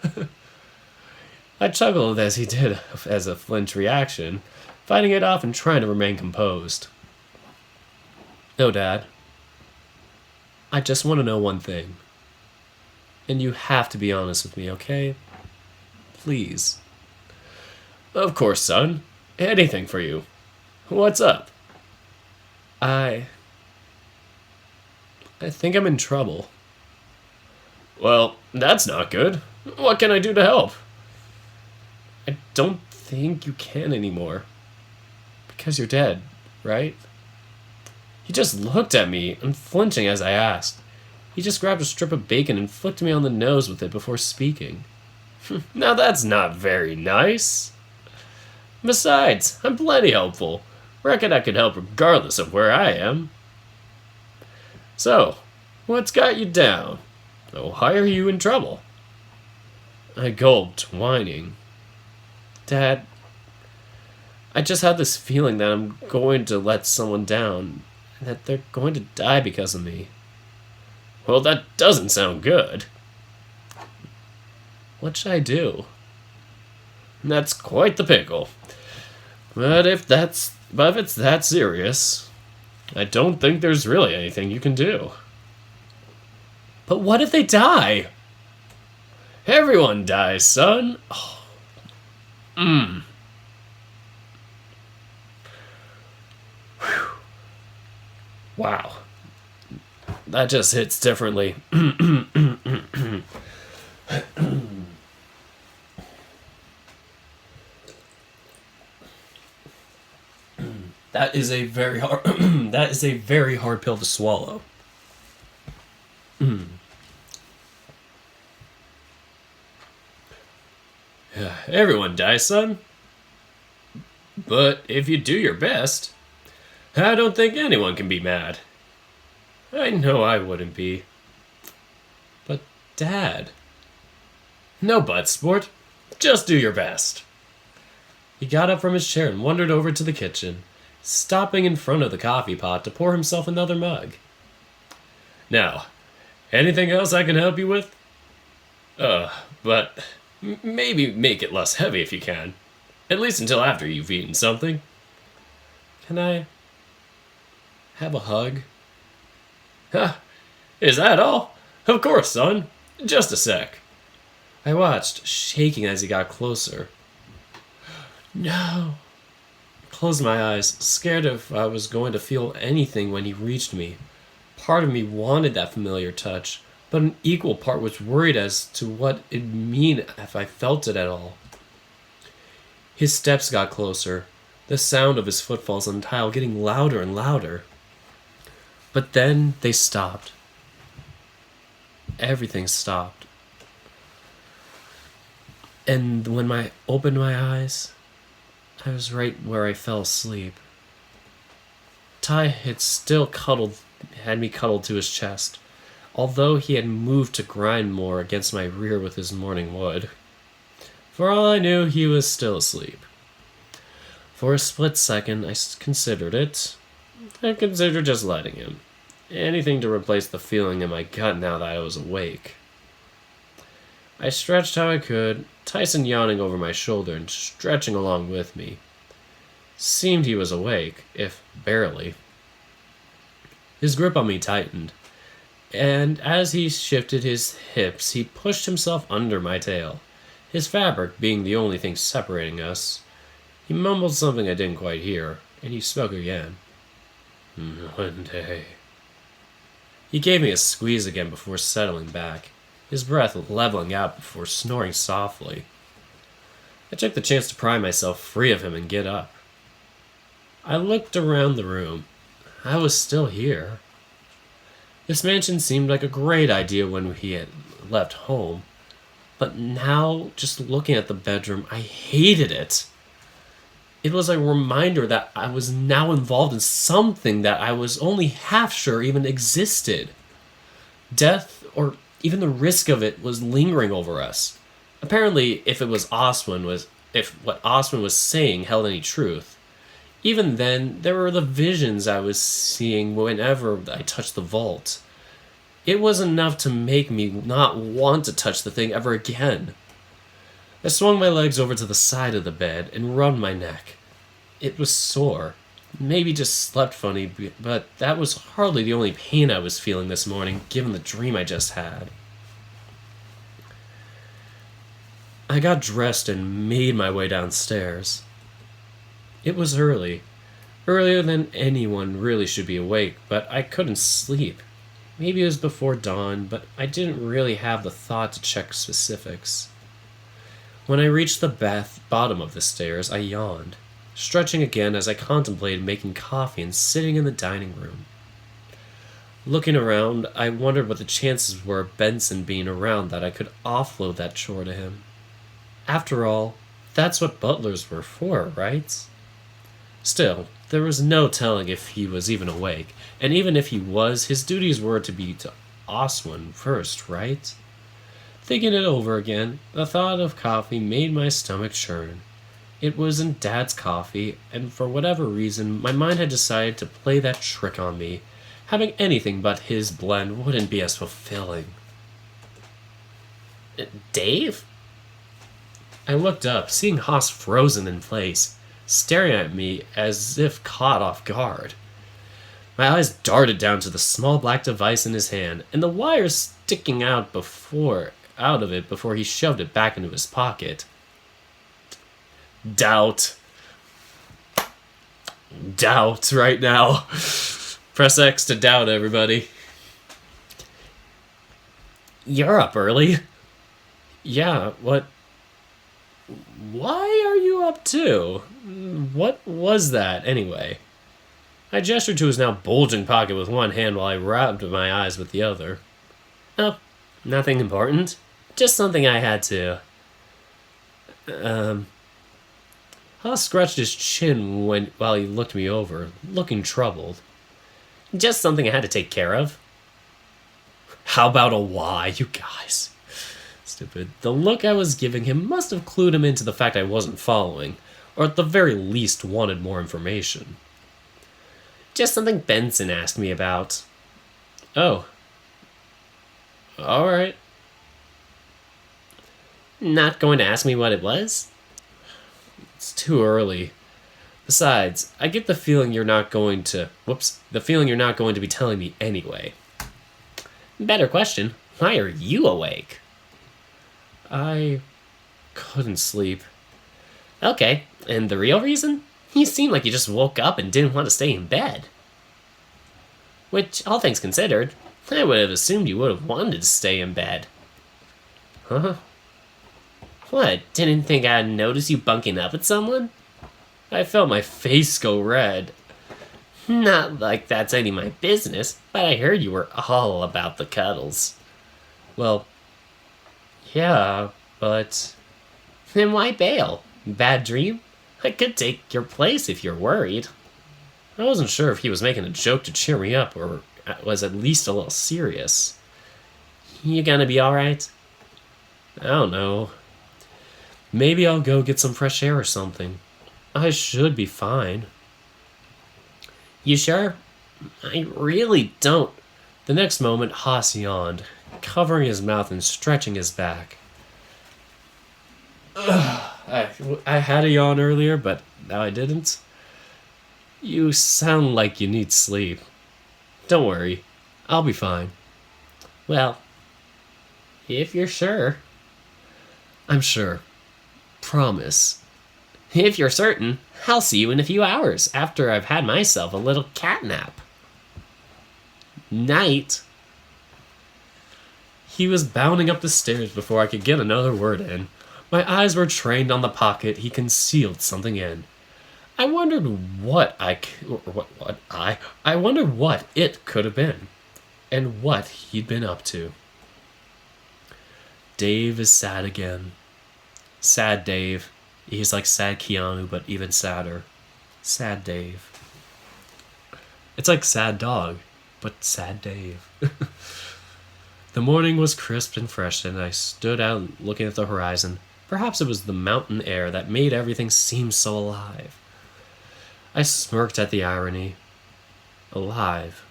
[SPEAKER 1] I chuckled as he did as a flinch reaction, fighting it off and trying to remain composed. No, Dad. I just want to know one thing. And you have to be honest with me, okay? Please.
[SPEAKER 2] Of course, son. Anything for you. What's up?
[SPEAKER 1] I think I'm in trouble.
[SPEAKER 2] Well, that's not good. What can I do to help?
[SPEAKER 1] I don't think you can anymore. Because you're dead, right? He just looked at me, unflinching as I asked. He just grabbed a strip of bacon and flicked me on the nose with it before speaking.
[SPEAKER 2] Now that's not very nice. Besides, I'm plenty helpful. Reckon I can help regardless of where I am. So, what's got you down? Why are you in trouble?
[SPEAKER 1] I gulped, whining. Dad, I just had this feeling that I'm going to let someone down, and that they're going to die because of me.
[SPEAKER 2] Well, that doesn't sound good.
[SPEAKER 1] What should I do?
[SPEAKER 2] That's quite the pickle. But if it's that serious, I don't think there's really anything you can do.
[SPEAKER 1] But what if they die?
[SPEAKER 2] Everyone dies, son. Oh.
[SPEAKER 1] Wow. That just hits differently. That is a very hard that is a very hard pill to swallow.
[SPEAKER 2] Everyone dies, son. But if you do your best, I don't think anyone can be mad. I know I wouldn't be.
[SPEAKER 1] But, Dad...
[SPEAKER 2] No buts, sport. Just do your best.
[SPEAKER 1] He got up from his chair and wandered over to the kitchen, stopping in front of the coffee pot to pour himself another mug.
[SPEAKER 2] Now, anything else I can help you with? But maybe make it less heavy if you can. At least until after you've eaten something.
[SPEAKER 1] Can I have a hug?
[SPEAKER 2] Huh. Is that all? Of course, son. Just a sec.
[SPEAKER 1] I watched, shaking as he got closer.
[SPEAKER 2] No.
[SPEAKER 1] I closed my eyes, scared if I was going to feel anything when he reached me. Part of me wanted that familiar touch, but an equal part was worried as to what it'd mean if I felt it at all. His steps got closer, the sound of his footfalls on tile getting louder and louder. But then they stopped. everything stopped. And when I opened my eyes, I was right where I fell asleep. Ty had me cuddled to his chest, although he had moved to grind more against my rear with his morning wood. For all I knew, he was still asleep. For a split second, I considered it. I considered just letting him. Anything to replace the feeling in my gut now that I was awake. I stretched how I could, Tyson yawning over my shoulder and stretching along with me. Seemed he was awake, if barely. His grip on me tightened, and as he shifted his hips, he pushed himself under my tail, his fabric being the only thing separating us. He mumbled something I didn't quite hear, and he spoke again. One day. He gave me a squeeze again before settling back, his breath leveling out before snoring softly. I took the chance to pry myself free of him and get up. I looked around the room. I was still here. This mansion seemed like a great idea when he had left home, but now, just looking at the bedroom, I hated it. It was a reminder that I was now involved in something that I was only half sure even existed. Death, or even the risk of it, was lingering over us. Apparently, if what Oswin was saying held any truth. Even then, there were the visions I was seeing whenever I touched the vault. It was enough to make me not want to touch the thing ever again. I swung my legs over to the side of the bed and rubbed my neck. It was sore. Maybe just slept funny, but that was hardly the only pain I was feeling this morning, given the dream I just had. I got dressed and made my way downstairs. It was early. Earlier than anyone really should be awake, but I couldn't sleep. Maybe it was before dawn, but I didn't really have the thought to check specifics. When I reached the bottom of the stairs, I yawned, stretching again as I contemplated making coffee and sitting in the dining room. Looking around, I wondered what the chances were of Benson being around that I could offload that chore to him. After all, that's what butlers were for, right? Still, there was no telling if he was even awake, and even if he was, his duties were to be to Oswin first, right? Thinking it over again, the thought of coffee made my stomach churn. It was in Dad's coffee, and for whatever reason, my mind had decided to play that trick on me. Having anything but his blend wouldn't be as fulfilling. Dave? I looked up, seeing Haas frozen in place, staring at me as if caught off guard. My eyes darted down to the small black device in his hand, and the wires sticking out of it before he shoved it back into his pocket. Doubt right now. Press X to doubt, everybody. You're up early. Yeah, what? Why are you up too? What was that, anyway? I gestured to his now bulging pocket with one hand while I rubbed my eyes with the other. Oh, nothing important. Just something I had to... Haas scratched his chin while he looked me over, looking troubled. Just something I had to take care of. How about a why, you guys? Stupid. The look I was giving him must have clued him into the fact I wasn't following, or at the very least wanted more information. Just something Benson asked me about. Oh. Alright. Not going to ask me what it was? It's too early. Besides, I get the feeling you're not going to be telling me anyway. Better question, why are you awake? I couldn't sleep. Okay, and the real reason? You seem like you just woke up and didn't want to stay in bed. Which, all things considered, I would have assumed you would have wanted to stay in bed. Huh? What, didn't think I'd notice you bunking up with someone? I felt my face go red. Not like that's any of my business, but I heard you were all about the cuddles. Well, yeah, but... Then why bail? Bad dream? I could take your place if you're worried. I wasn't sure if he was making a joke to cheer me up or was at least a little serious. You gonna be alright? I don't know. Maybe I'll go get some fresh air or something. I should be fine. You sure? I really don't. The next moment, Haas yawned, covering his mouth and stretching his back. I had a yawn earlier, but now I didn't. You sound like you need sleep. Don't worry, I'll be fine. Well, if you're sure. I'm sure. Promise. If you're certain, I'll see you in a few hours after I've had myself a little cat nap. Night. He was bounding up the stairs before I could get another word in. My eyes were trained on the pocket he concealed something in. I wondered I wondered what it could have been, and what he'd been up to. Dave is sad again. Sad Dave. He's like sad Keanu, but even sadder. Sad Dave. It's like sad dog, but sad Dave. The morning was crisp and fresh, and I stood out looking at the horizon. Perhaps it was the mountain air that made everything seem so alive. I smirked at the irony. Alive.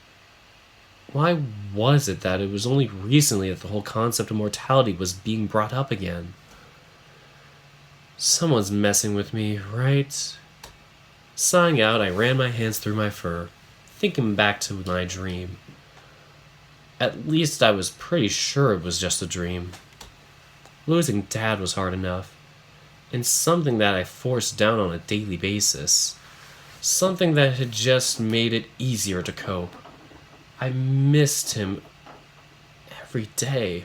[SPEAKER 1] Why was it that it was only recently that the whole concept of mortality was being brought up again? Someone's messing with me, right? Sighing out, I ran my hands through my fur, thinking back to my dream. At least I was pretty sure it was just a dream. Losing Dad was hard enough, and something that I forced down on a daily basis. Something that had just made it easier to cope. I missed him every day.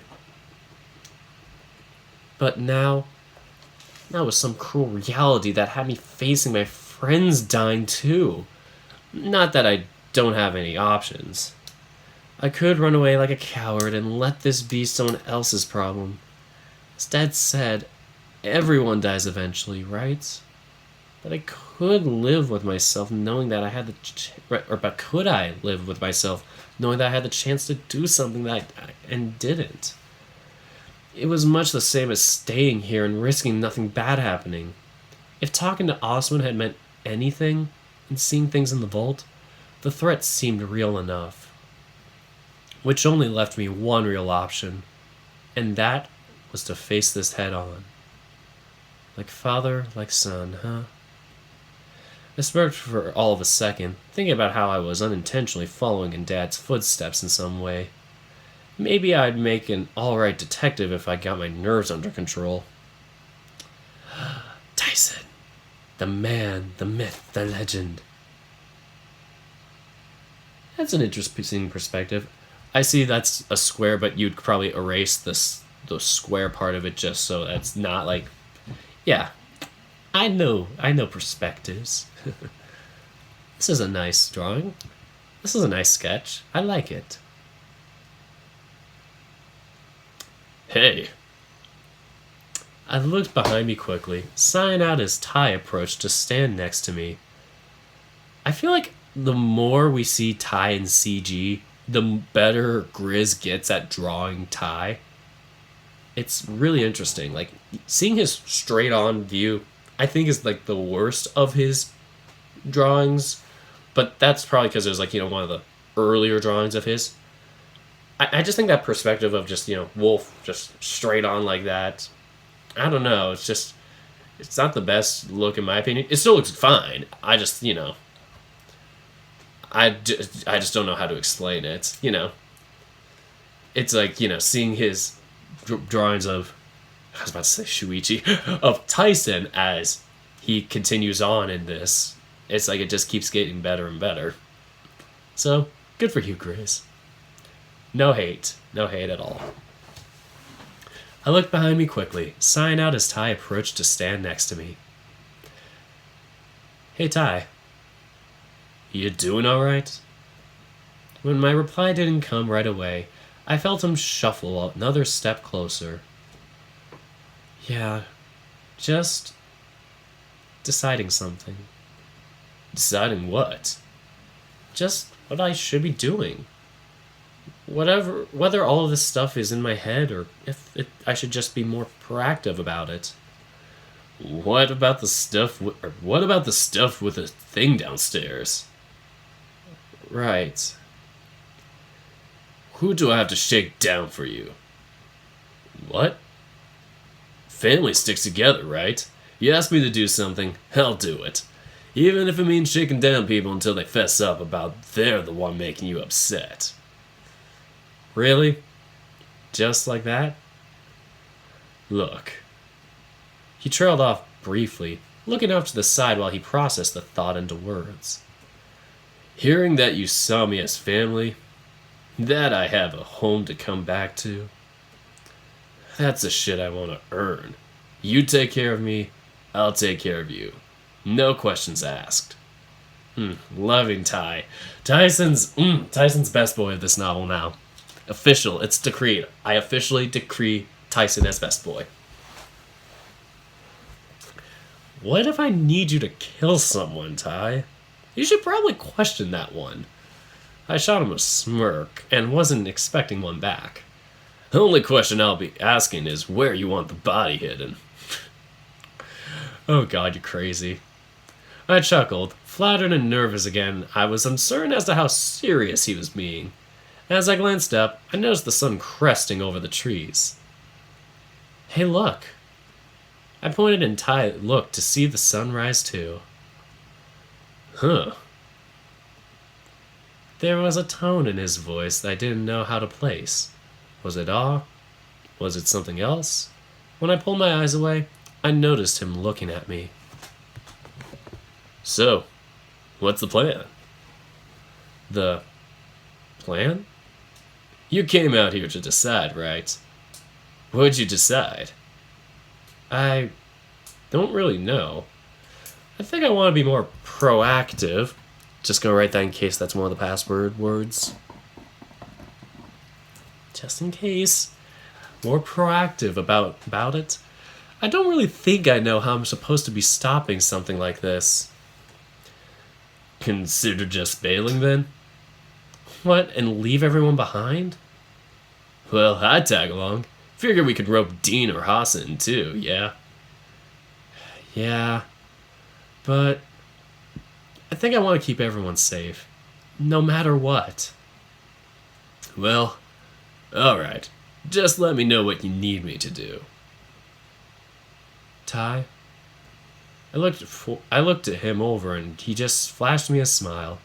[SPEAKER 1] But now was some cruel reality that had me facing my friends dying too. Not that I don't have any options. I could run away like a coward and let this be someone else's problem. As Dad said, everyone dies eventually, right? But I could live with myself knowing that I had but could I live with myself knowing that I had the chance to do something that and didn't? It was much the same as staying here and risking nothing bad happening. If talking to Osman had meant anything, and seeing things in the vault, the threat seemed real enough. Which only left me one real option, and that was to face this head on. Like father, like son, huh? I smirked for all of a second, thinking about how I was unintentionally following in Dad's footsteps in some way. Maybe I'd make an alright detective if I got my nerves under control. Tyson. The man, the myth, the legend. That's an interesting perspective. I see that's a square, but you'd probably erase the square part of it just so that's not like... Yeah, I know perspectives. This is a nice drawing. This is a nice sketch. I like it.
[SPEAKER 2] Hey.
[SPEAKER 1] I looked behind me quickly, sighing out as Ty approached to stand next to me. I feel like the more we see Ty in CG, the better Grizz gets at drawing Ty. It's really interesting. Like, seeing his straight-on view, I think is like the worst of his drawings, but that's probably because it was like, one of the earlier drawings of his. I just think that perspective of just, Wolf just straight on like that, I don't know, it's not the best look in my opinion. It still looks fine. I just, I just don't know how to explain it, It's like, seeing his drawings of, I was about to say Shuichi, of Tyson as he continues on in this. It's like it just keeps getting better and better. So, good for you, Grizz. No hate at all. I looked behind me quickly, sighing out as Ty approached to stand next to me. Hey, Ty. You doing alright? When my reply didn't come right away, I felt him shuffle another step closer. Yeah, just deciding something.
[SPEAKER 2] Deciding what?
[SPEAKER 1] Just what I should be doing. Whether all of this stuff is in my head or if I should just be more proactive about it.
[SPEAKER 2] What about the stuff? What about the stuff with the thing downstairs?
[SPEAKER 1] Right.
[SPEAKER 2] Who do I have to shake down for you? What? Family sticks together, right? You ask me to do something, I'll do it. Even if it means shaking down people until they fess up about they're the one making you upset.
[SPEAKER 1] Really? Just like that?
[SPEAKER 2] Look.
[SPEAKER 1] He trailed off briefly, looking off to the side while he processed the thought into words.
[SPEAKER 2] Hearing that you saw me as family, that I have a home to come back to, that's the shit I want to earn. You take care of me, I'll take care of you. No questions asked.
[SPEAKER 1] Loving Ty. Tyson's best boy of this novel now. Official, it's decreed. I officially decree Tyson as best boy. What if I need you to kill someone, Ty? You should probably question that one. I shot him a smirk and wasn't expecting one back.
[SPEAKER 2] The only question I'll be asking is where you want the body hidden.
[SPEAKER 1] Oh god, you're crazy. I chuckled, flattered and nervous again. I was uncertain as to how serious he was being. As I glanced up, I noticed the sun cresting over the trees. Hey, look. I pointed and Ty looked to see the sun rise too.
[SPEAKER 2] Huh.
[SPEAKER 1] There was a tone in his voice that I didn't know how to place. Was it awe? Was it something else? When I pulled my eyes away, I noticed him looking at me.
[SPEAKER 2] So, what's the plan?
[SPEAKER 1] The plan?
[SPEAKER 2] You came out here to decide, right? What'd you decide?
[SPEAKER 1] I don't really know. I think I want to be more proactive. Just gonna write that in case that's one of the password words. Just in case. More proactive about it. I don't really think I know how I'm supposed to be stopping something like this.
[SPEAKER 2] Consider just bailing then?
[SPEAKER 1] What, and leave everyone behind?
[SPEAKER 2] Well, I'd tag along. Figure we could rope Dean or Haas in too, yeah?
[SPEAKER 1] Yeah, but I think I want to keep everyone safe, no matter what.
[SPEAKER 2] Well, alright. Just let me know what you need me to do.
[SPEAKER 1] Ty? I looked at him over and he just flashed me a smile.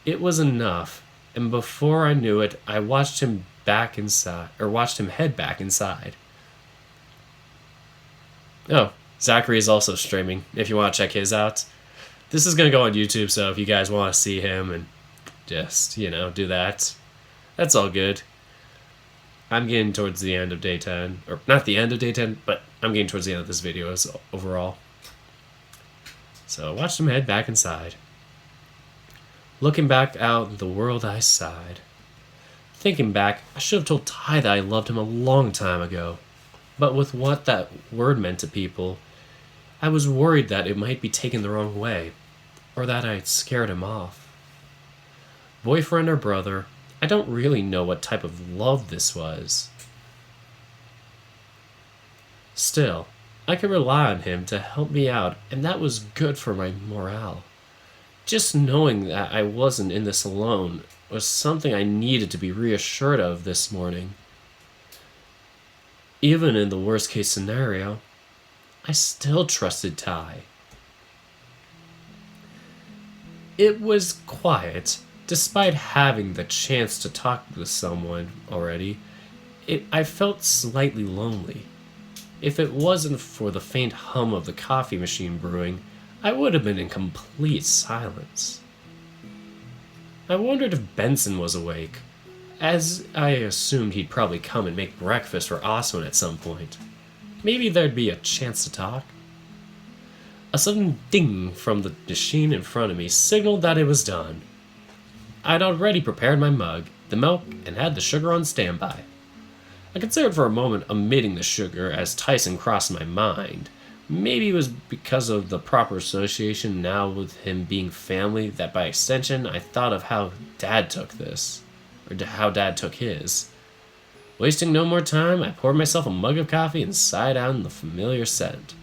[SPEAKER 1] It was enough, and before I knew it, I watched him head back inside. Oh, Zachary is also streaming, if you want to check his out. This is going to go on YouTube, so if you guys want to see him and just, do that, that's all good. I'm getting towards the end of day 10, or not the end of day 10, but I'm getting towards the end of this video overall. So I watched him head back inside. Looking back out at the world, I sighed. Thinking back, I should have told Ty that I loved him a long time ago. But with what that word meant to people, I was worried that it might be taken the wrong way, or that I'd scared him off. Boyfriend or brother, I don't really know what type of love this was. Still, I could rely on him to help me out, and that was good for my morale. Just knowing that I wasn't in this alone was something I needed to be reassured of this morning. Even in the worst case scenario, I still trusted Ty. It was quiet, despite having the chance to talk with someone already. I felt slightly lonely. If it wasn't for the faint hum of the coffee machine brewing, I would have been in complete silence. I wondered if Benson was awake, as I assumed he'd probably come and make breakfast for Oswin at some point. Maybe there'd be a chance to talk. A sudden ding from the machine in front of me signaled that it was done. I'd already prepared my mug, the milk, and had the sugar on standby. I considered for a moment omitting the sugar as Tyson crossed my mind. Maybe it was because of the proper association now with him being family that by extension I thought of how Dad took this, or how Dad took his. Wasting no more time, I poured myself a mug of coffee and sighed out in the familiar scent.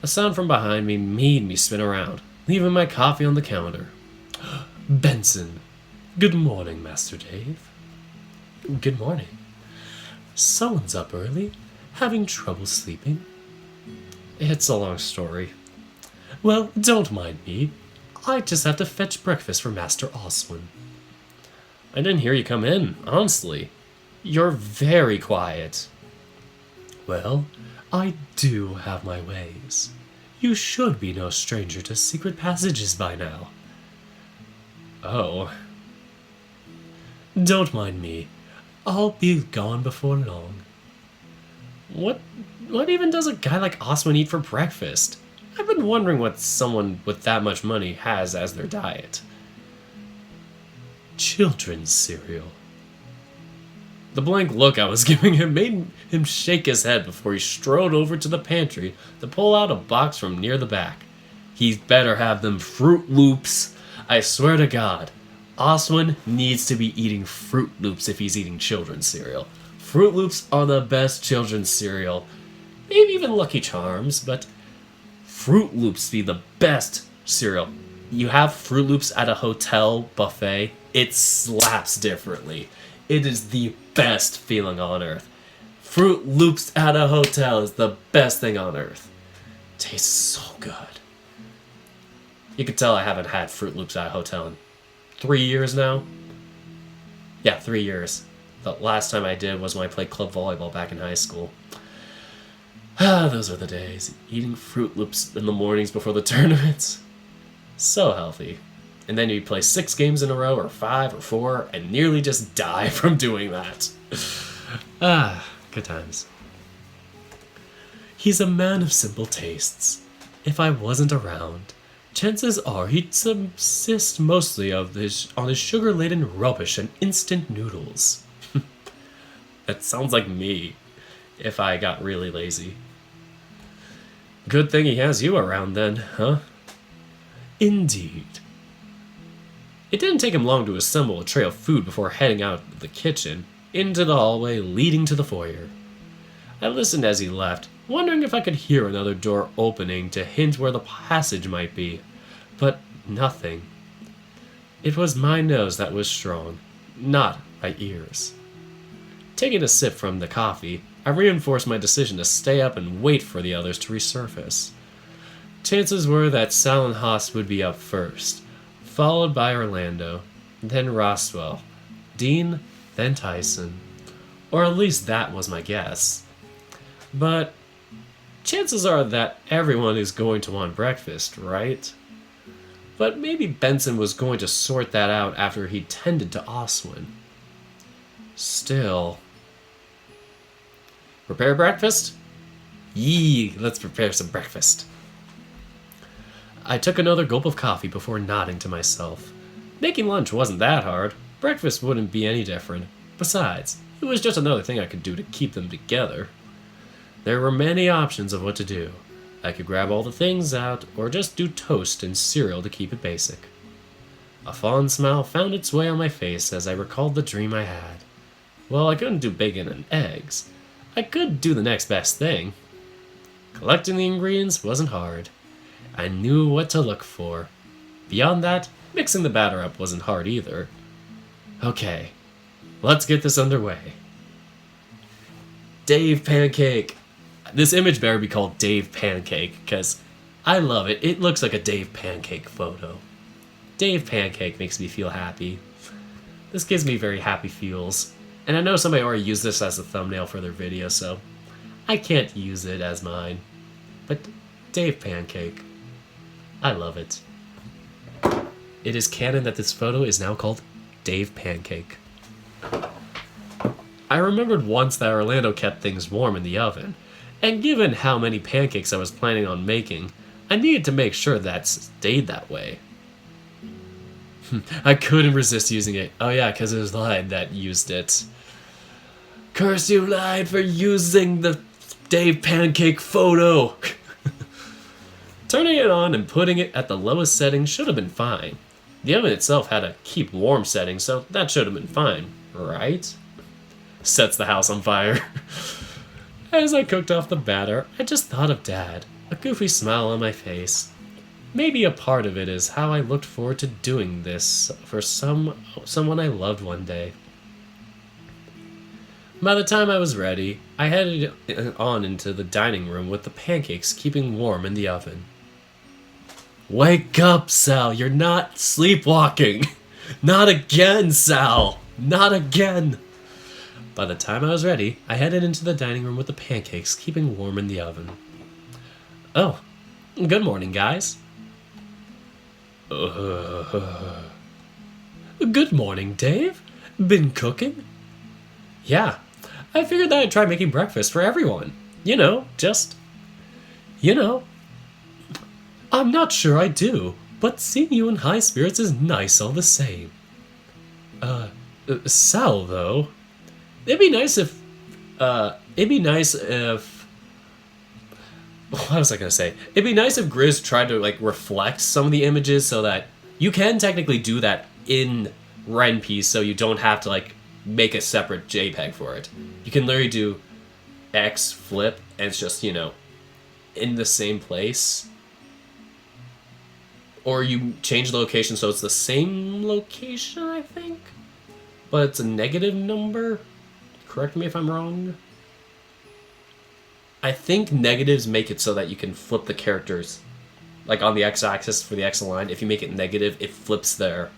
[SPEAKER 1] A sound from behind me made me spin around, leaving my coffee on the counter. Benson. Good morning, Master Dave. Good morning. Someone's up early, having trouble sleeping. It's a long story. Well, don't mind me. I just have to fetch breakfast for Master Oswin. I didn't hear you come in, honestly. You're very quiet. Well, I do have my ways. You should be no stranger to secret passages by now. Oh. Don't mind me. I'll be gone before long. What even does a guy like Oswin eat for breakfast? I've been wondering what someone with that much money has as their diet. Children's cereal. The blank look I was giving him made him shake his head before he strode over to the pantry to pull out a box from near the back. He'd better have them Fruit Loops. I swear to God, Oswin needs to be eating Fruit Loops if he's eating children's cereal. Fruit Loops are the best children's cereal. Maybe even Lucky Charms, but Fruit Loops be the best cereal. You have Fruit Loops at a hotel buffet, it slaps differently. It is the best feeling on earth. Fruit Loops at a hotel is the best thing on earth. Tastes so good. You can tell I haven't had Fruit Loops at a hotel in 3 years now. Yeah, 3 years. The last time I did was when I played club volleyball back in high school. Those are the days. Eating Fruit Loops in the mornings before the tournaments. So healthy. And then you play 6 games in a row, or 5 or 4, and nearly just die from doing that. Good times. He's a man of simple tastes. If I wasn't around, chances are he'd subsist mostly on his sugar-laden rubbish and instant noodles. That sounds like me, if I got really lazy. Good thing he has you around then, huh? Indeed. It didn't take him long to assemble a tray of food before heading out of the kitchen, into the hallway leading to the foyer. I listened as he left, wondering if I could hear another door opening to hint where the passage might be, but nothing. It was my nose that was strong, not my ears. Taking a sip from the coffee, I reinforced my decision to stay up and wait for the others to resurface. Chances were that Sal and Haas would be up first, followed by Orlando, then Roswell, Dean, then Tyson. Or at least that was my guess. But chances are that everyone is going to want breakfast, right? But maybe Benson was going to sort that out after he tended to Oswin. Still. Prepare breakfast? Yee, let's prepare some breakfast. I took another gulp of coffee before nodding to myself. Making lunch wasn't that hard. Breakfast wouldn't be any different. Besides, it was just another thing I could do to keep them together. There were many options of what to do. I could grab all the things out, or just do toast and cereal to keep it basic. A fond smile found its way on my face as I recalled the dream I had. Well, I couldn't do bacon and eggs. I could do the next best thing. Collecting the ingredients wasn't hard. I knew what to look for. Beyond that, mixing the batter up wasn't hard either. Okay, let's get this underway. Dave Pancake. This image better be called Dave Pancake, because I love it. It looks like a Dave Pancake photo. Dave Pancake makes me feel happy. This gives me very happy feels. And I know somebody already used this as a thumbnail for their video, so I can't use it as mine. But Dave Pancake. I love it. It is canon that this photo is now called Dave Pancake. I remembered once that Orlando kept things warm in the oven, and given how many pancakes I was planning on making, I needed to make sure that stayed that way. I couldn't resist using it. Oh yeah, because it was Lied that used it. Curse you, Lied, for using the Dave Pancake photo. Turning it on and putting it at the lowest setting should have been fine. The oven itself had a keep warm setting, so that should have been fine, right? Sets the house on fire. As I cooked off the batter, I just thought of Dad, a goofy smile on my face. Maybe a part of it is how I looked forward to doing this for someone I loved one day. By the time I was ready, I headed on into the dining room with the pancakes keeping warm in the oven. Wake up, Sal, you're not sleepwalking. Not again, Sal. Not again. By the time I was ready, I headed into the dining room with the pancakes keeping warm in the oven. Oh, good morning, guys. Good morning, Dave. Been cooking? Yeah, I figured that I'd try making breakfast for everyone. I'm not sure I do, but seeing you in high spirits is nice all the same. Sal, though, it'd be nice if, what was I gonna say? It'd be nice if Grizz tried to, reflect some of the images so that you can technically do that in Ren'Py, so you don't have to, make a separate JPEG for it. You can literally do X flip, and it's just, in the same place. Or you change the location so it's the same location, I think? But it's a negative number? Correct me if I'm wrong. I think negatives make it so that you can flip the characters. Like on the x-axis for the X line, if you make it negative, it flips their...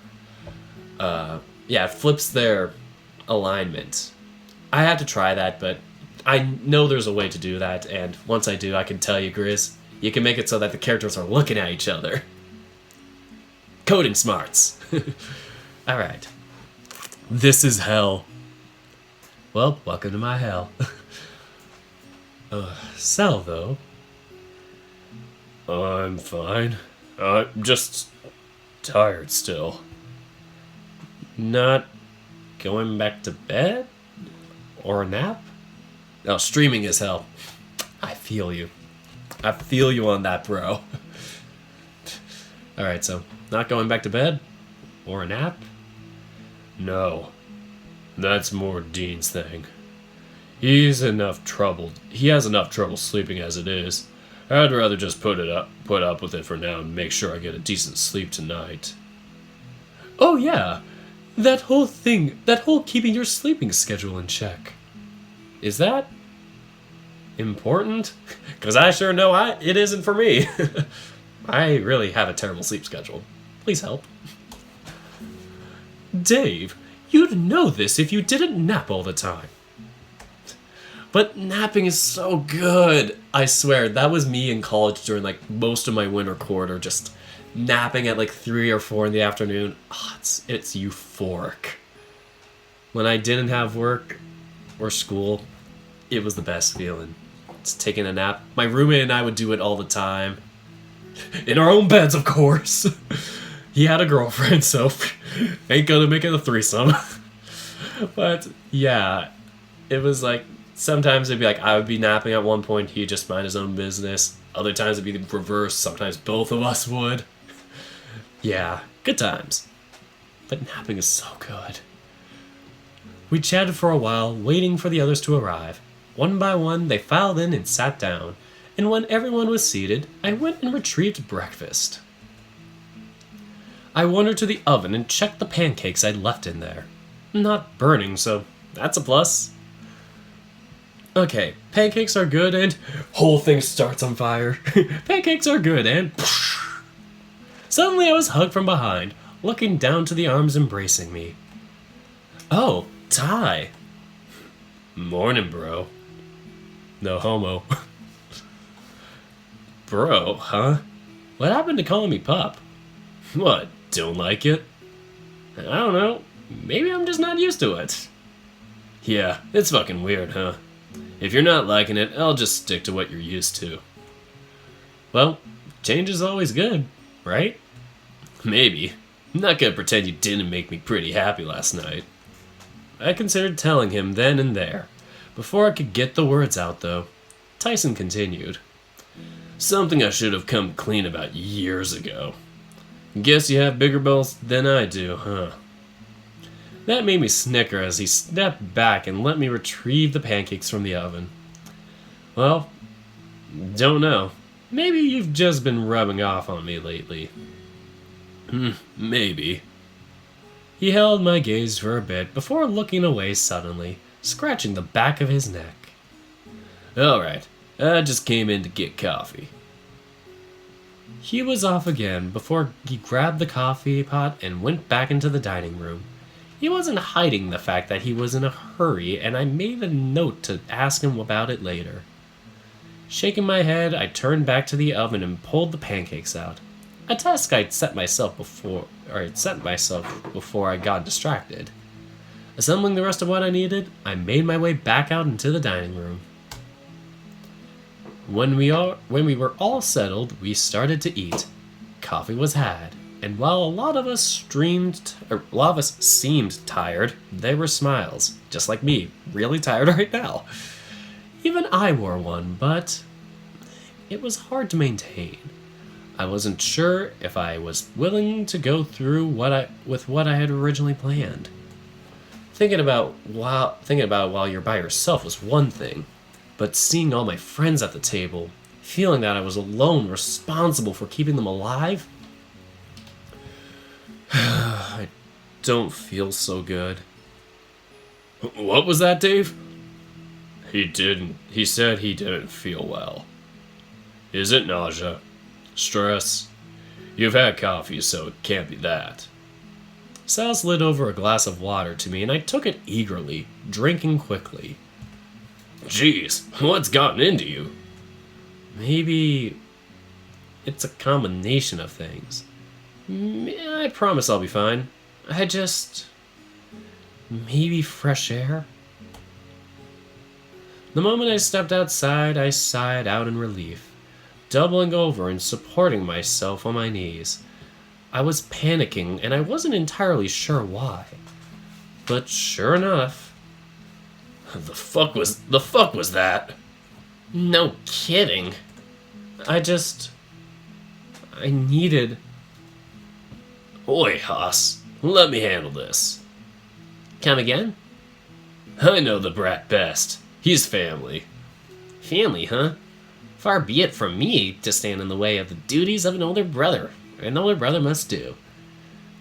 [SPEAKER 1] it flips their alignment. I had to try that, but I know there's a way to do that, and once I do, I can tell you, Grizz, you can make it so that the characters are looking at each other. Coding smarts. Alright. This is hell. Well, welcome to my hell. Sal, though.
[SPEAKER 2] I'm fine. I'm just tired still.
[SPEAKER 1] Not going back to bed? Or a nap? Oh, streaming is hell. I feel you. I feel you on that, bro. Alright, so, not going back to bed? Or a nap?
[SPEAKER 2] No. That's more Dean's thing. He has enough trouble sleeping as it is. I'd rather just put up with it for now and make sure I get a decent sleep tonight.
[SPEAKER 1] Oh yeah, that whole keeping your sleeping schedule in check. Is that important? Because I sure know it isn't for me. I really have a terrible sleep schedule. Please help. Dave, you'd know this if you didn't nap all the time. But napping is so good. I swear, that was me in college during most of my winter quarter, just napping at 3 or 4 in the afternoon. Oh, it's euphoric. When I didn't have work or school, it was the best feeling. Just taking a nap. My roommate and I would do it all the time. In our own beds, of course. He had a girlfriend, so ain't gonna make it a threesome. But yeah, it was sometimes it'd be I would be napping at one point, he'd just mind his own business. Other times it'd be the reverse, sometimes both of us would. Yeah, good times. But napping is so good. We chatted for a while, waiting for the others to arrive. One by one, they filed in and sat down, and when everyone was seated, I went and retrieved breakfast. I wandered to the oven and checked the pancakes I'd left in there. Not burning, so that's a plus. Okay, pancakes are good and... Whole thing starts on fire. Pancakes are good and... Suddenly I was hugged from behind, looking down to the arms embracing me. Oh, Ty.
[SPEAKER 2] Morning, bro.
[SPEAKER 1] No homo. Bro, huh? What happened to calling me pup?
[SPEAKER 2] What, don't like it?
[SPEAKER 1] I don't know. Maybe I'm just not used to it.
[SPEAKER 2] Yeah, it's fucking weird, huh? If you're not liking it, I'll just stick to what you're used to.
[SPEAKER 1] Well, change is always good, right?
[SPEAKER 2] Maybe.
[SPEAKER 1] I'm not gonna pretend you didn't make me pretty happy last night. I considered telling him then and there. Before I could get the words out, though, Tyson continued. Something I should have come clean about years ago. Guess you have bigger balls than I do, huh? That made me snicker as he stepped back and let me retrieve the pancakes from the oven. Well, don't know. Maybe you've just been rubbing off on me lately. Maybe. He held my gaze for a bit before looking away suddenly, scratching the back of his neck. Alright, I just came in to get coffee. He was off again before he grabbed the coffee pot and went back into the dining room. He wasn't hiding the fact that he was in a hurry, and I made a note to ask him about it later. Shaking my head, I turned back to the oven and pulled the pancakes out. A task I'd set myself before I got distracted. Assembling the rest of what I needed, I made my way back out into the dining room. When we were all settled, we started to eat. Coffee was had, and while a lot of us seemed tired, there were smiles, just like me, really tired right now. Even I wore one, but it was hard to maintain. I wasn't sure if I was willing to go through with what I had originally planned. Thinking about it while you're by yourself was one thing, but seeing all my friends at the table, feeling that I was alone responsible for keeping them alive, I don't feel so good. What was that, Dave? He said he didn't feel well. Is it nausea? Stress? You've had coffee, so it can't be that. Sal slid over a glass of water to me, and I took it eagerly, drinking quickly. Jeez, what's gotten into you? Maybe it's a combination of things. I promise I'll be fine. Maybe fresh air? The moment I stepped outside, I sighed out in relief, doubling over and supporting myself on my knees. I was panicking, and I wasn't entirely sure why. But sure enough... The fuck was that? No kidding. I needed... Oi, Haas. Let me handle this. Come again? I know the brat best. He's family. Family, huh? Far be it from me to stand in the way of the duties of an older brother. An older brother must do.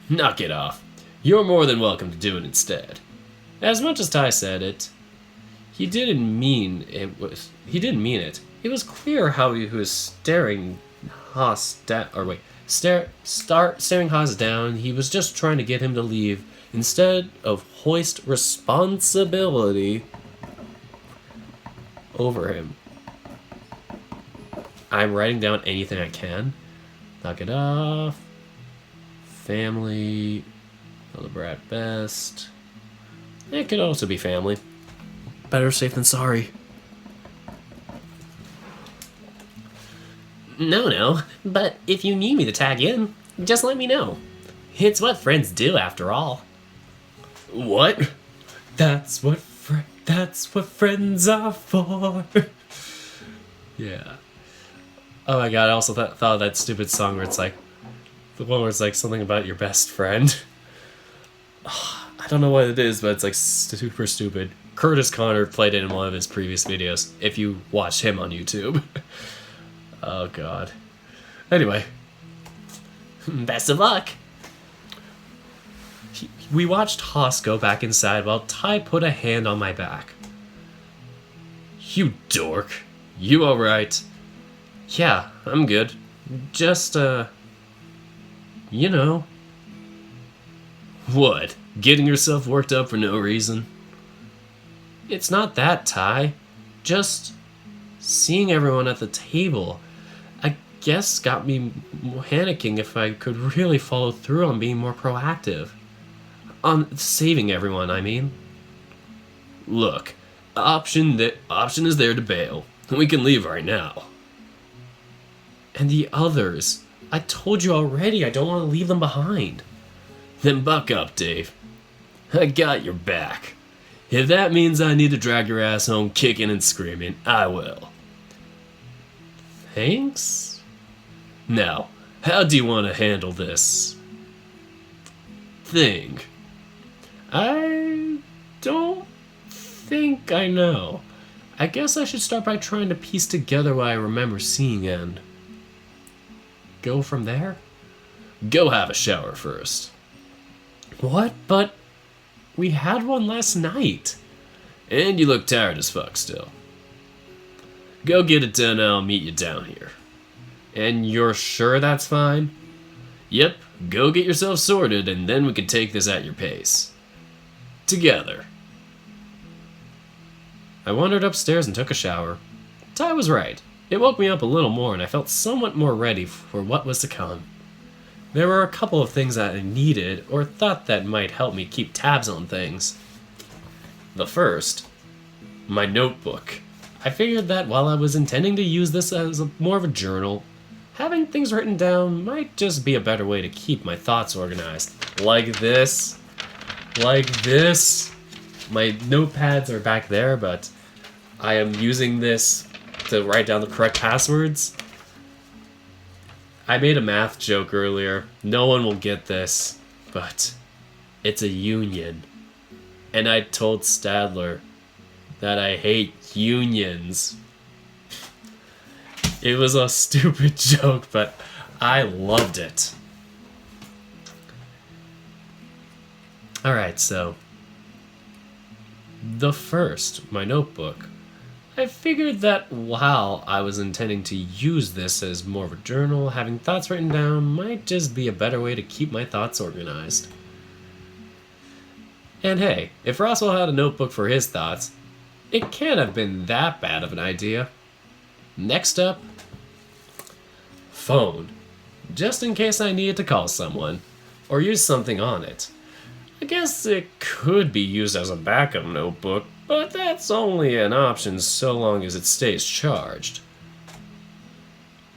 [SPEAKER 1] Knock it off. You're more than welcome to do it instead. As much as Ty said it, he didn't mean it. It was clear how he was staring Haas down. Staring Haas down. He was just trying to get him to leave instead of hoist responsibility over him. I'm writing down anything I can. Knock it off. Family. Know the brat best. It could also be family. Better safe than sorry. No, but if you need me to tag in, just let me know. It's what friends do, after all. What? That's what friends are for. Yeah. Oh my god, I also thought of that stupid song where it's like, the one where it's like something about your best friend. I don't know what it is, but it's like super stupid. Curtis Connor played it in one of his previous videos, if you watch him on YouTube. Oh god. Anyway. Best of luck! We watched Haas go back inside while Ty put a hand on my back. You dork. You alright? Yeah, I'm good. Just, you know. What? Getting yourself worked up for no reason? It's not that, Ty. Just seeing everyone at the table, I guess got me panicking if I could really follow through on being more proactive. On saving everyone, I mean. Look, option is there to bail. We can leave right now. And the others. I told you already I don't want to leave them behind. Then buck up, Dave. I got your back. If that means I need to drag your ass home kicking and screaming, I will. Thanks? Now, how do you want to handle this thing? I don't think I know. I guess I should start by trying to piece together what I remember seeing and go from there? Go have a shower first. What? But we had one last night. And you look tired as fuck still. Go get it done and I'll meet you down here. And you're sure that's fine? Yep, go get yourself sorted and then we can take this at your pace. Together. I wandered upstairs and took a shower. Ty was right. It woke me up a little more and I felt somewhat more ready for what was to come. There were a couple of things that I needed or thought that might help me keep tabs on things. The first, my notebook. I figured that while I was intending to use this as more of a journal, having things written down might just be a better way to keep my thoughts organized. Like this. Like this. My notepads are back there, but I am using this to write down the correct passwords. I made a math joke earlier. No one will get this, but it's a union. And I told Stadler that I hate unions. It was a stupid joke, but I loved it. Alright, so the first, my notebook. I figured that while I was intending to use this as more of a journal, having thoughts written down might just be a better way to keep my thoughts organized. And hey, if Roswell had a notebook for his thoughts, it can't have been that bad of an idea. Next up, phone. Just in case I needed to call someone, or use something on it. I guess it could be used as a backup notebook, but that's only an option so long as it stays charged.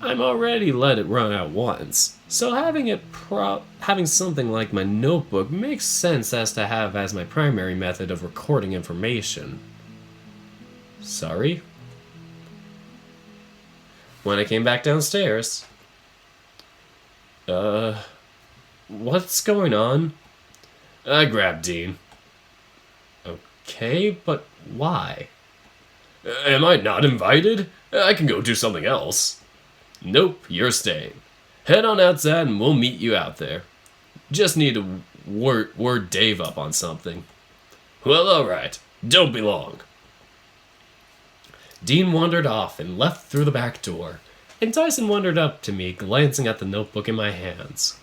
[SPEAKER 1] I'm already let it run out once, so having something like my notebook makes sense as to have as my primary method of recording information. Sorry? When I came back downstairs, what's going on? I grabbed Dean. Okay, but why?
[SPEAKER 2] Am I not invited? I can go do something else.
[SPEAKER 1] Nope, you're staying. Head on outside and we'll meet you out there. Just need to word Dave up on something.
[SPEAKER 2] Well, alright. Don't be long.
[SPEAKER 1] Dean wandered off and left through the back door, and Tyson wandered up to me, glancing at the notebook in my hands.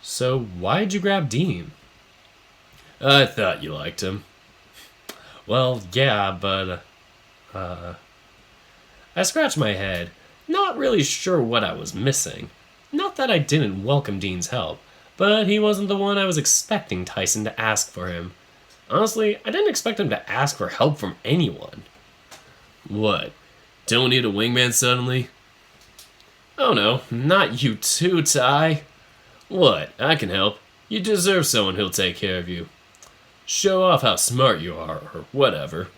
[SPEAKER 1] So, why'd you grab Dean?
[SPEAKER 2] I thought you liked him.
[SPEAKER 1] Well, yeah, but, I scratched my head, not really sure what I was missing. Not that I didn't welcome Dean's help, but he wasn't the one I was expecting Tyson to ask for him. Honestly, I didn't expect him to ask for help from anyone.
[SPEAKER 2] What? Don't need a wingman suddenly?
[SPEAKER 1] Oh no, not you too, Ty.
[SPEAKER 2] What? I can help. You deserve someone who'll take care of you. Show off how smart you are, or whatever.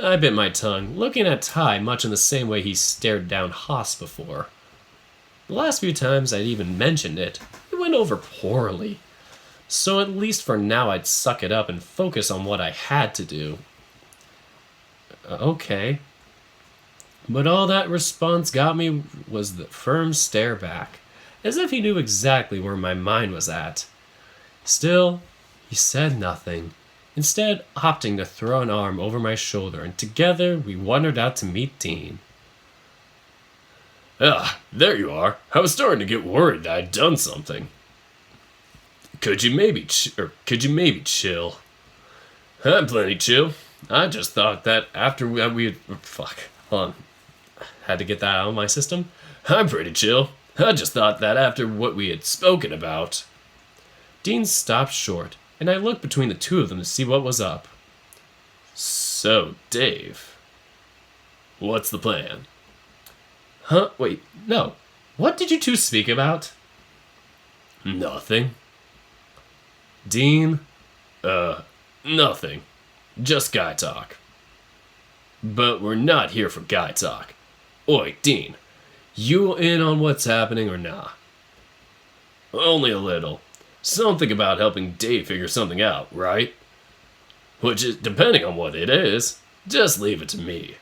[SPEAKER 1] I bit my tongue, looking at Ty much in the same way he stared down Haas before. The last few times I'd even mentioned it, it went over poorly. So at least for now I'd suck it up and focus on what I had to do. Okay. But all that response got me was the firm stare back, as if he knew exactly where my mind was at. Still, he said nothing, instead opting to throw an arm over my shoulder, and together we wandered out to meet Dean.
[SPEAKER 2] Ah, there you are. I was starting to get worried that I'd done something. Could you maybe chill? I'm plenty chill. I just thought that after we
[SPEAKER 1] Had to get that out of my system.
[SPEAKER 2] I'm pretty chill. I just thought that after what we had spoken about.
[SPEAKER 1] Dean stopped short, and I looked between the two of them to see what was up.
[SPEAKER 2] So, Dave, what's the plan?
[SPEAKER 1] Huh? Wait, no. What did you two speak about?
[SPEAKER 2] Nothing.
[SPEAKER 1] Dean?
[SPEAKER 2] Nothing. Just guy talk. But we're not here for guy talk. Oi, Dean, you in on what's happening or nah? Only a little. Something about helping Dave figure something out, right? Which is, depending on what it is, just leave it to me.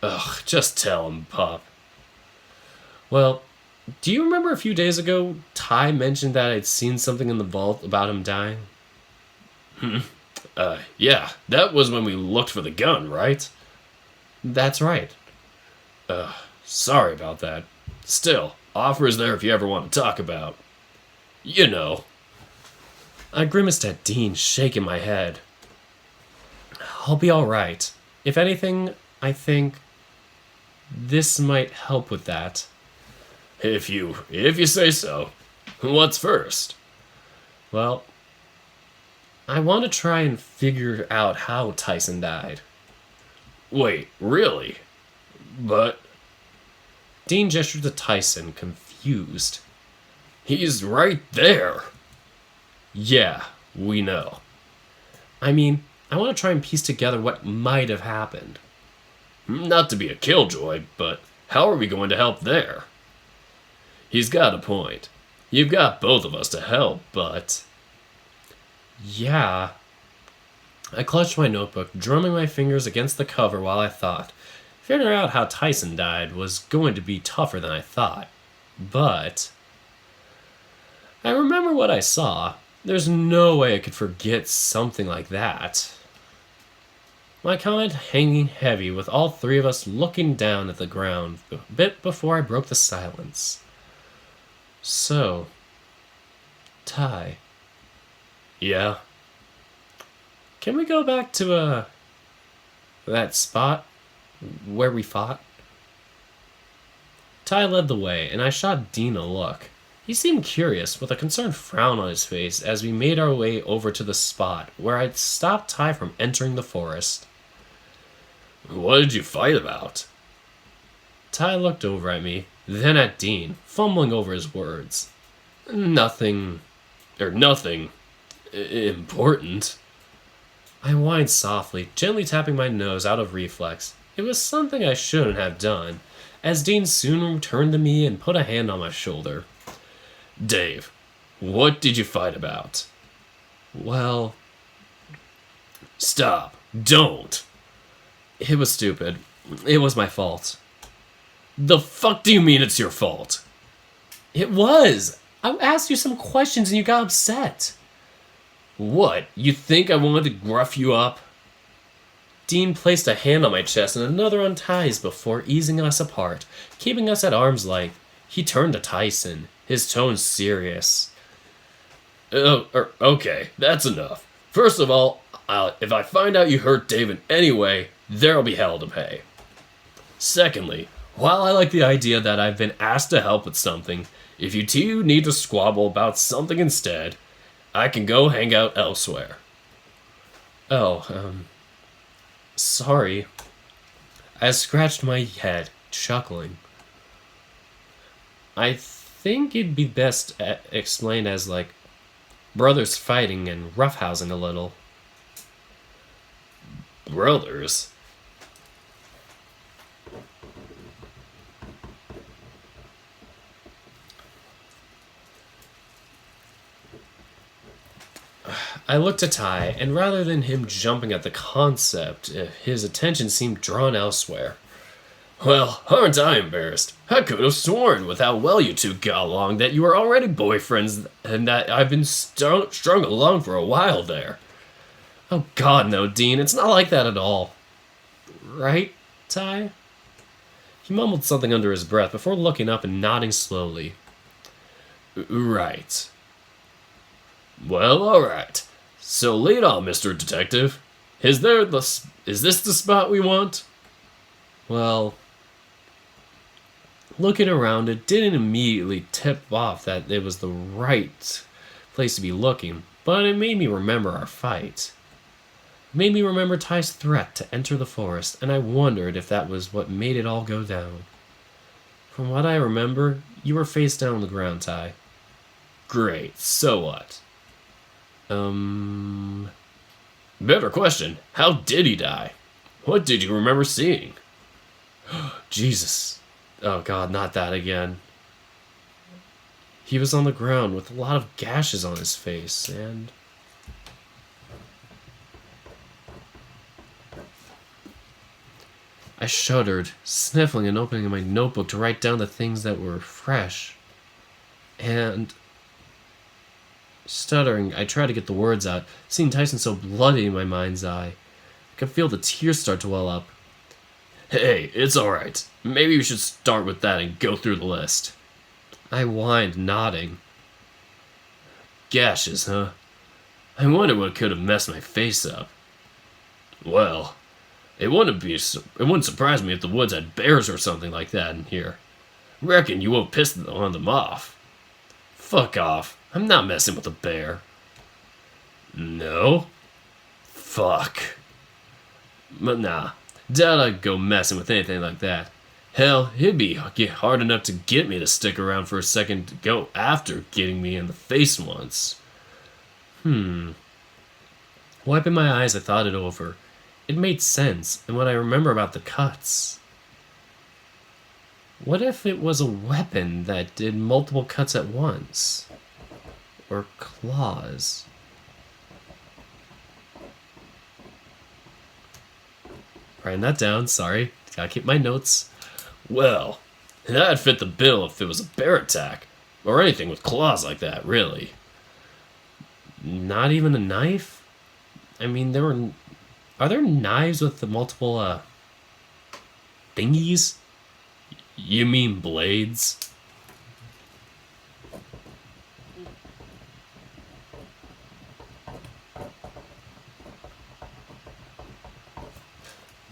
[SPEAKER 2] Ugh, just tell him, Pop.
[SPEAKER 1] Well, do you remember a few days ago, Ty mentioned that I'd seen something in the vault about him dying?
[SPEAKER 2] Yeah, that was when we looked for the gun, right?
[SPEAKER 1] That's right.
[SPEAKER 2] Sorry about that. Still, offer is there if you ever want to talk about. You know.
[SPEAKER 1] I grimaced at Dean, shaking my head. I'll be alright. If anything, I think this might help with that.
[SPEAKER 2] If you say so. What's first?
[SPEAKER 1] Well, I want to try and figure out how Tyson died.
[SPEAKER 2] Wait, really? But
[SPEAKER 1] Dean gestured to Tyson, confused.
[SPEAKER 2] he's right there.
[SPEAKER 1] Yeah, we know. I mean, I want to try and piece together what might have happened.
[SPEAKER 2] Not to be a killjoy, but how are we going to help there? He's got a point. You've got both of us to help, but
[SPEAKER 1] Yeah. I clutched my notebook, drumming my fingers against the cover while I thought. Figuring out how Tyson died was going to be tougher than I thought. But I remember what I saw. There's no way I could forget something like that. My comment hanging heavy with all three of us looking down at the ground a bit before I broke the silence. So, Ty,
[SPEAKER 2] yeah.
[SPEAKER 1] can we go back to, that spot where we fought? Ty led the way, and I shot Dean a look. He seemed curious, with a concerned frown on his face as we made our way over to the spot where I'd stopped Ty from entering the forest.
[SPEAKER 2] What did you fight about?
[SPEAKER 1] Ty looked over at me, then at Dean, fumbling over his words. Nothing
[SPEAKER 2] Important.
[SPEAKER 1] I whined softly, gently tapping my nose out of reflex. It was something I shouldn't have done, as Dean soon turned to me and put a hand on my shoulder.
[SPEAKER 2] Dave, what did you fight about?
[SPEAKER 1] Well,
[SPEAKER 2] Stop. Don't.
[SPEAKER 1] it was stupid. It was my fault.
[SPEAKER 2] The fuck do you mean it's your fault?
[SPEAKER 1] It was! I asked you some questions and you got upset.
[SPEAKER 2] What? You think I wanted to gruff you up?
[SPEAKER 1] Dean placed a hand on my chest and another on Ty's before easing us apart, keeping us at arm's length. He turned to Tyson, his tone serious.
[SPEAKER 2] Okay, that's enough. First of all, if I find out you hurt David anyway, there'll be hell to pay. Secondly, while I like the idea that I've been asked to help with something, if you two need to squabble about something instead, I can go hang out elsewhere.
[SPEAKER 1] Sorry. I scratched my head, chuckling. I think it'd be best explained as, brothers fighting and roughhousing a little.
[SPEAKER 2] Brothers?
[SPEAKER 1] I looked at Ty, and rather than him jumping at the concept, his attention seemed drawn elsewhere.
[SPEAKER 2] Well, aren't I embarrassed? I could have sworn with how well you two got along that you were already boyfriends and that I've been strung along for a while there.
[SPEAKER 1] Oh god, no, Dean, it's not like that at all. Right, Ty? He mumbled something under his breath before looking up and nodding slowly.
[SPEAKER 2] Right. Well, alright. So lead on, Mr. Detective. Is this the spot we want?
[SPEAKER 1] Well, looking around, it didn't immediately tip off that it was the right place to be looking, but it made me remember our fight. It made me remember Ty's threat to enter the forest, and I wondered if that was what made it all go down. From what I remember, you were face down on the ground, Ty. Great, so what? Better question. How did he die? What did you remember seeing? Jesus. Oh god, not that again. He was on the ground with a lot of gashes on his face, and... I shuddered, sniffling and opening my notebook to write down the things that were fresh. And... stuttering, I tried to get the words out, seeing Tyson so bloody in my mind's eye. I could feel the tears start to well up. Hey, it's alright. Maybe we should start with that and go through the list. I whined, nodding. Gashes, huh? I wonder what could have messed my face up. Well, it wouldn't surprise me if the woods had bears or something like that in here. Reckon you won't piss on them off. Fuck off. I'm not messing with a bear. No? Fuck. But nah, doubt I'd go messing with anything like that. Hell, it'd be hard enough to get me to stick around for a second to go after getting me in the face once. Wiping my eyes, I thought it over. It made sense, and what I remember about the cuts. What if it was a weapon that did multiple cuts at once? Or claws? Writing that down, sorry. Gotta keep my notes. Well, that'd fit the bill if it was a bear attack. Or anything with claws like that, really. Not even a knife? I mean, are there knives with the multiple, thingies? You mean blades?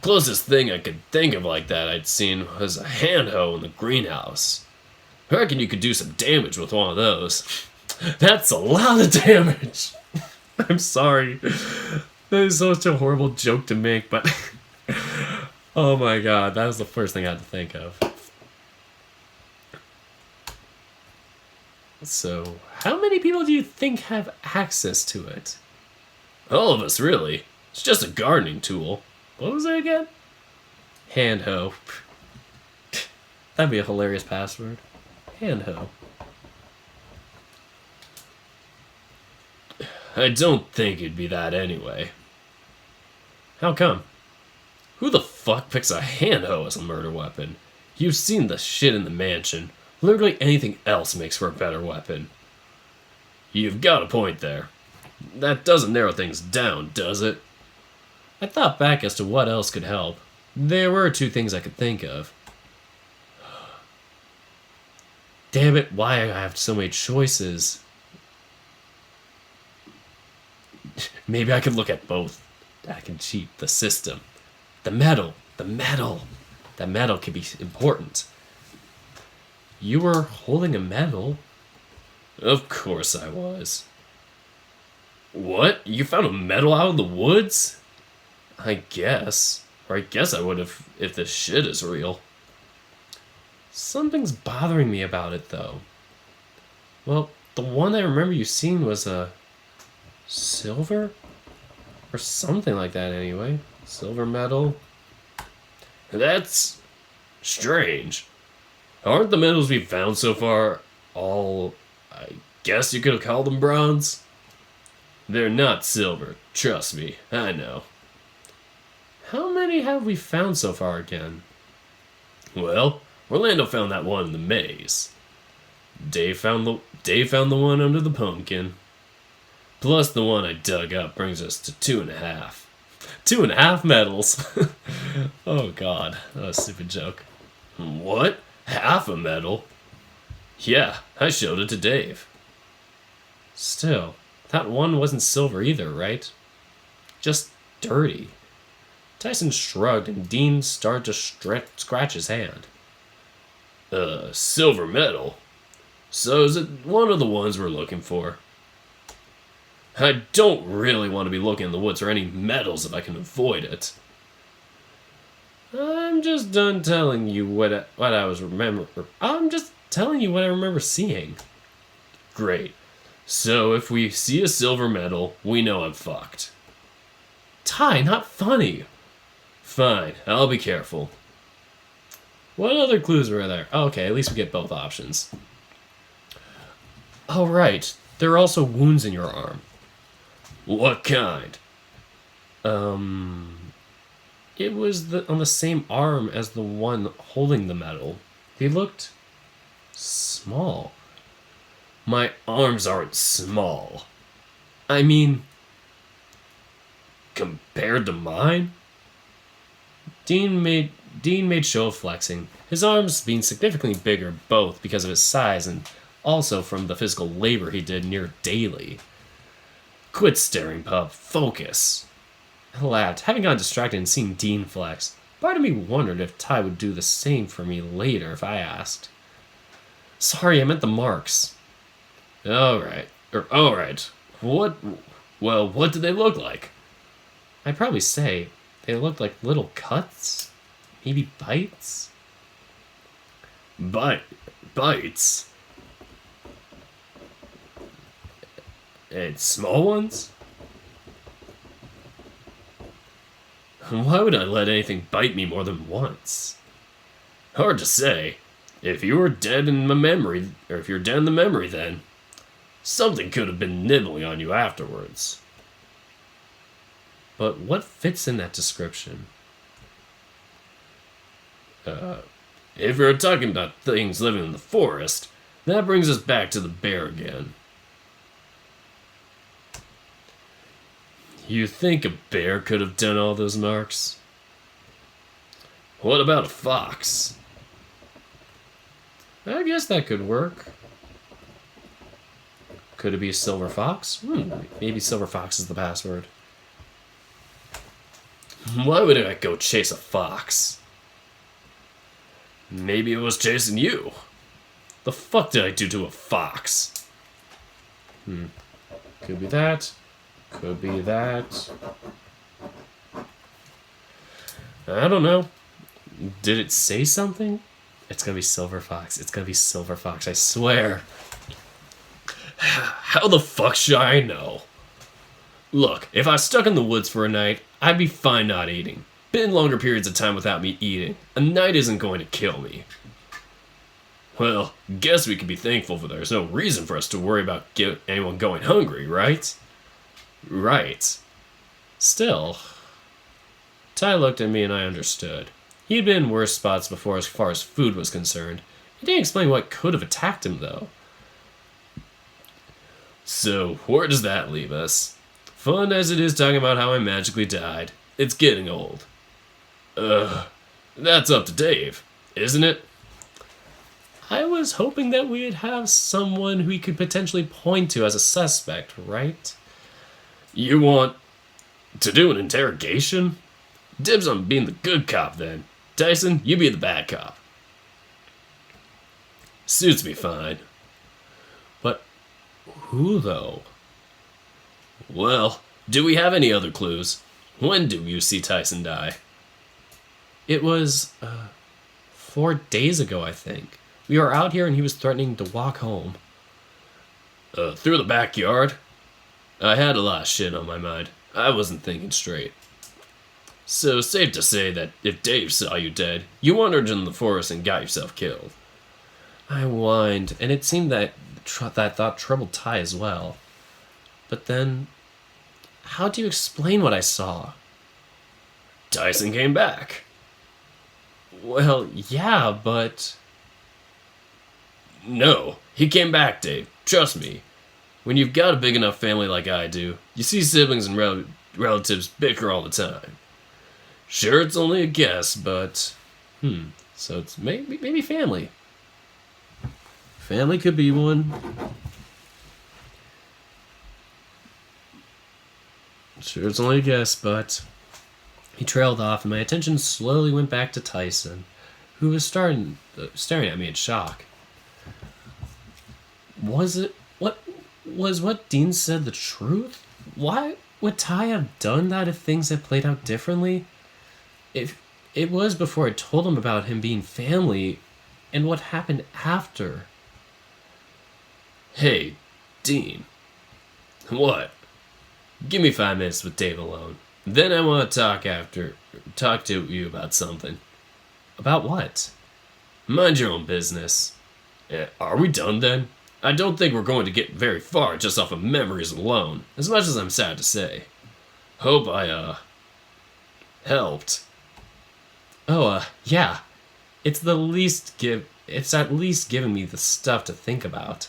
[SPEAKER 1] Closest thing I could think of like that I'd seen was a hand hoe in the greenhouse. I reckon you could do some damage with one of those. That's a lot of damage. I'm sorry. That is such a horrible joke to make, but... oh my god, that was the first thing I had to think of. So, how many people do you think have access to it? All of us, really. It's just a gardening tool. What was it again? Hand hoe. That'd be a hilarious password. Hand hoe. I don't think it'd be that anyway. How come? Who the fuck picks a hand hoe as a murder weapon? You've seen the shit in the mansion. Literally anything else makes for a better weapon. You've got a point there. That doesn't narrow things down, does it? I thought back as to what else could help. There were two things I could think of. Damn it, why I have so many choices? Maybe I could look at both. I can cheat the system. The metal. That metal could be important. You were holding a medal? Of course I was. What? You found a medal out in the woods? I guess. Or I guess I would have if this shit is real. Something's bothering me about it, though. Well, the one I remember you seeing was a... silver? Or something like that, anyway. Silver medal. That's... strange. Aren't the medals we've found so far all... I guess you could have called them bronze? They're not silver, trust me, I know. How many have we found so far again? Well, Orlando found that one in the maze. Dave found the one under the pumpkin. Plus the one I dug up brings us to 2.5. 2.5 medals. Oh god, that was a stupid joke. What? Half a medal? Yeah, I showed it to Dave. Still, that one wasn't silver either, right? Just dirty. Tyson shrugged and Dean started to scratch his hand. Silver medal? So is it one of the ones we're looking for? I don't really want to be looking in the woods for any medals if I can avoid it. I'm just done telling you I'm just telling you what I remember seeing. Great.
[SPEAKER 2] So if we see a silver medal, we know I'm fucked.
[SPEAKER 1] Ty, not funny.
[SPEAKER 2] Fine, I'll be careful.
[SPEAKER 1] What other clues were there? Oh, okay, at least we get both options. Oh, right. There are also wounds in your arm.
[SPEAKER 2] What kind?
[SPEAKER 1] It was on the same arm as the one holding the medal. They looked small.
[SPEAKER 2] My arms aren't small.
[SPEAKER 1] I mean,
[SPEAKER 2] Compared to mine?
[SPEAKER 1] Dean made show of flexing, his arms being significantly bigger both because of his size and also from the physical labor he did near daily.
[SPEAKER 2] Quit staring, pup. Focus.
[SPEAKER 1] I laughed, having gotten distracted and seeing Dean flex. Part of me wondered if Ty would do the same for me later if I asked. Sorry, I meant the marks.
[SPEAKER 2] Alright. What do they look like?
[SPEAKER 1] I'd probably say they looked like little cuts? Maybe bites?
[SPEAKER 2] Bites? And small ones? Why would I let anything bite me more than once? Hard to say. If you were dead in my memory, or if you're dead in the memory then, something could have been nibbling on you afterwards.
[SPEAKER 1] But what fits in that description?
[SPEAKER 2] If you're talking about things living in the forest, that brings us back to the bear again. You think a bear could have done all those marks? What about a fox?
[SPEAKER 1] I guess that could work. Could it be a silver fox? Maybe silver fox is the password.
[SPEAKER 2] Why would I go chase a fox? Maybe it was chasing you. The fuck did I do to a fox?
[SPEAKER 1] Could be that. Could be that. I don't know. Did it say something? It's gonna be silver fox. It's gonna be silver fox, I swear.
[SPEAKER 2] How the fuck should I know? Look, if I was stuck in the woods for a night, I'd be fine not eating. Been longer periods of time without me eating. A night isn't going to kill me. Well, guess we can be thankful for there's no reason for us to worry about anyone going hungry, right?
[SPEAKER 1] Right. Still. Ty looked at me and I understood. He'd been in worse spots before as far as food was concerned. He didn't explain what could have attacked him, though.
[SPEAKER 2] So, where does that leave us? Fun as it is talking about how I magically died, it's getting old. That's up to Dave, isn't it?
[SPEAKER 1] I was hoping that we'd have someone who we could potentially point to as a suspect, right?
[SPEAKER 2] You want to do an interrogation? Dibs on being the good cop, then. Tyson, you be the bad cop. Suits me fine.
[SPEAKER 1] But who, though?
[SPEAKER 2] Well, do we have any other clues? When do you see Tyson die?
[SPEAKER 1] It was, 4 days ago, I think. We were out here and he was threatening to walk home.
[SPEAKER 2] Through the backyard? I had a lot of shit on my mind. I wasn't thinking straight. So, safe to say that if Dave saw you dead, you wandered in the forest and got yourself killed.
[SPEAKER 1] I whined, and it seemed that that thought troubled Ty as well. But then, how do you explain what I saw?
[SPEAKER 2] Tyson came back.
[SPEAKER 1] Well, yeah, but...
[SPEAKER 2] No, he came back, Dave. Trust me. When you've got a big enough family like I do, you see siblings and relatives bicker all the time. Sure, it's only a guess, but...
[SPEAKER 1] So it's maybe family. Family could be one. Sure, it's only a guess, but... He trailed off, and my attention slowly went back to Tyson, who was staring at me in shock. Was what Dean said the truth? Why would Ty have done that if things had played out differently? If it was before I told him about him being family, and what happened after.
[SPEAKER 2] Hey, Dean, What? Give me 5 minutes with Dave alone. Then I want to talk to you about something.
[SPEAKER 1] About what?
[SPEAKER 2] Mind your own business. Are we done then? I don't think we're going to get very far just off of memories alone, as much as I'm sad to say. Hope I, helped.
[SPEAKER 1] Oh, yeah. It's at least given me the stuff to think about.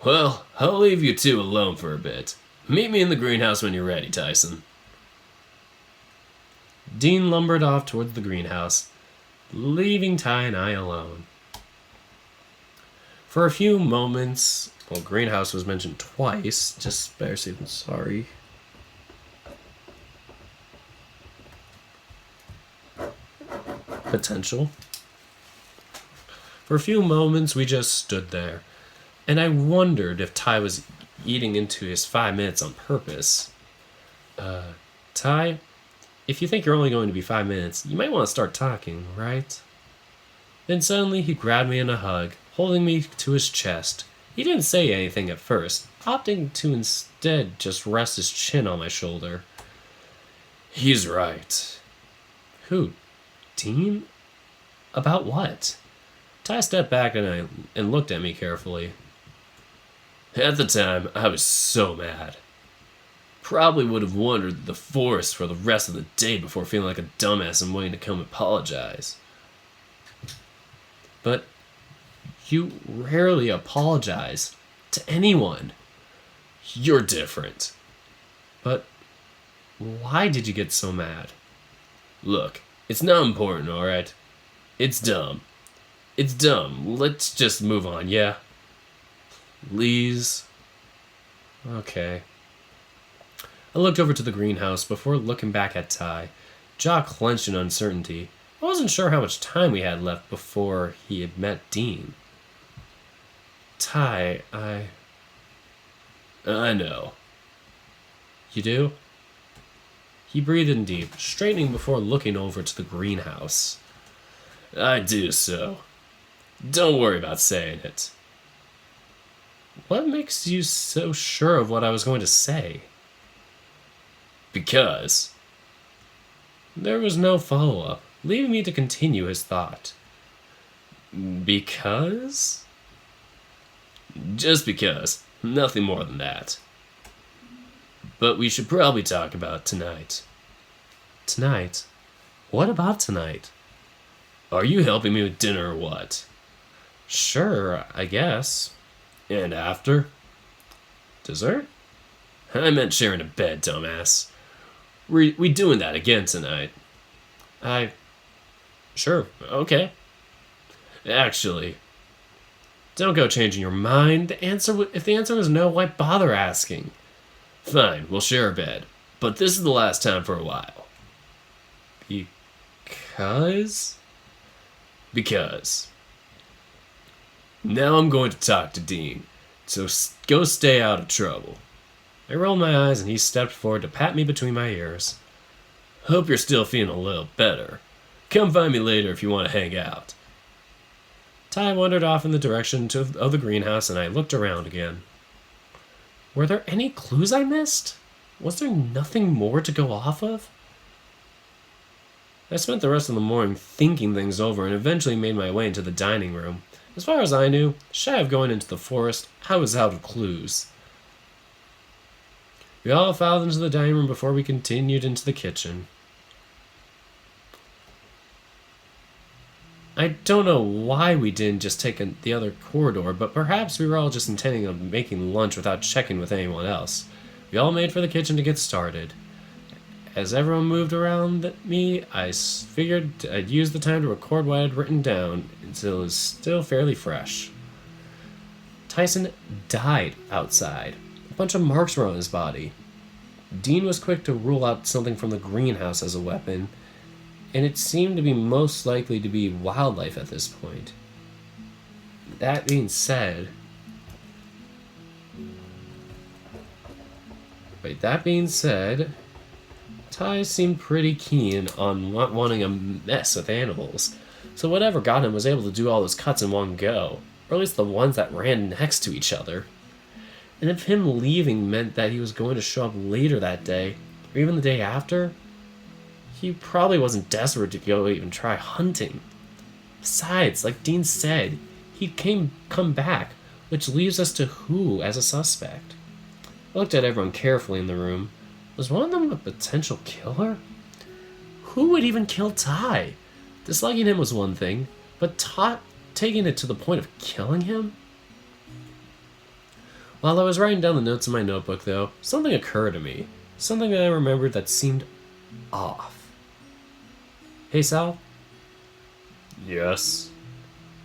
[SPEAKER 2] Well, I'll leave you two alone for a bit. Meet me in the greenhouse when you're ready, Tyson.
[SPEAKER 1] Dean lumbered off towards the greenhouse, leaving Ty and I alone. For a few moments, greenhouse was mentioned twice, just bear safe, sorry. Potential. For a few moments, we just stood there, and I wondered if Ty was eating into his 5 minutes on purpose. Ty, if you think you're only going to be 5 minutes, you might want to start talking, right? Then suddenly he grabbed me in a hug, holding me to his chest. He didn't say anything at first, opting to instead just rest his chin on my shoulder.
[SPEAKER 2] He's right.
[SPEAKER 1] Who? Dean? About what? Ty stepped back and looked at me carefully.
[SPEAKER 2] At the time, I was so mad. Probably would have wandered the forest for the rest of the day before feeling like a dumbass and waiting to come apologize.
[SPEAKER 1] But you rarely apologize to anyone.
[SPEAKER 2] You're different.
[SPEAKER 1] But why did you get so mad?
[SPEAKER 2] Look, it's not important, alright? It's dumb. It's dumb. Let's just move on, yeah?
[SPEAKER 1] Please. Okay. I looked over to the greenhouse before looking back at Ty, jaw clenched in uncertainty. I wasn't sure how much time we had left before he had met Dean. Ty, I
[SPEAKER 2] know.
[SPEAKER 1] You do? He breathed in deep, straightening before looking over to the greenhouse.
[SPEAKER 2] I do so. Don't worry about saying it.
[SPEAKER 1] What makes you so sure of what I was going to say?
[SPEAKER 2] Because.
[SPEAKER 1] There was no follow-up, leaving me to continue his thought. Because?
[SPEAKER 2] Just because. Nothing more than that. But we should probably talk about tonight.
[SPEAKER 1] Tonight? What about tonight?
[SPEAKER 2] Are you helping me with dinner or what?
[SPEAKER 1] Sure, I guess.
[SPEAKER 2] And after?
[SPEAKER 1] Dessert?
[SPEAKER 2] I meant sharing a bed, dumbass. We doing that again tonight?
[SPEAKER 1] Sure, okay.
[SPEAKER 2] Actually.
[SPEAKER 1] Don't go changing your mind. If the answer is no, why bother asking?
[SPEAKER 2] Fine, we'll share a bed. But this is the last time for a while.
[SPEAKER 1] Because?
[SPEAKER 2] Because. Now I'm going to talk to Dean. So go stay out of trouble.
[SPEAKER 1] I rolled my eyes and he stepped forward to pat me between my ears.
[SPEAKER 2] Hope you're still feeling a little better. Come find me later if you want to hang out.
[SPEAKER 1] Ty wandered off in the direction of the greenhouse and I looked around again. Were there any clues I missed? Was there nothing more to go off of? I spent the rest of the morning thinking things over and eventually made my way into the dining room. As far as I knew, shy of going into the forest, I was out of clues. We all filed into the dining room before we continued into the kitchen. I don't know why we didn't just take the other corridor, but perhaps we were all just intending on making lunch without checking with anyone else. We all made for the kitchen to get started. As everyone moved around me, I figured I'd use the time to record what I had written down until it was still fairly fresh. Tyson died outside. A bunch of marks were on his body. Dean was quick to rule out something from the greenhouse as a weapon, and it seemed to be most likely to be wildlife at this point. That being said, Ty seemed pretty keen on not wanting to mess with animals, so whatever got him was able to do all those cuts in one go, or at least the ones that ran next to each other. And if him leaving meant that he was going to show up later that day, or even the day after, he probably wasn't desperate to go even try hunting. Besides, like Dean said, he'd come back, which leaves us to who as a suspect. I looked at everyone carefully in the room. Was one of them a potential killer? Who would even kill Ty? Disliking him was one thing, but taking it to the point of killing him? While I was writing down the notes in my notebook, though, something occurred to me. Something that I remembered that seemed off. Hey, Sal?
[SPEAKER 2] Yes.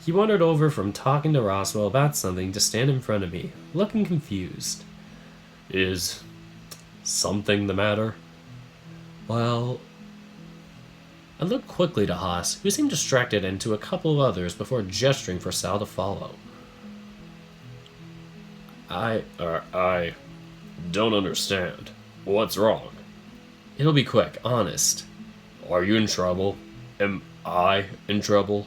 [SPEAKER 1] He wandered over from talking to Roswell about something to stand in front of me, looking confused.
[SPEAKER 2] Is something the matter?
[SPEAKER 1] Well, I looked quickly to Haas, who seemed distracted, and to a couple of others before gesturing for Sal to follow.
[SPEAKER 2] I don't understand. What's wrong?
[SPEAKER 1] It'll be quick, honest.
[SPEAKER 2] Are you in trouble? Am I in trouble?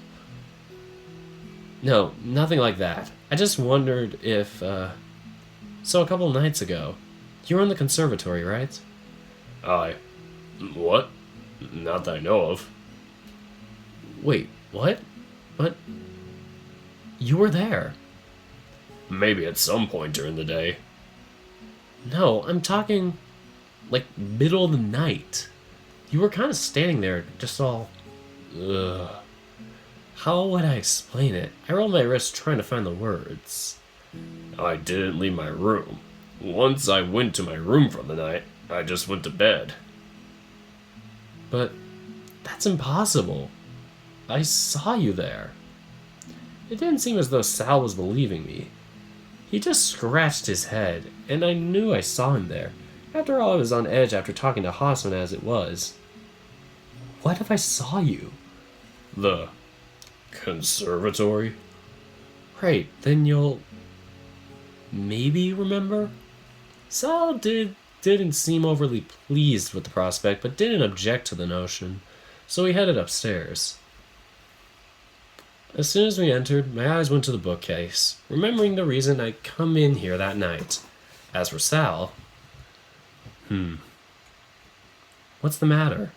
[SPEAKER 1] No, nothing like that. I just wondered if, So a couple of nights ago, you were in the conservatory, right?
[SPEAKER 2] What? Not that I know of.
[SPEAKER 1] Wait, what? But you were there.
[SPEAKER 2] Maybe at some point during the day.
[SPEAKER 1] No, I'm talking, like, middle of the night. You were kind of standing there, just all... Ugh. How would I explain it? I rolled my wrist trying to find the words.
[SPEAKER 2] I didn't leave my room. Once I went to my room for the night, I just went to bed.
[SPEAKER 1] But that's impossible. I saw you there. It didn't seem as though Sal was believing me. He just scratched his head, and I knew I saw him there. After all, I was on edge after talking to Hassan as it was. What if I saw you?
[SPEAKER 2] The conservatory?
[SPEAKER 1] Right, then you'll... maybe remember? Sal didn't seem overly pleased with the prospect, but didn't object to the notion, so we headed upstairs. As soon as we entered, my eyes went to the bookcase, remembering the reason I'd come in here that night. As for Sal... What's the matter?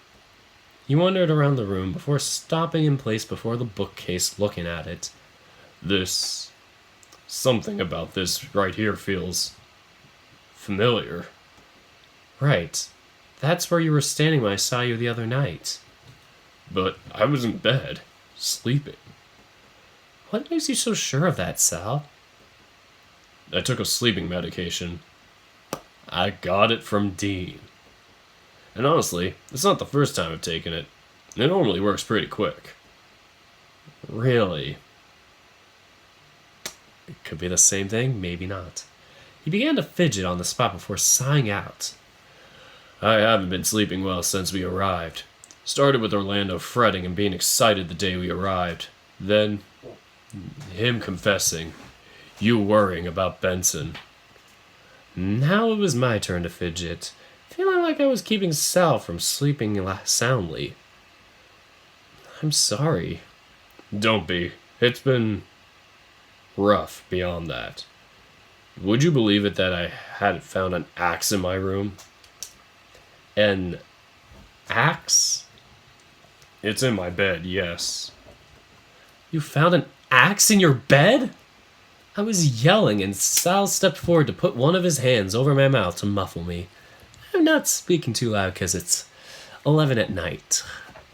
[SPEAKER 1] He wandered around the room before stopping in place before the bookcase looking at it.
[SPEAKER 2] Something about this right here feels... familiar.
[SPEAKER 1] Right. That's where you were standing when I saw you the other night.
[SPEAKER 2] But I was in bed, sleeping.
[SPEAKER 1] What makes you so sure of that, Sal?
[SPEAKER 2] I took a sleeping medication. I got it from Dean. And honestly, it's not the first time I've taken it. It normally works pretty quick.
[SPEAKER 1] Really? It could be the same thing, maybe not. He began to fidget on the spot before sighing out.
[SPEAKER 2] I haven't been sleeping well since we arrived. Started with Orlando fretting and being excited the day we arrived. Then, him confessing, you worrying about Benson.
[SPEAKER 1] Now it was my turn to fidget, feeling like I was keeping Sal from sleeping soundly. I'm sorry.
[SPEAKER 2] Don't be. It's been rough beyond that. Would you believe it that I had found an axe in my room?
[SPEAKER 1] An axe?
[SPEAKER 2] It's in my bed, yes.
[SPEAKER 1] You found an axe in your bed? I was yelling, and Sal stepped forward to put one of his hands over my mouth to muffle me. I'm not speaking too loud because it's 11 at night.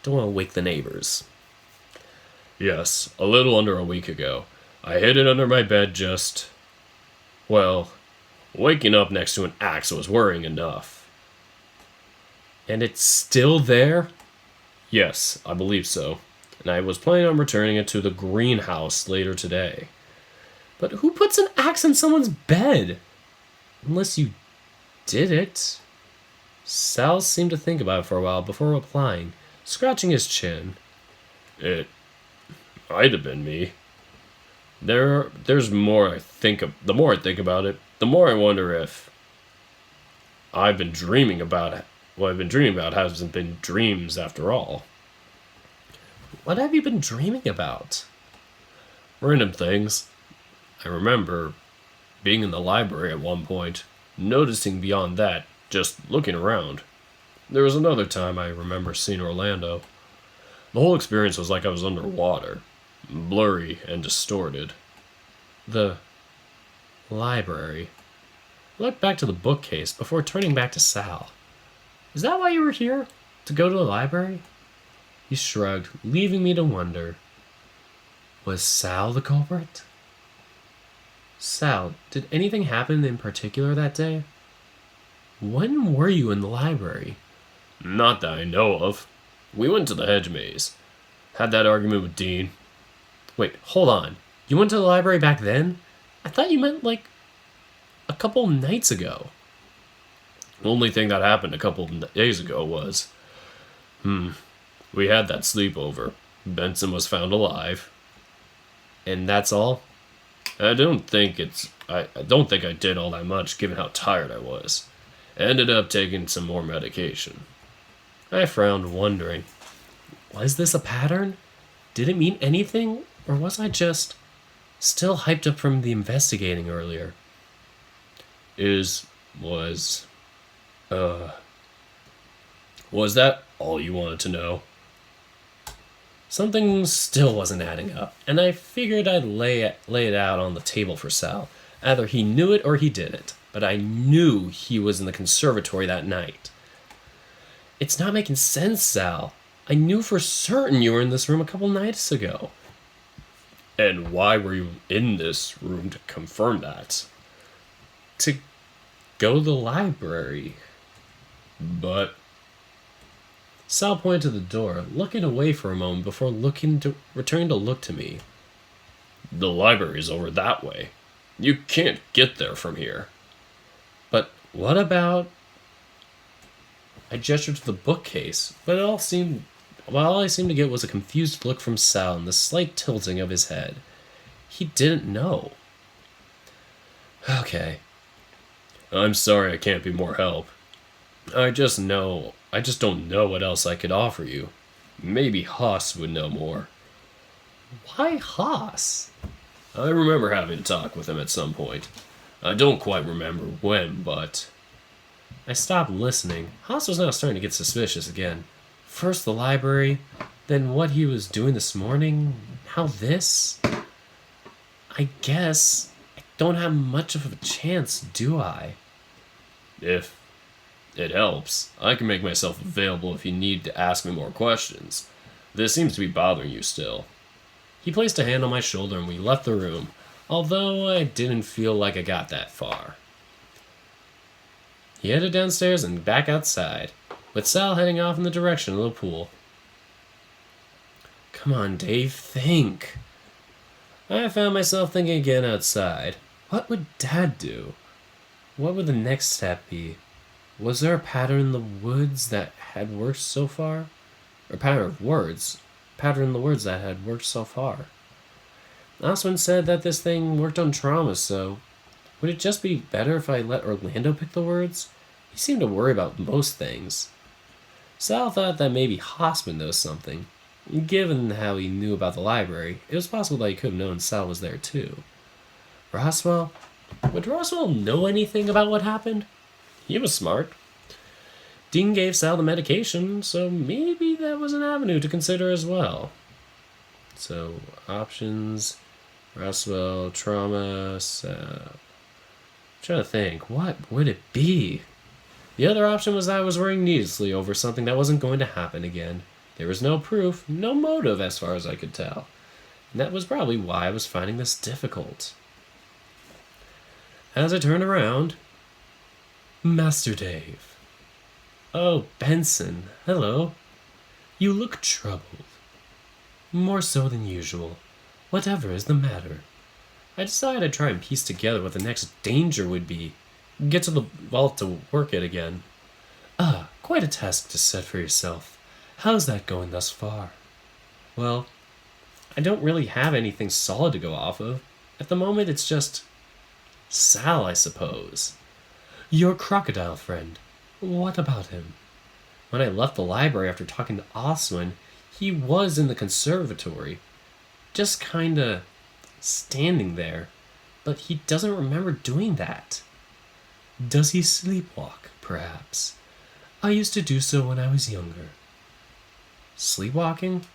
[SPEAKER 1] Don't want to wake the neighbors.
[SPEAKER 2] Yes, a little under a week ago. I hid it under my bed waking up next to an axe was worrying enough.
[SPEAKER 1] And it's still there?
[SPEAKER 2] Yes, I believe so. And I was planning on returning it to the greenhouse later today.
[SPEAKER 1] But who puts an axe in someone's bed? Unless you did it. Sal seemed to think about it for a while before replying, scratching his chin.
[SPEAKER 2] It might have been me. There's more I think of. The more I think about it, the more I wonder if I've been dreaming about it. What I've been dreaming about hasn't been dreams after all.
[SPEAKER 1] What have you been dreaming about?
[SPEAKER 2] Random things. I remember being in the library at one point, noticing beyond that, just looking around. There was another time I remember seeing Orlando. The whole experience was like I was underwater, blurry and distorted.
[SPEAKER 1] The library. I looked back to the bookcase before turning back to Sal. Is that why you were here? To go to the library? He shrugged, leaving me to wonder. Was Sal the culprit? Sal, did anything happen in particular that day? When were you in the library?
[SPEAKER 2] Not that I know of. We went to the hedge maze. Had that argument with Dean.
[SPEAKER 1] Wait, hold on. You went to the library back then? I thought you meant like a couple nights ago.
[SPEAKER 2] The only thing that happened a couple of days ago was, we had that sleepover. Benson was found alive.
[SPEAKER 1] And that's all?
[SPEAKER 2] I don't think I did all that much given how tired I was. Ended up taking some more medication.
[SPEAKER 1] I frowned, wondering. Was this a pattern? Did it mean anything? Or was I just still hyped up from the investigating earlier?
[SPEAKER 2] Was that all you wanted to know?
[SPEAKER 1] Something still wasn't adding up, and I figured I'd lay it out on the table for Sal. Either he knew it or he didn't, but I knew he was in the conservatory that night. It's not making sense, Sal. I knew for certain you were in this room a couple nights ago.
[SPEAKER 2] And why were you in this room to confirm that?
[SPEAKER 1] To go to the library.
[SPEAKER 2] But
[SPEAKER 1] Sal pointed to the door, looking away for a moment before returning to look to me.
[SPEAKER 2] The library's over that way. You can't get there from here.
[SPEAKER 1] But what about... I gestured to the bookcase, but all I seemed to get was a confused look from Sal and the slight tilting of his head. He didn't know. Okay.
[SPEAKER 2] I'm sorry I can't be more help. I just don't know what else I could offer you. Maybe Haas would know more.
[SPEAKER 1] Why Haas?
[SPEAKER 2] I remember having a talk with him at some point. I don't quite remember when, but...
[SPEAKER 1] I stopped listening. Haas was now starting to get suspicious again. First the library, then what he was doing this morning, now this. I guess I don't have much of a chance, do I?
[SPEAKER 2] If it helps, I can make myself available if you need to ask me more questions. This seems to be bothering you still.
[SPEAKER 1] He placed a hand on my shoulder and we left the room, although I didn't feel like I got that far. He headed downstairs and back outside, with Sal heading off in the direction of the pool. Come on, Dave, think. I found myself thinking again outside. What would Dad do? What would the next step be? Was there a pattern in the woods that had worked so far? Or pattern in the words that had worked so far. Osman said that this thing worked on trauma, so would it just be better if I let Orlando pick the words? He seemed to worry about most things. Sal thought that maybe Hossman knows something. Given how he knew about the library, it was possible that he could have known Sal was there too. Roswell? Would Roswell know anything about what happened? He was smart. Dean gave Sal the medication, so maybe that was an avenue to consider as well. So, options, Roswell, trauma, Sal. I'm trying to think, what would it be? The other option was that I was worrying needlessly over something that wasn't going to happen again. There was no proof, no motive as far as I could tell. And that was probably why I was finding this difficult. As I turned around, Master Dave. Oh, Benson, hello. You look troubled. More so than usual. Whatever is the matter? I decided I'd try and piece together what the next danger would be. Get to the vault to work it again. Quite a task to set for yourself. How's that going thus far? Well, I don't really have anything solid to go off of. At the moment, it's just Sal, I suppose. Your crocodile friend. What about him? When I left the library after talking to Oswin, he was in the conservatory. Just kinda standing there. but he doesn't remember doing that. Does he sleepwalk, perhaps? I used to do so when I was younger. Sleepwalking?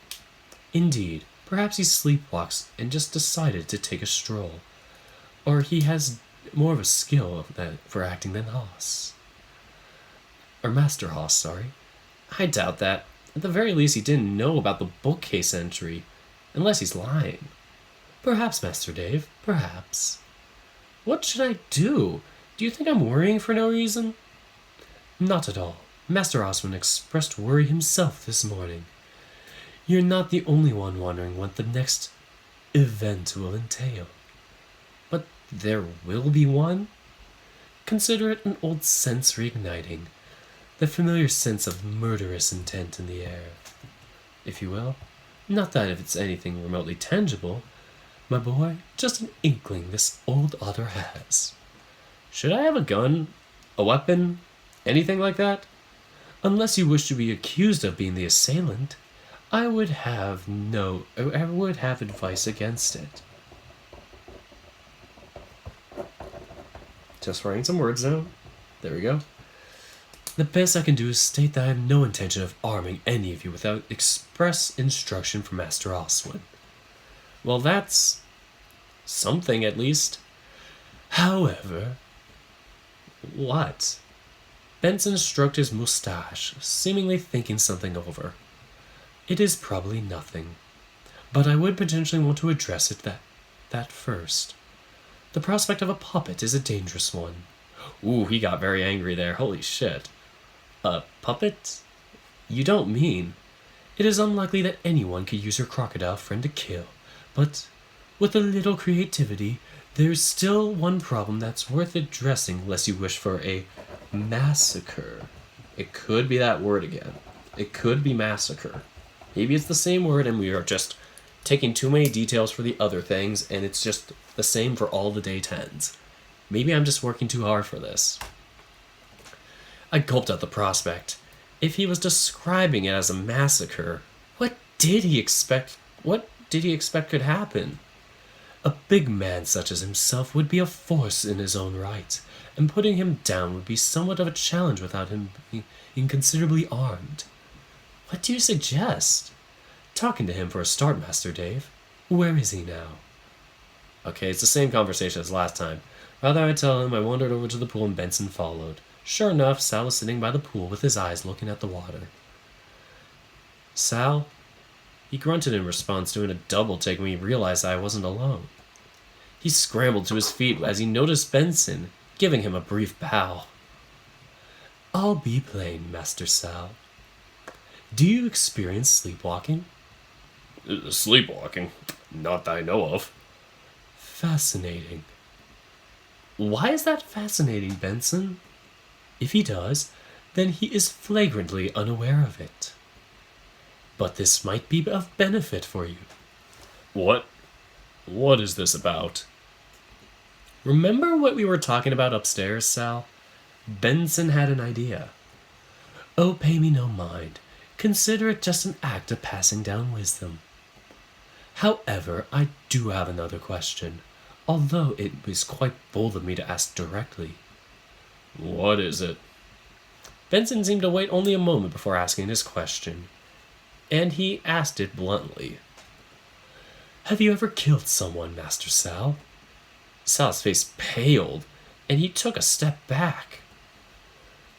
[SPEAKER 1] Indeed, perhaps he sleepwalks and just decided to take a stroll. Or he has more of a skill for acting than Haas. Or Master Haas, sorry. I doubt that. At the very least, he didn't know about the bookcase entry, unless he's lying. Perhaps, Master Dave, perhaps. What should I do? Do you think I'm worrying for no reason? Not at all. Master Osmond expressed worry himself this morning. You're not the only one wondering what the next event will entail. But there will be one? Consider it an old sense reigniting, the familiar sense of murderous intent in the air, if you will. Not that if it's anything remotely tangible, my boy, just an inkling this old otter has. Should I have a gun? A weapon? Anything like that? Unless you wish to be accused of being the assailant, I would have advice against it. Just writing some words down. There we go. The best I can do is state that I have no intention of arming any of you without express instruction from Master Oswin. Well, that's something at least. However... What? Benson stroked his mustache, seemingly thinking something over. It is probably nothing, but I would potentially want to address it that first. The prospect of a puppet is a dangerous one. Ooh, he got very angry there. Holy shit. A puppet? You don't mean... It is unlikely that anyone could use your crocodile friend to kill, but with a little creativity, there's still one problem that's worth addressing lest you wish for a massacre. It could be that word again. It could be massacre. Maybe it's the same word and we are just taking too many details for the other things and it's just the same for all the day 10s. Maybe I'm just working too hard for this. I gulped at the prospect. If he was describing it as a massacre, what did he expect could happen? A big man such as himself would be a force in his own right, and putting him down would be somewhat of a challenge without him being considerably armed. What do you suggest? Talking to him for a start, Master Dave. Where is he now? Okay, it's the same conversation as last time. Rather I tell him I wandered over to the pool and Benson followed. Sure enough, Sal was sitting by the pool with his eyes looking at the water. Sal? He grunted in response, doing a double take when he realized I wasn't alone. He scrambled to his feet as he noticed Benson, giving him a brief bow. I'll be plain, Master Sal. Do you experience sleepwalking?
[SPEAKER 2] Sleepwalking? Not that I know of.
[SPEAKER 1] Fascinating. Why is that fascinating, Benson? If he does, then he is flagrantly unaware of it. But this might be of benefit for you.
[SPEAKER 2] What? What is this about?
[SPEAKER 1] Remember what we were talking about upstairs, Sal? Benson had an idea. Oh, pay me no mind. Consider it just an act of passing down wisdom. However, I do have another question, although it was quite bold of me to ask directly.
[SPEAKER 2] What is it?
[SPEAKER 1] Benson seemed to wait only a moment before asking his question, and he asked it bluntly. Have you ever killed someone, Master Sal? Sal's face paled, and he took a step back.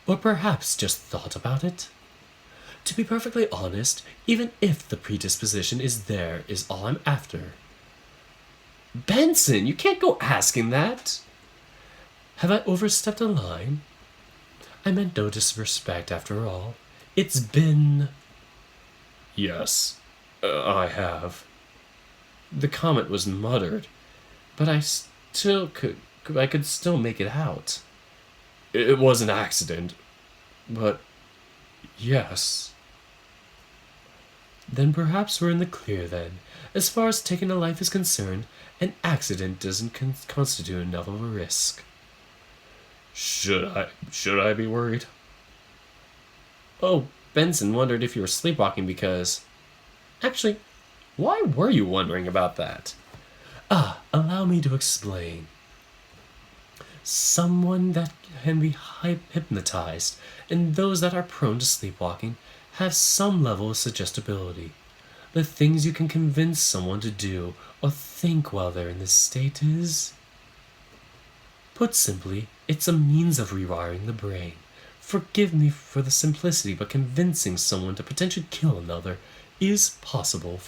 [SPEAKER 1] Or perhaps just thought about it? To be perfectly honest, even if the predisposition is there is all I'm after. Benson, you can't go asking that. Have I overstepped a line? I meant no disrespect after all. It's been...
[SPEAKER 2] Yes, I have.
[SPEAKER 1] The comment was muttered, but I could still make it out.
[SPEAKER 2] It was an accident, but
[SPEAKER 1] yes. Then perhaps we're in the clear then. As far as taking a life is concerned, an accident doesn't constitute enough of a risk.
[SPEAKER 2] Should I be worried?
[SPEAKER 1] Oh, Benson wondered if you were sleepwalking because... Actually, why were you wondering about that? Allow me to explain. Someone that can be hypnotized, and those that are prone to sleepwalking have some level of suggestibility. The things you can convince someone to do or think while they're in this state is... Put simply, it's a means of rewiring the brain. Forgive me for the simplicity, but convincing someone to potentially kill another is possible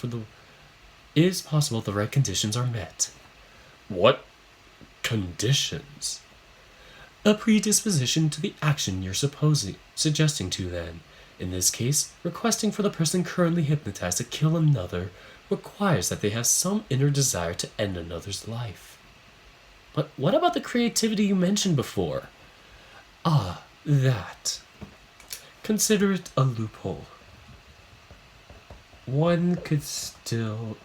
[SPEAKER 1] if the right conditions are met.
[SPEAKER 2] What conditions?
[SPEAKER 1] A predisposition to the action you're suggesting to then. In this case, requesting for the person currently hypnotized to kill another requires that they have some inner desire to end another's life. But what about the creativity you mentioned before? Ah, that. Consider it a loophole. One could still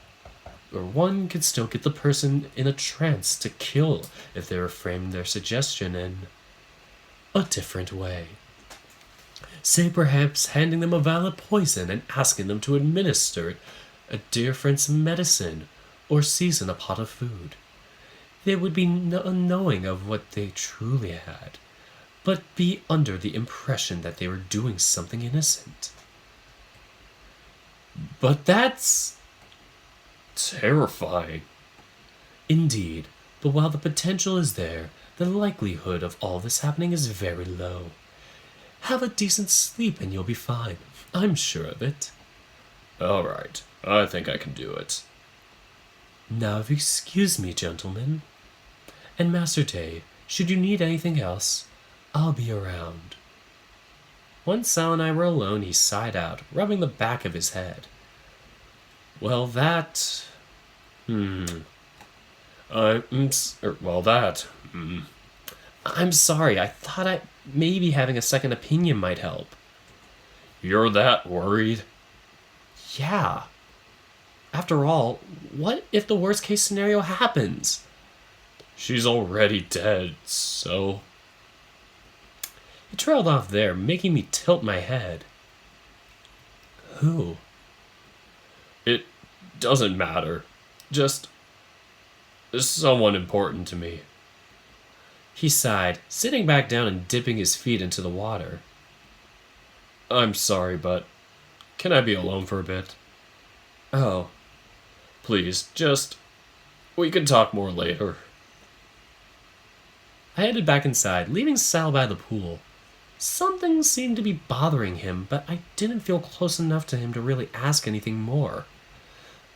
[SPEAKER 1] get the person in a trance to kill if they reframe their suggestion in a different way. Say perhaps handing them a vial of poison and asking them to administer it a different medicine or season a pot of food. They would be unknowing of what they truly had, but be under the impression that they were doing something innocent.
[SPEAKER 2] But that's terrifying.
[SPEAKER 1] Indeed, but while the potential is there, the likelihood of all this happening is very low. Have a decent sleep and you'll be fine. I'm sure of it.
[SPEAKER 2] All right, I think I can do it.
[SPEAKER 1] Now, if you excuse me, gentlemen. And Master Day, should you need anything else, I'll be around. Once Sal and I were alone, he sighed out, rubbing the back of his head. Well, that... I'm sorry, I thought maybe having a second opinion might help.
[SPEAKER 2] You're that worried?
[SPEAKER 1] Yeah. After all, what if the worst case scenario happens?
[SPEAKER 2] She's already dead, so...
[SPEAKER 1] He trailed off there, making me tilt my head. Who?
[SPEAKER 2] It doesn't matter. Just... someone important to me.
[SPEAKER 1] He sighed, sitting back down and dipping his feet into the water.
[SPEAKER 2] I'm sorry, but can I be alone for a bit?
[SPEAKER 1] Oh.
[SPEAKER 2] Please, we can talk more later.
[SPEAKER 1] I headed back inside, leaving Sal by the pool. Something seemed to be bothering him, but I didn't feel close enough to him to really ask anything more.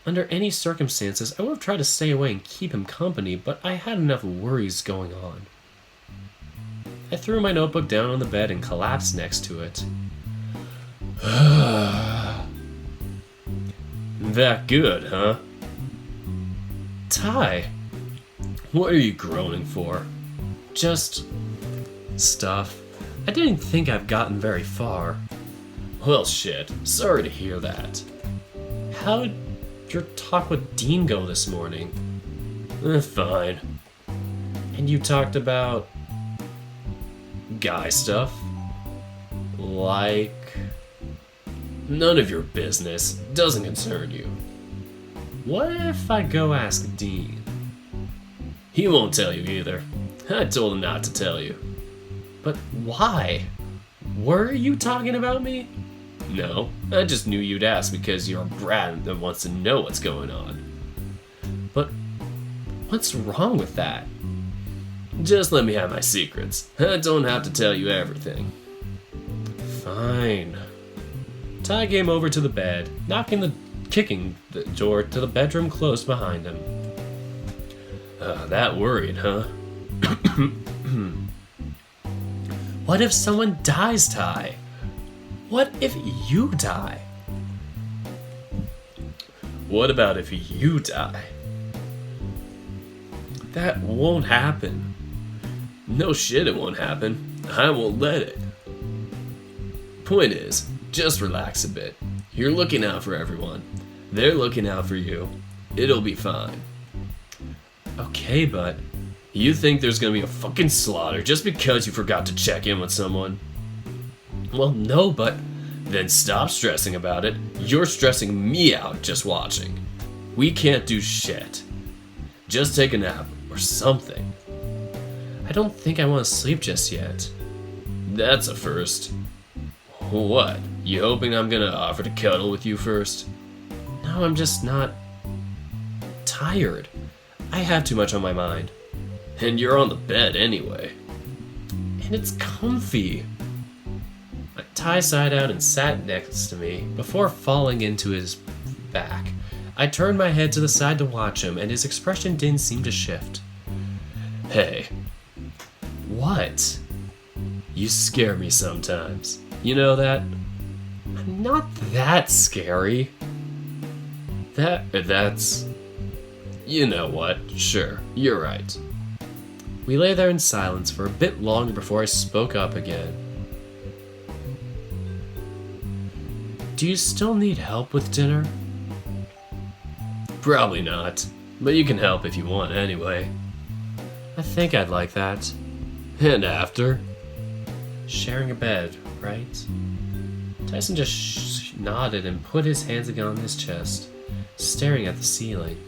[SPEAKER 1] Under any circumstances, I would have tried to stay away and keep him company, but I had enough worries going on. I threw my notebook down on the bed and collapsed next to it.
[SPEAKER 2] That good, huh?
[SPEAKER 1] Ty,
[SPEAKER 2] what are you groaning for?
[SPEAKER 1] just stuff. I didn't think I've gotten very far.
[SPEAKER 2] Well, shit. Sorry to hear that.
[SPEAKER 1] How'd your talk with Dean go this morning?
[SPEAKER 2] Fine.
[SPEAKER 1] And you talked about
[SPEAKER 2] Guy stuff?
[SPEAKER 1] like...
[SPEAKER 2] None of your business. Doesn't concern you.
[SPEAKER 1] What if I go ask Dean?
[SPEAKER 2] He won't tell you either. I told him not to tell you.
[SPEAKER 1] But why? Were you talking about me?
[SPEAKER 2] No, I just knew you'd ask because you're a brat that wants to know what's going on.
[SPEAKER 1] But what's wrong with that?
[SPEAKER 2] Just let me have my secrets. I don't have to tell you everything.
[SPEAKER 1] Fine. Ty came over to the bed, kicking the door to the bedroom closed behind him.
[SPEAKER 2] That worried, huh?
[SPEAKER 1] What if someone dies, Ty? What if you die?
[SPEAKER 2] What about if you die?
[SPEAKER 1] That won't happen.
[SPEAKER 2] No shit, it won't happen. I won't let it. Point is, just relax a bit. You're looking out for everyone. They're looking out for you. It'll be fine.
[SPEAKER 1] Okay, but...
[SPEAKER 2] You think there's gonna be a fucking slaughter just because you forgot to check in with someone?
[SPEAKER 1] Well, no, but...
[SPEAKER 2] Then stop stressing about it. You're stressing me out just watching. We can't do shit. Just take a nap or something.
[SPEAKER 1] I don't think I want to sleep just yet.
[SPEAKER 2] That's a first. What? You hoping I'm gonna offer to cuddle with you first?
[SPEAKER 1] No, I'm just not tired. I have too much on my mind.
[SPEAKER 2] And you're on the bed anyway.
[SPEAKER 1] And it's comfy. Ty sat down and sat next to me before falling into his back. I turned my head to the side to watch him, and his expression didn't seem to shift.
[SPEAKER 2] Hey.
[SPEAKER 1] What?
[SPEAKER 2] You scare me sometimes. You know that?
[SPEAKER 1] I'm not that scary.
[SPEAKER 2] That's... You know what? Sure, you're right.
[SPEAKER 1] We lay there in silence for a bit longer before I spoke up again. Do you still need help with dinner?
[SPEAKER 2] Probably not, but you can help if you want anyway.
[SPEAKER 1] I think I'd like that.
[SPEAKER 2] And after?
[SPEAKER 1] Sharing a bed, right? Tyson just nodded and put his hands again on his chest, staring at the ceiling.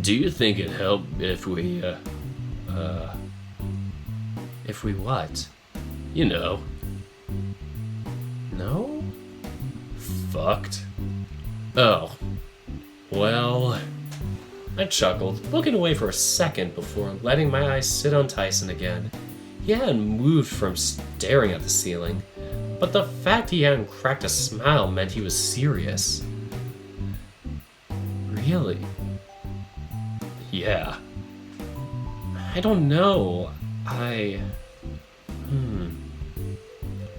[SPEAKER 2] Do you think it'd help if we,
[SPEAKER 1] If we what?
[SPEAKER 2] you know,
[SPEAKER 1] No?
[SPEAKER 2] fucked?
[SPEAKER 1] Oh. Well... I chuckled, looking away for a second before letting my eyes sit on Tyson again. He hadn't moved from staring at the ceiling, but the fact he hadn't cracked a smile meant he was serious. Really?
[SPEAKER 2] Yeah.
[SPEAKER 1] I don't know.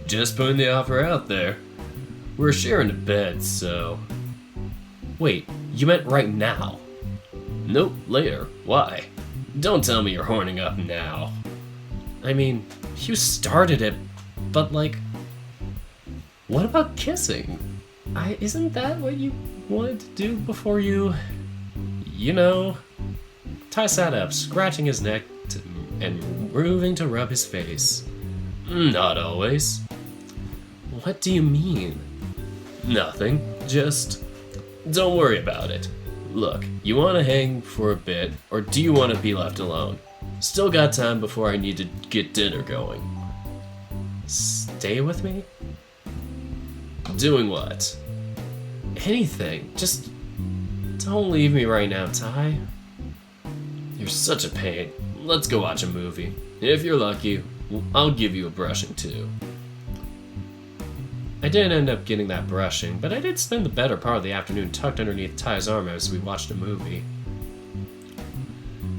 [SPEAKER 2] Just putting the offer out there. We're sharing a bed, so...
[SPEAKER 1] Wait, you meant right now?
[SPEAKER 2] Nope, later. Why? Don't tell me you're horning up now.
[SPEAKER 1] I mean, you started it, but like... What about kissing? Isn't that what you wanted to do before you... You know... Ty sat up, scratching his neck and moving to rub his face.
[SPEAKER 2] Not always.
[SPEAKER 1] What do you mean?
[SPEAKER 2] Nothing. Just... Don't worry about it. Look, you want to hang for a bit, or do you want to be left alone? Still got time before I need to get dinner going.
[SPEAKER 1] Stay with me?
[SPEAKER 2] Doing what?
[SPEAKER 1] Anything. Just don't leave me right now, Ty.
[SPEAKER 2] You're such a pain. Let's go watch a movie. If you're lucky, I'll give you a brushing too.
[SPEAKER 1] I didn't end up getting that brushing, but I did spend the better part of the afternoon tucked underneath Ty's arm as we watched a movie.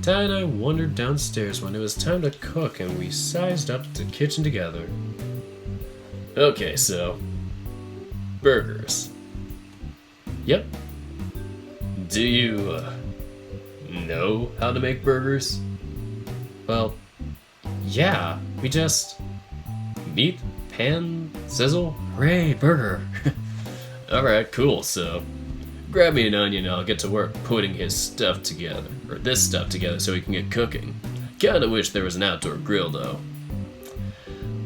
[SPEAKER 1] Ty and I wandered downstairs when it was time to cook, and we sized up the kitchen together.
[SPEAKER 2] Okay, so... burgers.
[SPEAKER 1] Yep.
[SPEAKER 2] Do you, know how to make burgers?
[SPEAKER 1] Well, yeah, we just... meat, pan, sizzle, hooray, burger.
[SPEAKER 2] Alright, cool, so... grab me an onion and I'll get to work putting his stuff together. Or this stuff together so we can get cooking. Kinda wish there was an outdoor grill, though.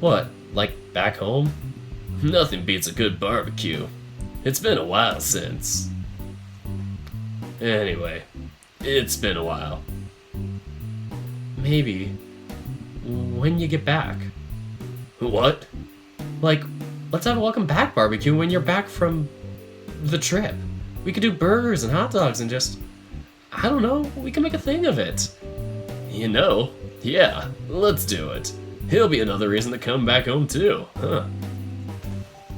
[SPEAKER 1] What, like back home?
[SPEAKER 2] Nothing beats a good barbecue. It's been a while since... Anyway, it's been a while.
[SPEAKER 1] Maybe. When you get back.
[SPEAKER 2] What?
[SPEAKER 1] Like, let's have a welcome back barbecue when you're back from the trip. We could do burgers and hot dogs and just... I don't know, we can make a thing of it.
[SPEAKER 2] You know, yeah, let's do it. He'll be another reason to come back home too, huh?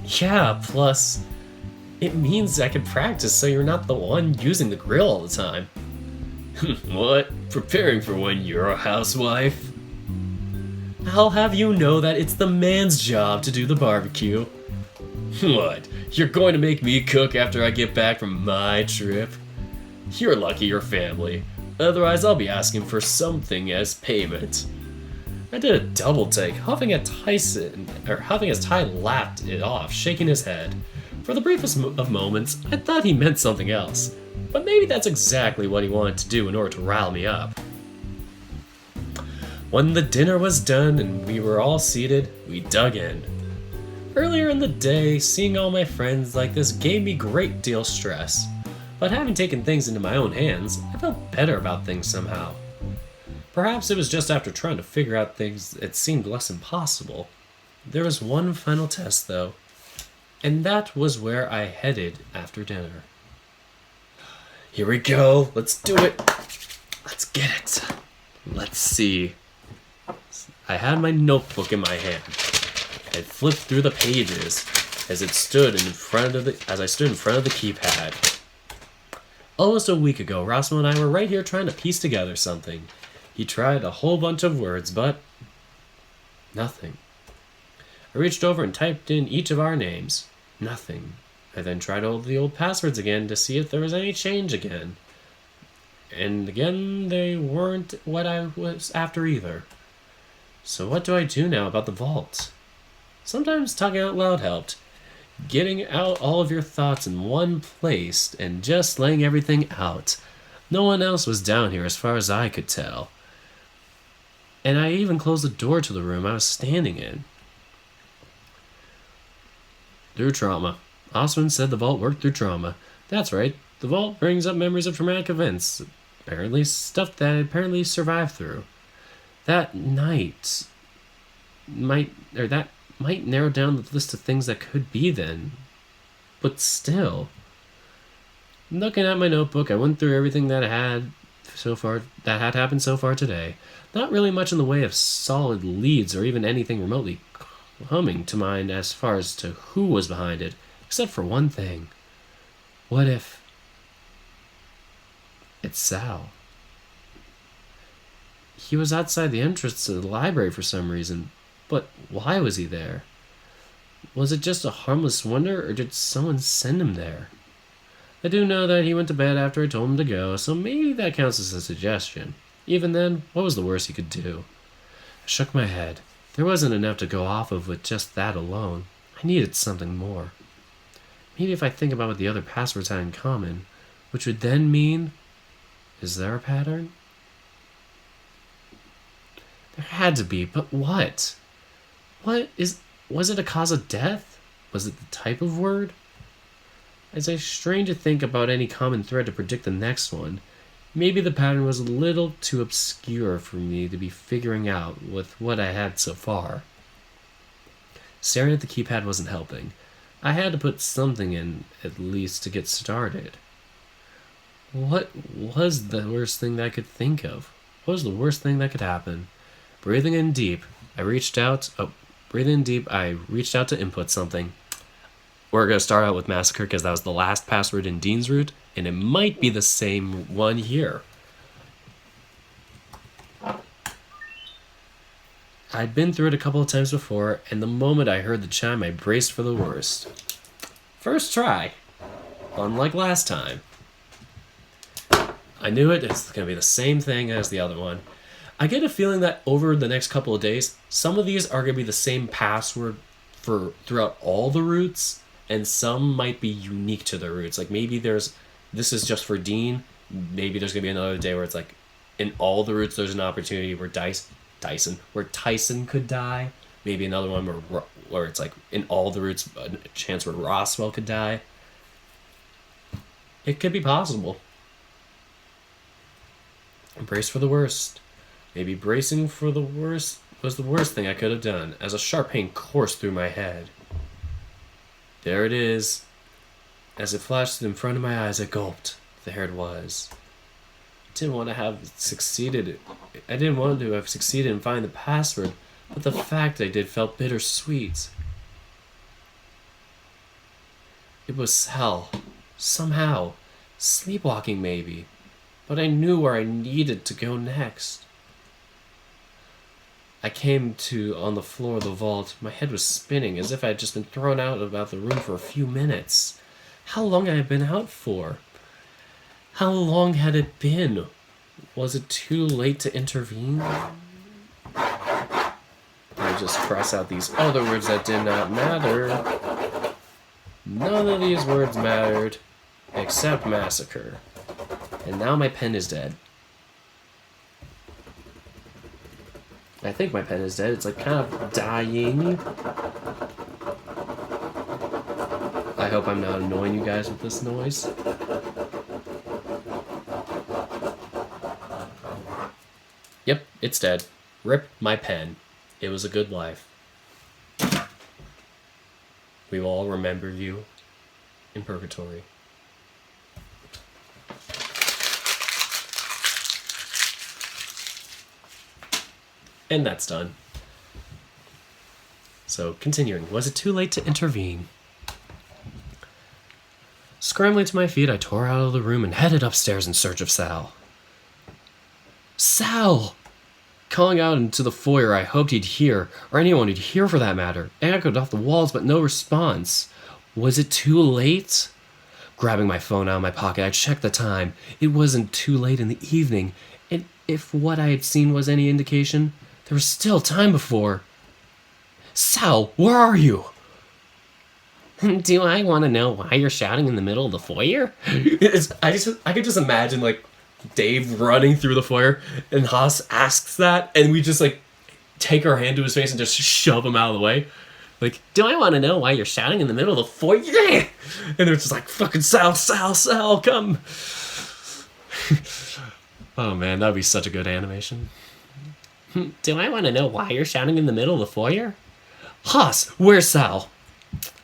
[SPEAKER 1] Yeah, plus... it means I can practice so you're not the one using the grill all the time.
[SPEAKER 2] What? Preparing for when you're a housewife?
[SPEAKER 1] I'll have you know that it's the man's job to do the barbecue.
[SPEAKER 2] What? You're going to make me cook after I get back from my trip? You're lucky you're family. Otherwise, I'll be asking for something as payment.
[SPEAKER 1] I did a double take, huffing as Ty laughed it off, shaking his head. For the briefest of moments, I thought he meant something else, but maybe that's exactly what he wanted to do in order to rile me up. When the dinner was done and we were all seated, we dug in. Earlier in the day, seeing all my friends like this gave me great deal stress, but having taken things into my own hands, I felt better about things somehow. Perhaps it was just after trying to figure out things it seemed less impossible. There was one final test, though, and that was where I headed after dinner. Here we go. Let's do it. Let's get it. Let's see. I had my notebook in my hand. I flipped through the pages as I stood in front of the keypad. Almost a week ago, Rosmo and I were right here trying to piece together something. He tried a whole bunch of words, but nothing. I reached over and typed in each of our names. Nothing. I then tried all the old passwords again to see if there was any change again. And again, they weren't what I was after either. So what do I do now about the vault? Sometimes talking out loud helped. Getting out all of your thoughts in one place and just laying everything out. No one else was down here as far as I could tell. And I even closed the door to the room I was standing in. Through trauma. Osman said the vault worked through trauma. That's right. The vault brings up memories of traumatic events. Apparently stuff that I apparently survived through. That might narrow down the list of things that could be then. But still. Looking at my notebook, I went through everything that had happened so far today. Not really much in the way of solid leads or even anything remotely coming to mind as far as to who was behind it, except for one thing. What if it's Sal? He was outside the entrance to the library for some reason, but why was he there? Was it just a harmless wonder, or did someone send him there? I do know that he went to bed after I told him to go, so maybe that counts as a suggestion. Even then, what was the worst he could do? I shook my head. There wasn't enough to go off of with just that alone. I needed something more. Maybe if I think about what the other passwords had in common, which would then mean... Is there a pattern? There had to be, but what? Was it a cause of death? Was it the type of word? As I strained to think about any common thread to predict the next one, maybe the pattern was a little too obscure for me to be figuring out with what I had so far. Staring at the keypad wasn't helping. I had to put something in, at least, to get started. What was the worst thing that I could think of? What was the worst thing that could happen? Breathing in deep, I reached out to input something. We're going to start out with Massacre because that was the last password in Dean's route, and it might be the same one here. I'd been through it a couple of times before, and the moment I heard the chime, I braced for the worst. First try. Unlike last time. I knew it's going to be the same thing as the other one. I get a feeling that over the next couple of days, some of these are going to be the same password throughout all the routes, and some might be unique to the routes. Like maybe this is just for Dean. Maybe there's going to be another day where it's like in all the routes there's an opportunity where Tyson could die. Maybe another one where it's like in all the routes a chance where Roswell could die. It could be possible. Brace for the worst. Maybe bracing for the worst was the worst thing I could have done, as a sharp pain coursed through my head. There it is. As it flashed in front of my eyes, I gulped. There it was. I didn't want to have succeeded in finding the password, but the fact I did felt bittersweet. It was hell. Somehow. Sleepwalking, maybe. But I knew where I needed to go next. I came to on the floor of the vault. My head was spinning as if I had just been thrown out about the room for a few minutes. How long had I been out for? How long had it been? Was it too late to intervene? I just cross out these other words that did not matter. None of these words mattered, except massacre. And now my pen is dead. I think my pen is dead. It's like kind of dying. I hope I'm not annoying you guys with this noise. Yep, It's dead. Rip my pen. It was a good life. We will all remember you in purgatory. And that's done. So, continuing. Was it too late to intervene? Scrambling to my feet, I tore out of the room and headed upstairs in search of Sal. Sal! Calling out into the foyer, I hoped he'd hear, or anyone who'd hear for that matter. It echoed off the walls, but no response. Was it too late? Grabbing my phone out of my pocket, I checked the time. It wasn't too late in the evening, and if what I had seen was any indication, there was still time before. Sal, where are you? Do I want to know why you're shouting in the middle of the foyer? I could just imagine, like, Dave running through the foyer, and Haas asks that, and we just, like, take our hand to his face and just shove him out of the way. Like, do I want to know why you're shouting in the middle of the foyer? And they're just like, fucking Sal, come. Oh, man, that would be such a good animation. Do I want to know why you're shouting in the middle of the foyer? Haas, where's Sal?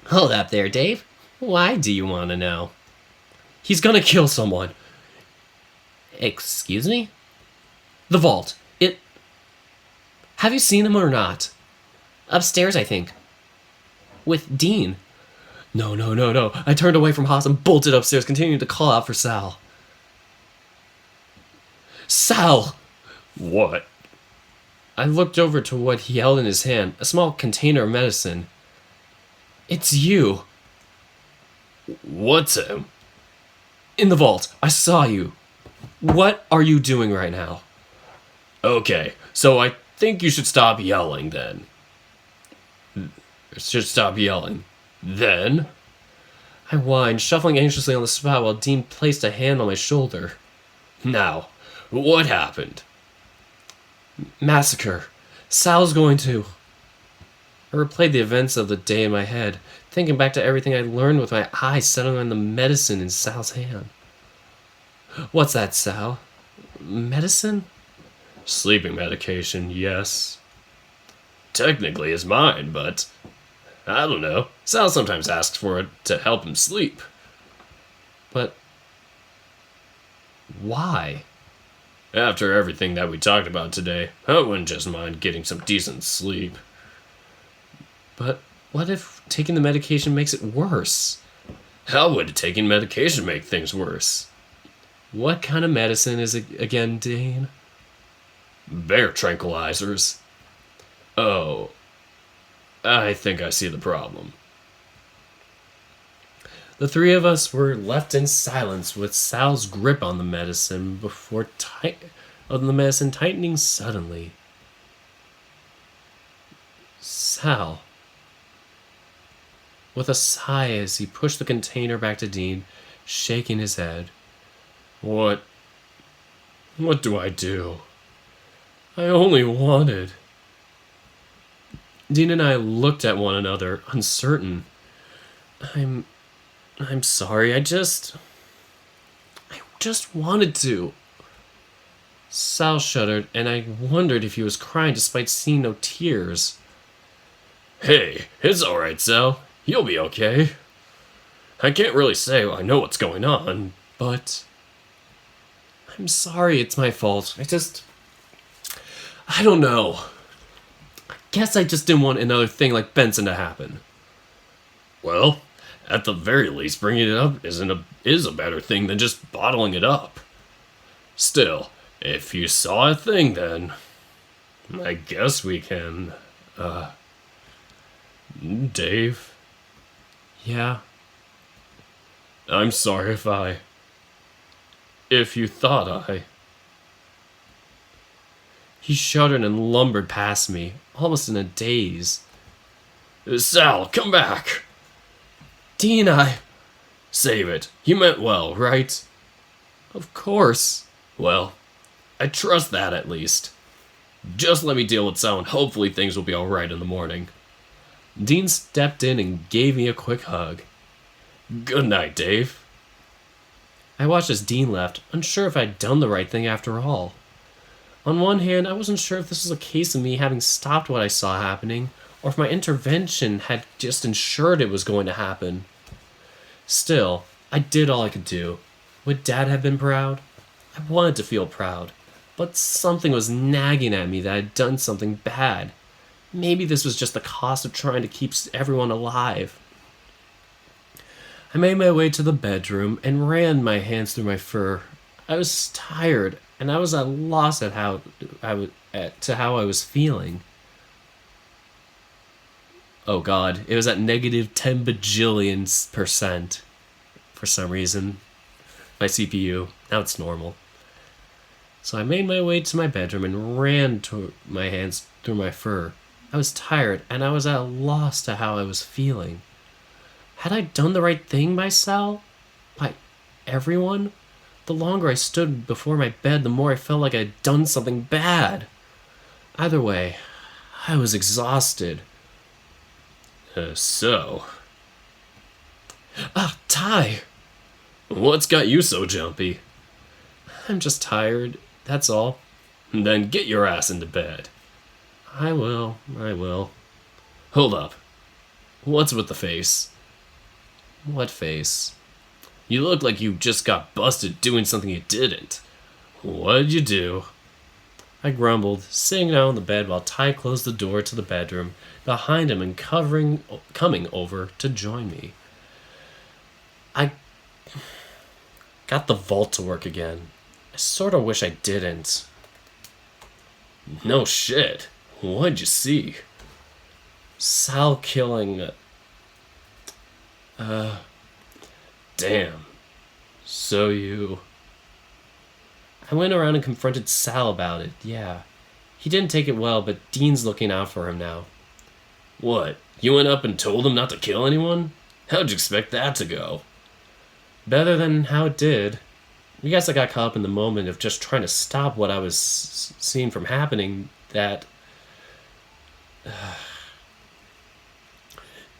[SPEAKER 1] Hold up there, Dave. Why do you want to know? He's gonna kill someone. Excuse me? The vault. Have you seen him or not? Upstairs, I think. With Dean. No. I turned away from Haas and bolted upstairs, continuing to call out for Sal. Sal!
[SPEAKER 2] What?
[SPEAKER 1] I looked over to what he held in his hand, a small container of medicine. It's you.
[SPEAKER 2] What's him?
[SPEAKER 1] In the vault. I saw you. What are you doing right now?
[SPEAKER 2] Okay, so I think you should stop yelling then. Then?
[SPEAKER 1] I whined, shuffling anxiously on the spot while Dean placed a hand on my shoulder.
[SPEAKER 2] Now, what happened?
[SPEAKER 1] Massacre. Sal's going to... I replayed the events of the day in my head, thinking back to everything I'd learned with my eyes settling on the medicine in Sal's hand. What's that, Sal? Medicine?
[SPEAKER 2] Sleeping medication, yes. Technically it's mine, but... I don't know. Sal sometimes asks for it to help him sleep.
[SPEAKER 1] But... why?
[SPEAKER 2] After everything that we talked about today, I wouldn't just mind getting some decent sleep.
[SPEAKER 1] But what if taking the medication makes it worse?
[SPEAKER 2] How would taking medication make things worse?
[SPEAKER 1] What kind of medicine is it again, Dane?
[SPEAKER 2] Bear tranquilizers. Oh, I think I see the problem.
[SPEAKER 1] The three of us were left in silence with Sal's grip on the medicine tightening suddenly. Sal. With a sigh as he pushed the container back to Dean, shaking his head.
[SPEAKER 2] What do I do? I only wanted...
[SPEAKER 1] Dean and I looked at one another, uncertain. I'm sorry, I just wanted to. Sal shuddered, and I wondered if he was crying despite seeing no tears.
[SPEAKER 2] Hey, it's alright, Sal. You'll be okay. I can't really say I know what's going on, but...
[SPEAKER 1] I'm sorry, it's my fault. I don't know. I guess I just didn't want another thing like Benson to happen.
[SPEAKER 2] Well, at the very least, bringing it up is a better thing than just bottling it up. Still, if you saw a thing, then I guess we can, Dave?
[SPEAKER 1] Yeah?
[SPEAKER 2] I'm sorry if you thought I...
[SPEAKER 1] He shuddered and lumbered past me, almost in a daze.
[SPEAKER 2] Sal, come back!
[SPEAKER 1] Dean,
[SPEAKER 2] Save it. You meant well, right?
[SPEAKER 1] Of course.
[SPEAKER 2] Well, I trust that at least. Just let me deal with Sal and hopefully things will be alright in the morning.
[SPEAKER 1] Dean stepped in and gave me a quick hug.
[SPEAKER 2] Good night, Dave.
[SPEAKER 1] I watched as Dean left, unsure if I'd done the right thing after all. On one hand, I wasn't sure if this was a case of me having stopped what I saw happening, or if my intervention had just ensured it was going to happen. Still, I did all I could do. Would Dad have been proud? I wanted to feel proud, but something was nagging at me that I'd done something bad. Maybe this was just the cost of trying to keep everyone alive. I made my way to the bedroom and ran my hands through my fur. I was tired, and I was at a loss at how I was feeling. Oh god, it was at negative 10 bajillion percent for some reason. My CPU, now it's normal. So I made my way to my bedroom and ran to my hands through my fur. I was tired, and I was at a loss to how I was feeling. Had I done the right thing by Sal? By everyone? The longer I stood before my bed, the more I felt like I'd done something bad. Either way, I was exhausted. Ty!
[SPEAKER 2] What's got you so jumpy?
[SPEAKER 1] I'm just tired, that's all.
[SPEAKER 2] Then get your ass into bed.
[SPEAKER 1] I will.
[SPEAKER 2] Hold up. What's with the face?
[SPEAKER 1] What face?
[SPEAKER 2] You look like you just got busted doing something you didn't. What'd you do?
[SPEAKER 1] I grumbled, sitting down on the bed while Ty closed the door to the bedroom behind him and coming over to join me. I got the vault to work again. I sort of wish I didn't.
[SPEAKER 2] No shit. What'd you see?
[SPEAKER 1] Sal killing...
[SPEAKER 2] Damn. So you...
[SPEAKER 1] I went around and confronted Sal about it, yeah. He didn't take it well, but Dean's looking out for him now.
[SPEAKER 2] What? You went up and told him not to kill anyone? How'd you expect that to go?
[SPEAKER 1] Better than how it did. I guess I got caught up in the moment of just trying to stop what I was seeing from happening that...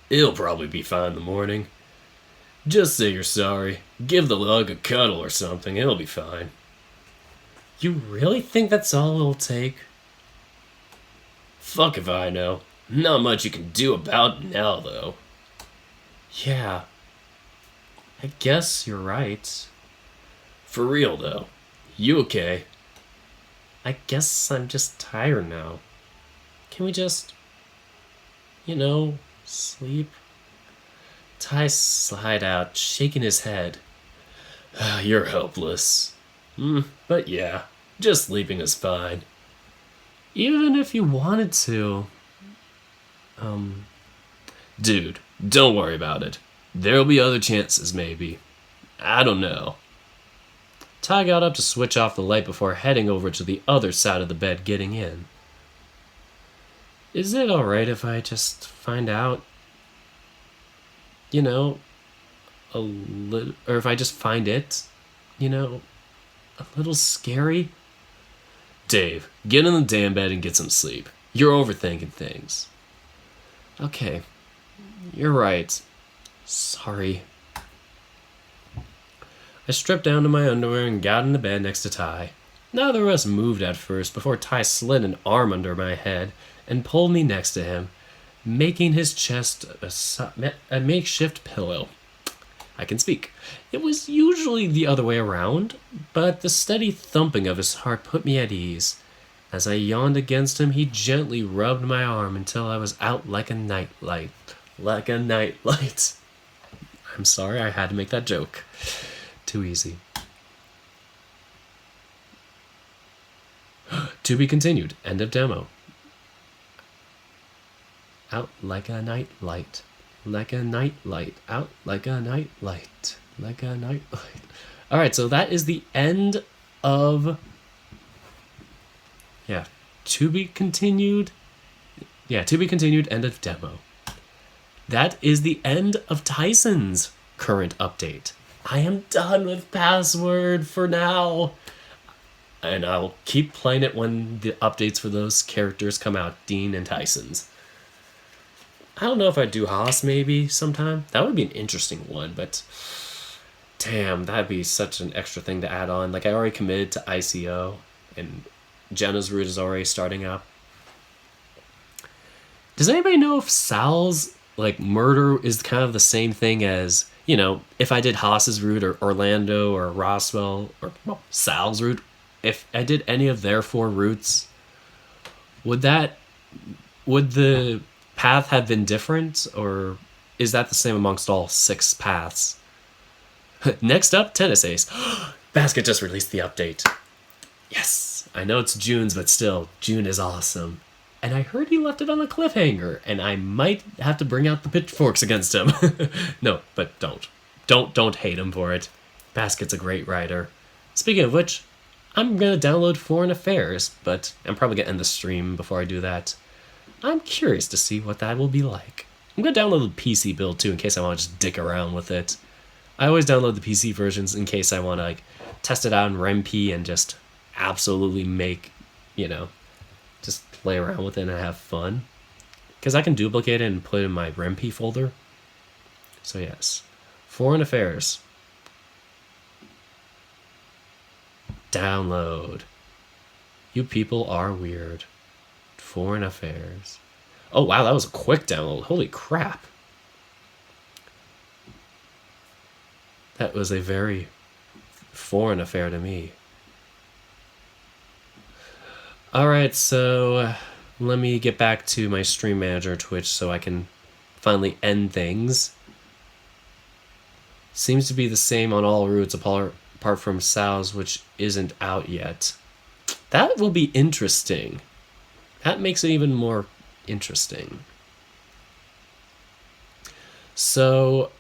[SPEAKER 2] It'll probably be fine in the morning. Just say you're sorry. Give the lug a cuddle or something. It'll be fine.
[SPEAKER 1] You really think that's all it'll take?
[SPEAKER 2] Fuck if I know. Not much you can do about it now, though.
[SPEAKER 1] Yeah. I guess you're right.
[SPEAKER 2] For real, though. You okay?
[SPEAKER 1] I guess I'm just tired now. Can we just... sleep? Ty sighed out, shaking his head.
[SPEAKER 2] You're helpless. But yeah, just sleeping is fine.
[SPEAKER 1] Even if you wanted to.
[SPEAKER 2] Dude, don't worry about it. There'll be other chances, maybe. I don't know.
[SPEAKER 1] Ty got up to switch off the light before heading over to the other side of the bed, getting in. Is it alright if I just find out? Or if I just find it, a little scary?
[SPEAKER 2] Dave, get in the damn bed and get some sleep. You're overthinking things.
[SPEAKER 1] Okay, you're right. Sorry. I stripped down to my underwear and got in the bed next to Ty. Neither of us moved at first before Ty slid an arm under my head and pulled me next to him, making his chest a makeshift pillow. I can speak. It was usually the other way around, but the steady thumping of his heart put me at ease. As I yawned against him, he gently rubbed my arm until I was out like a nightlight. Like a nightlight. I'm sorry, I had to make that joke. Too easy. To be continued. End of demo. Out like a nightlight. Like a nightlight. Out like a nightlight. Like a nightlight. Alright, so that is the end of... Yeah. To be continued. Yeah, to be continued. End of demo. That is the end of Tyson's current update. I am done with Password for now. And I'll keep playing it when the updates for those characters come out. Dean and Tyson's. I don't know if I'd do Haas maybe sometime. That would be an interesting one, but... Damn, that'd be such an extra thing to add on. Like, I already committed to ICO, and Jenna's route is already starting up. Does anybody know if Sal's like murder is kind of the same thing as, if I did Haas's route or Orlando or Roswell or Sal's route, if I did any of their 4 routes, would the path have been different, or is that the same amongst all 6 paths? Next up, Tennis Ace. Basket just released the update. Yes, I know it's June's, but still, June is awesome. And I heard he left it on a cliffhanger, and I might have to bring out the pitchforks against him. No, but don't. Don't hate him for it. Basket's a great writer. Speaking of which, I'm going to download Foreign Affairs, but I'm probably going to end the stream before I do that. I'm curious to see what that will be like. I'm going to download the PC build, too, in case I want to just dick around with it. I always download the PC versions in case I want to test it out in REMP and just absolutely make, just play around with it and have fun. Because I can duplicate it and put it in my REMP folder. So yes. Foreign Affairs. Download. You people are weird. Foreign Affairs. Oh wow, that was a quick download. Holy crap. That was a very foreign affair to me. Alright, so let me get back to my stream manager Twitch so I can finally end things. Seems to be the same on all routes apart from Sal's, which isn't out yet. That will be interesting. That makes it even more interesting. So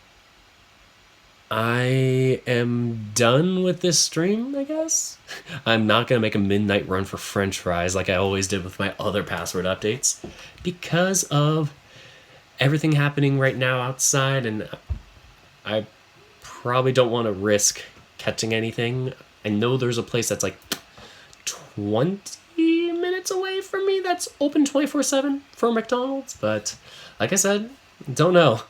[SPEAKER 1] I am done with this stream, I guess. I'm not going to make a midnight run for french fries like I always did with my other password updates because of everything happening right now outside, and I probably don't want to risk catching anything. I know there's a place that's like 20 minutes away from me that's open 24/7 for McDonald's, but like I said, don't know.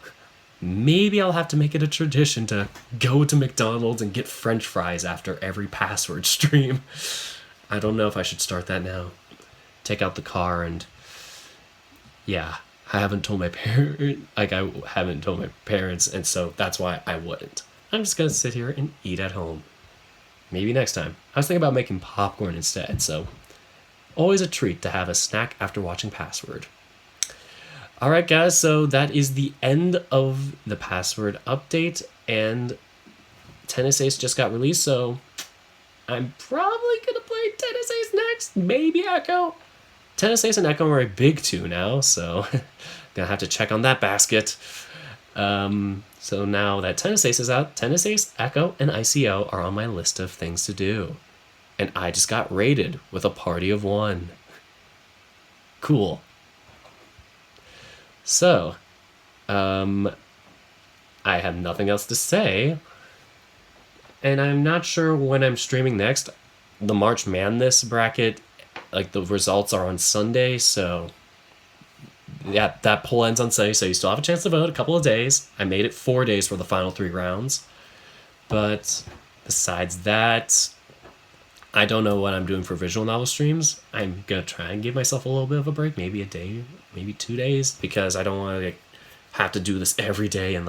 [SPEAKER 1] Maybe I'll have to make it a tradition to go to McDonald's and get french fries after every password stream. I don't know if I should start that now. Take out the car and... yeah, I haven't told my parents, and so that's why I wouldn't. I'm just gonna sit here and eat at home. Maybe next time. I was thinking about making popcorn instead, so... always a treat to have a snack after watching Password. Alright guys, so that is the end of the Password update, and Tennis Ace just got released, so I'm probably gonna play Tennis Ace next, maybe Echo. Tennis Ace and Echo are a big 2 now, so gonna have to check on that basket. So now that Tennis Ace is out, Tennis Ace, Echo, and ICO are on my list of things to do. And I just got raided with a party of 1. Cool. So, I have nothing else to say, and I'm not sure when I'm streaming next. The March Madness bracket, like the results are on Sunday, so yeah, that poll ends on Sunday, so you still have a chance to vote a couple of days. I made it 4 days for the final 3 rounds, but besides that, I don't know what I'm doing for visual novel streams. I'm gonna try and give myself a little bit of a break, maybe a day, maybe 2 days, because I don't want to have to do this every day and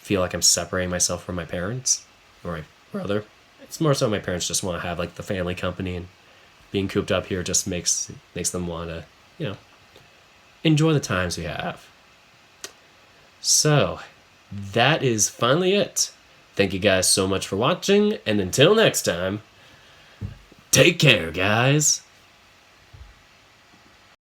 [SPEAKER 1] feel like I'm separating myself from my parents or my brother. It's more so my parents just want to have the family company, and being cooped up here just makes them want to enjoy the times we have. So that is finally it. Thank you guys so much for watching, and until next time, take care, guys.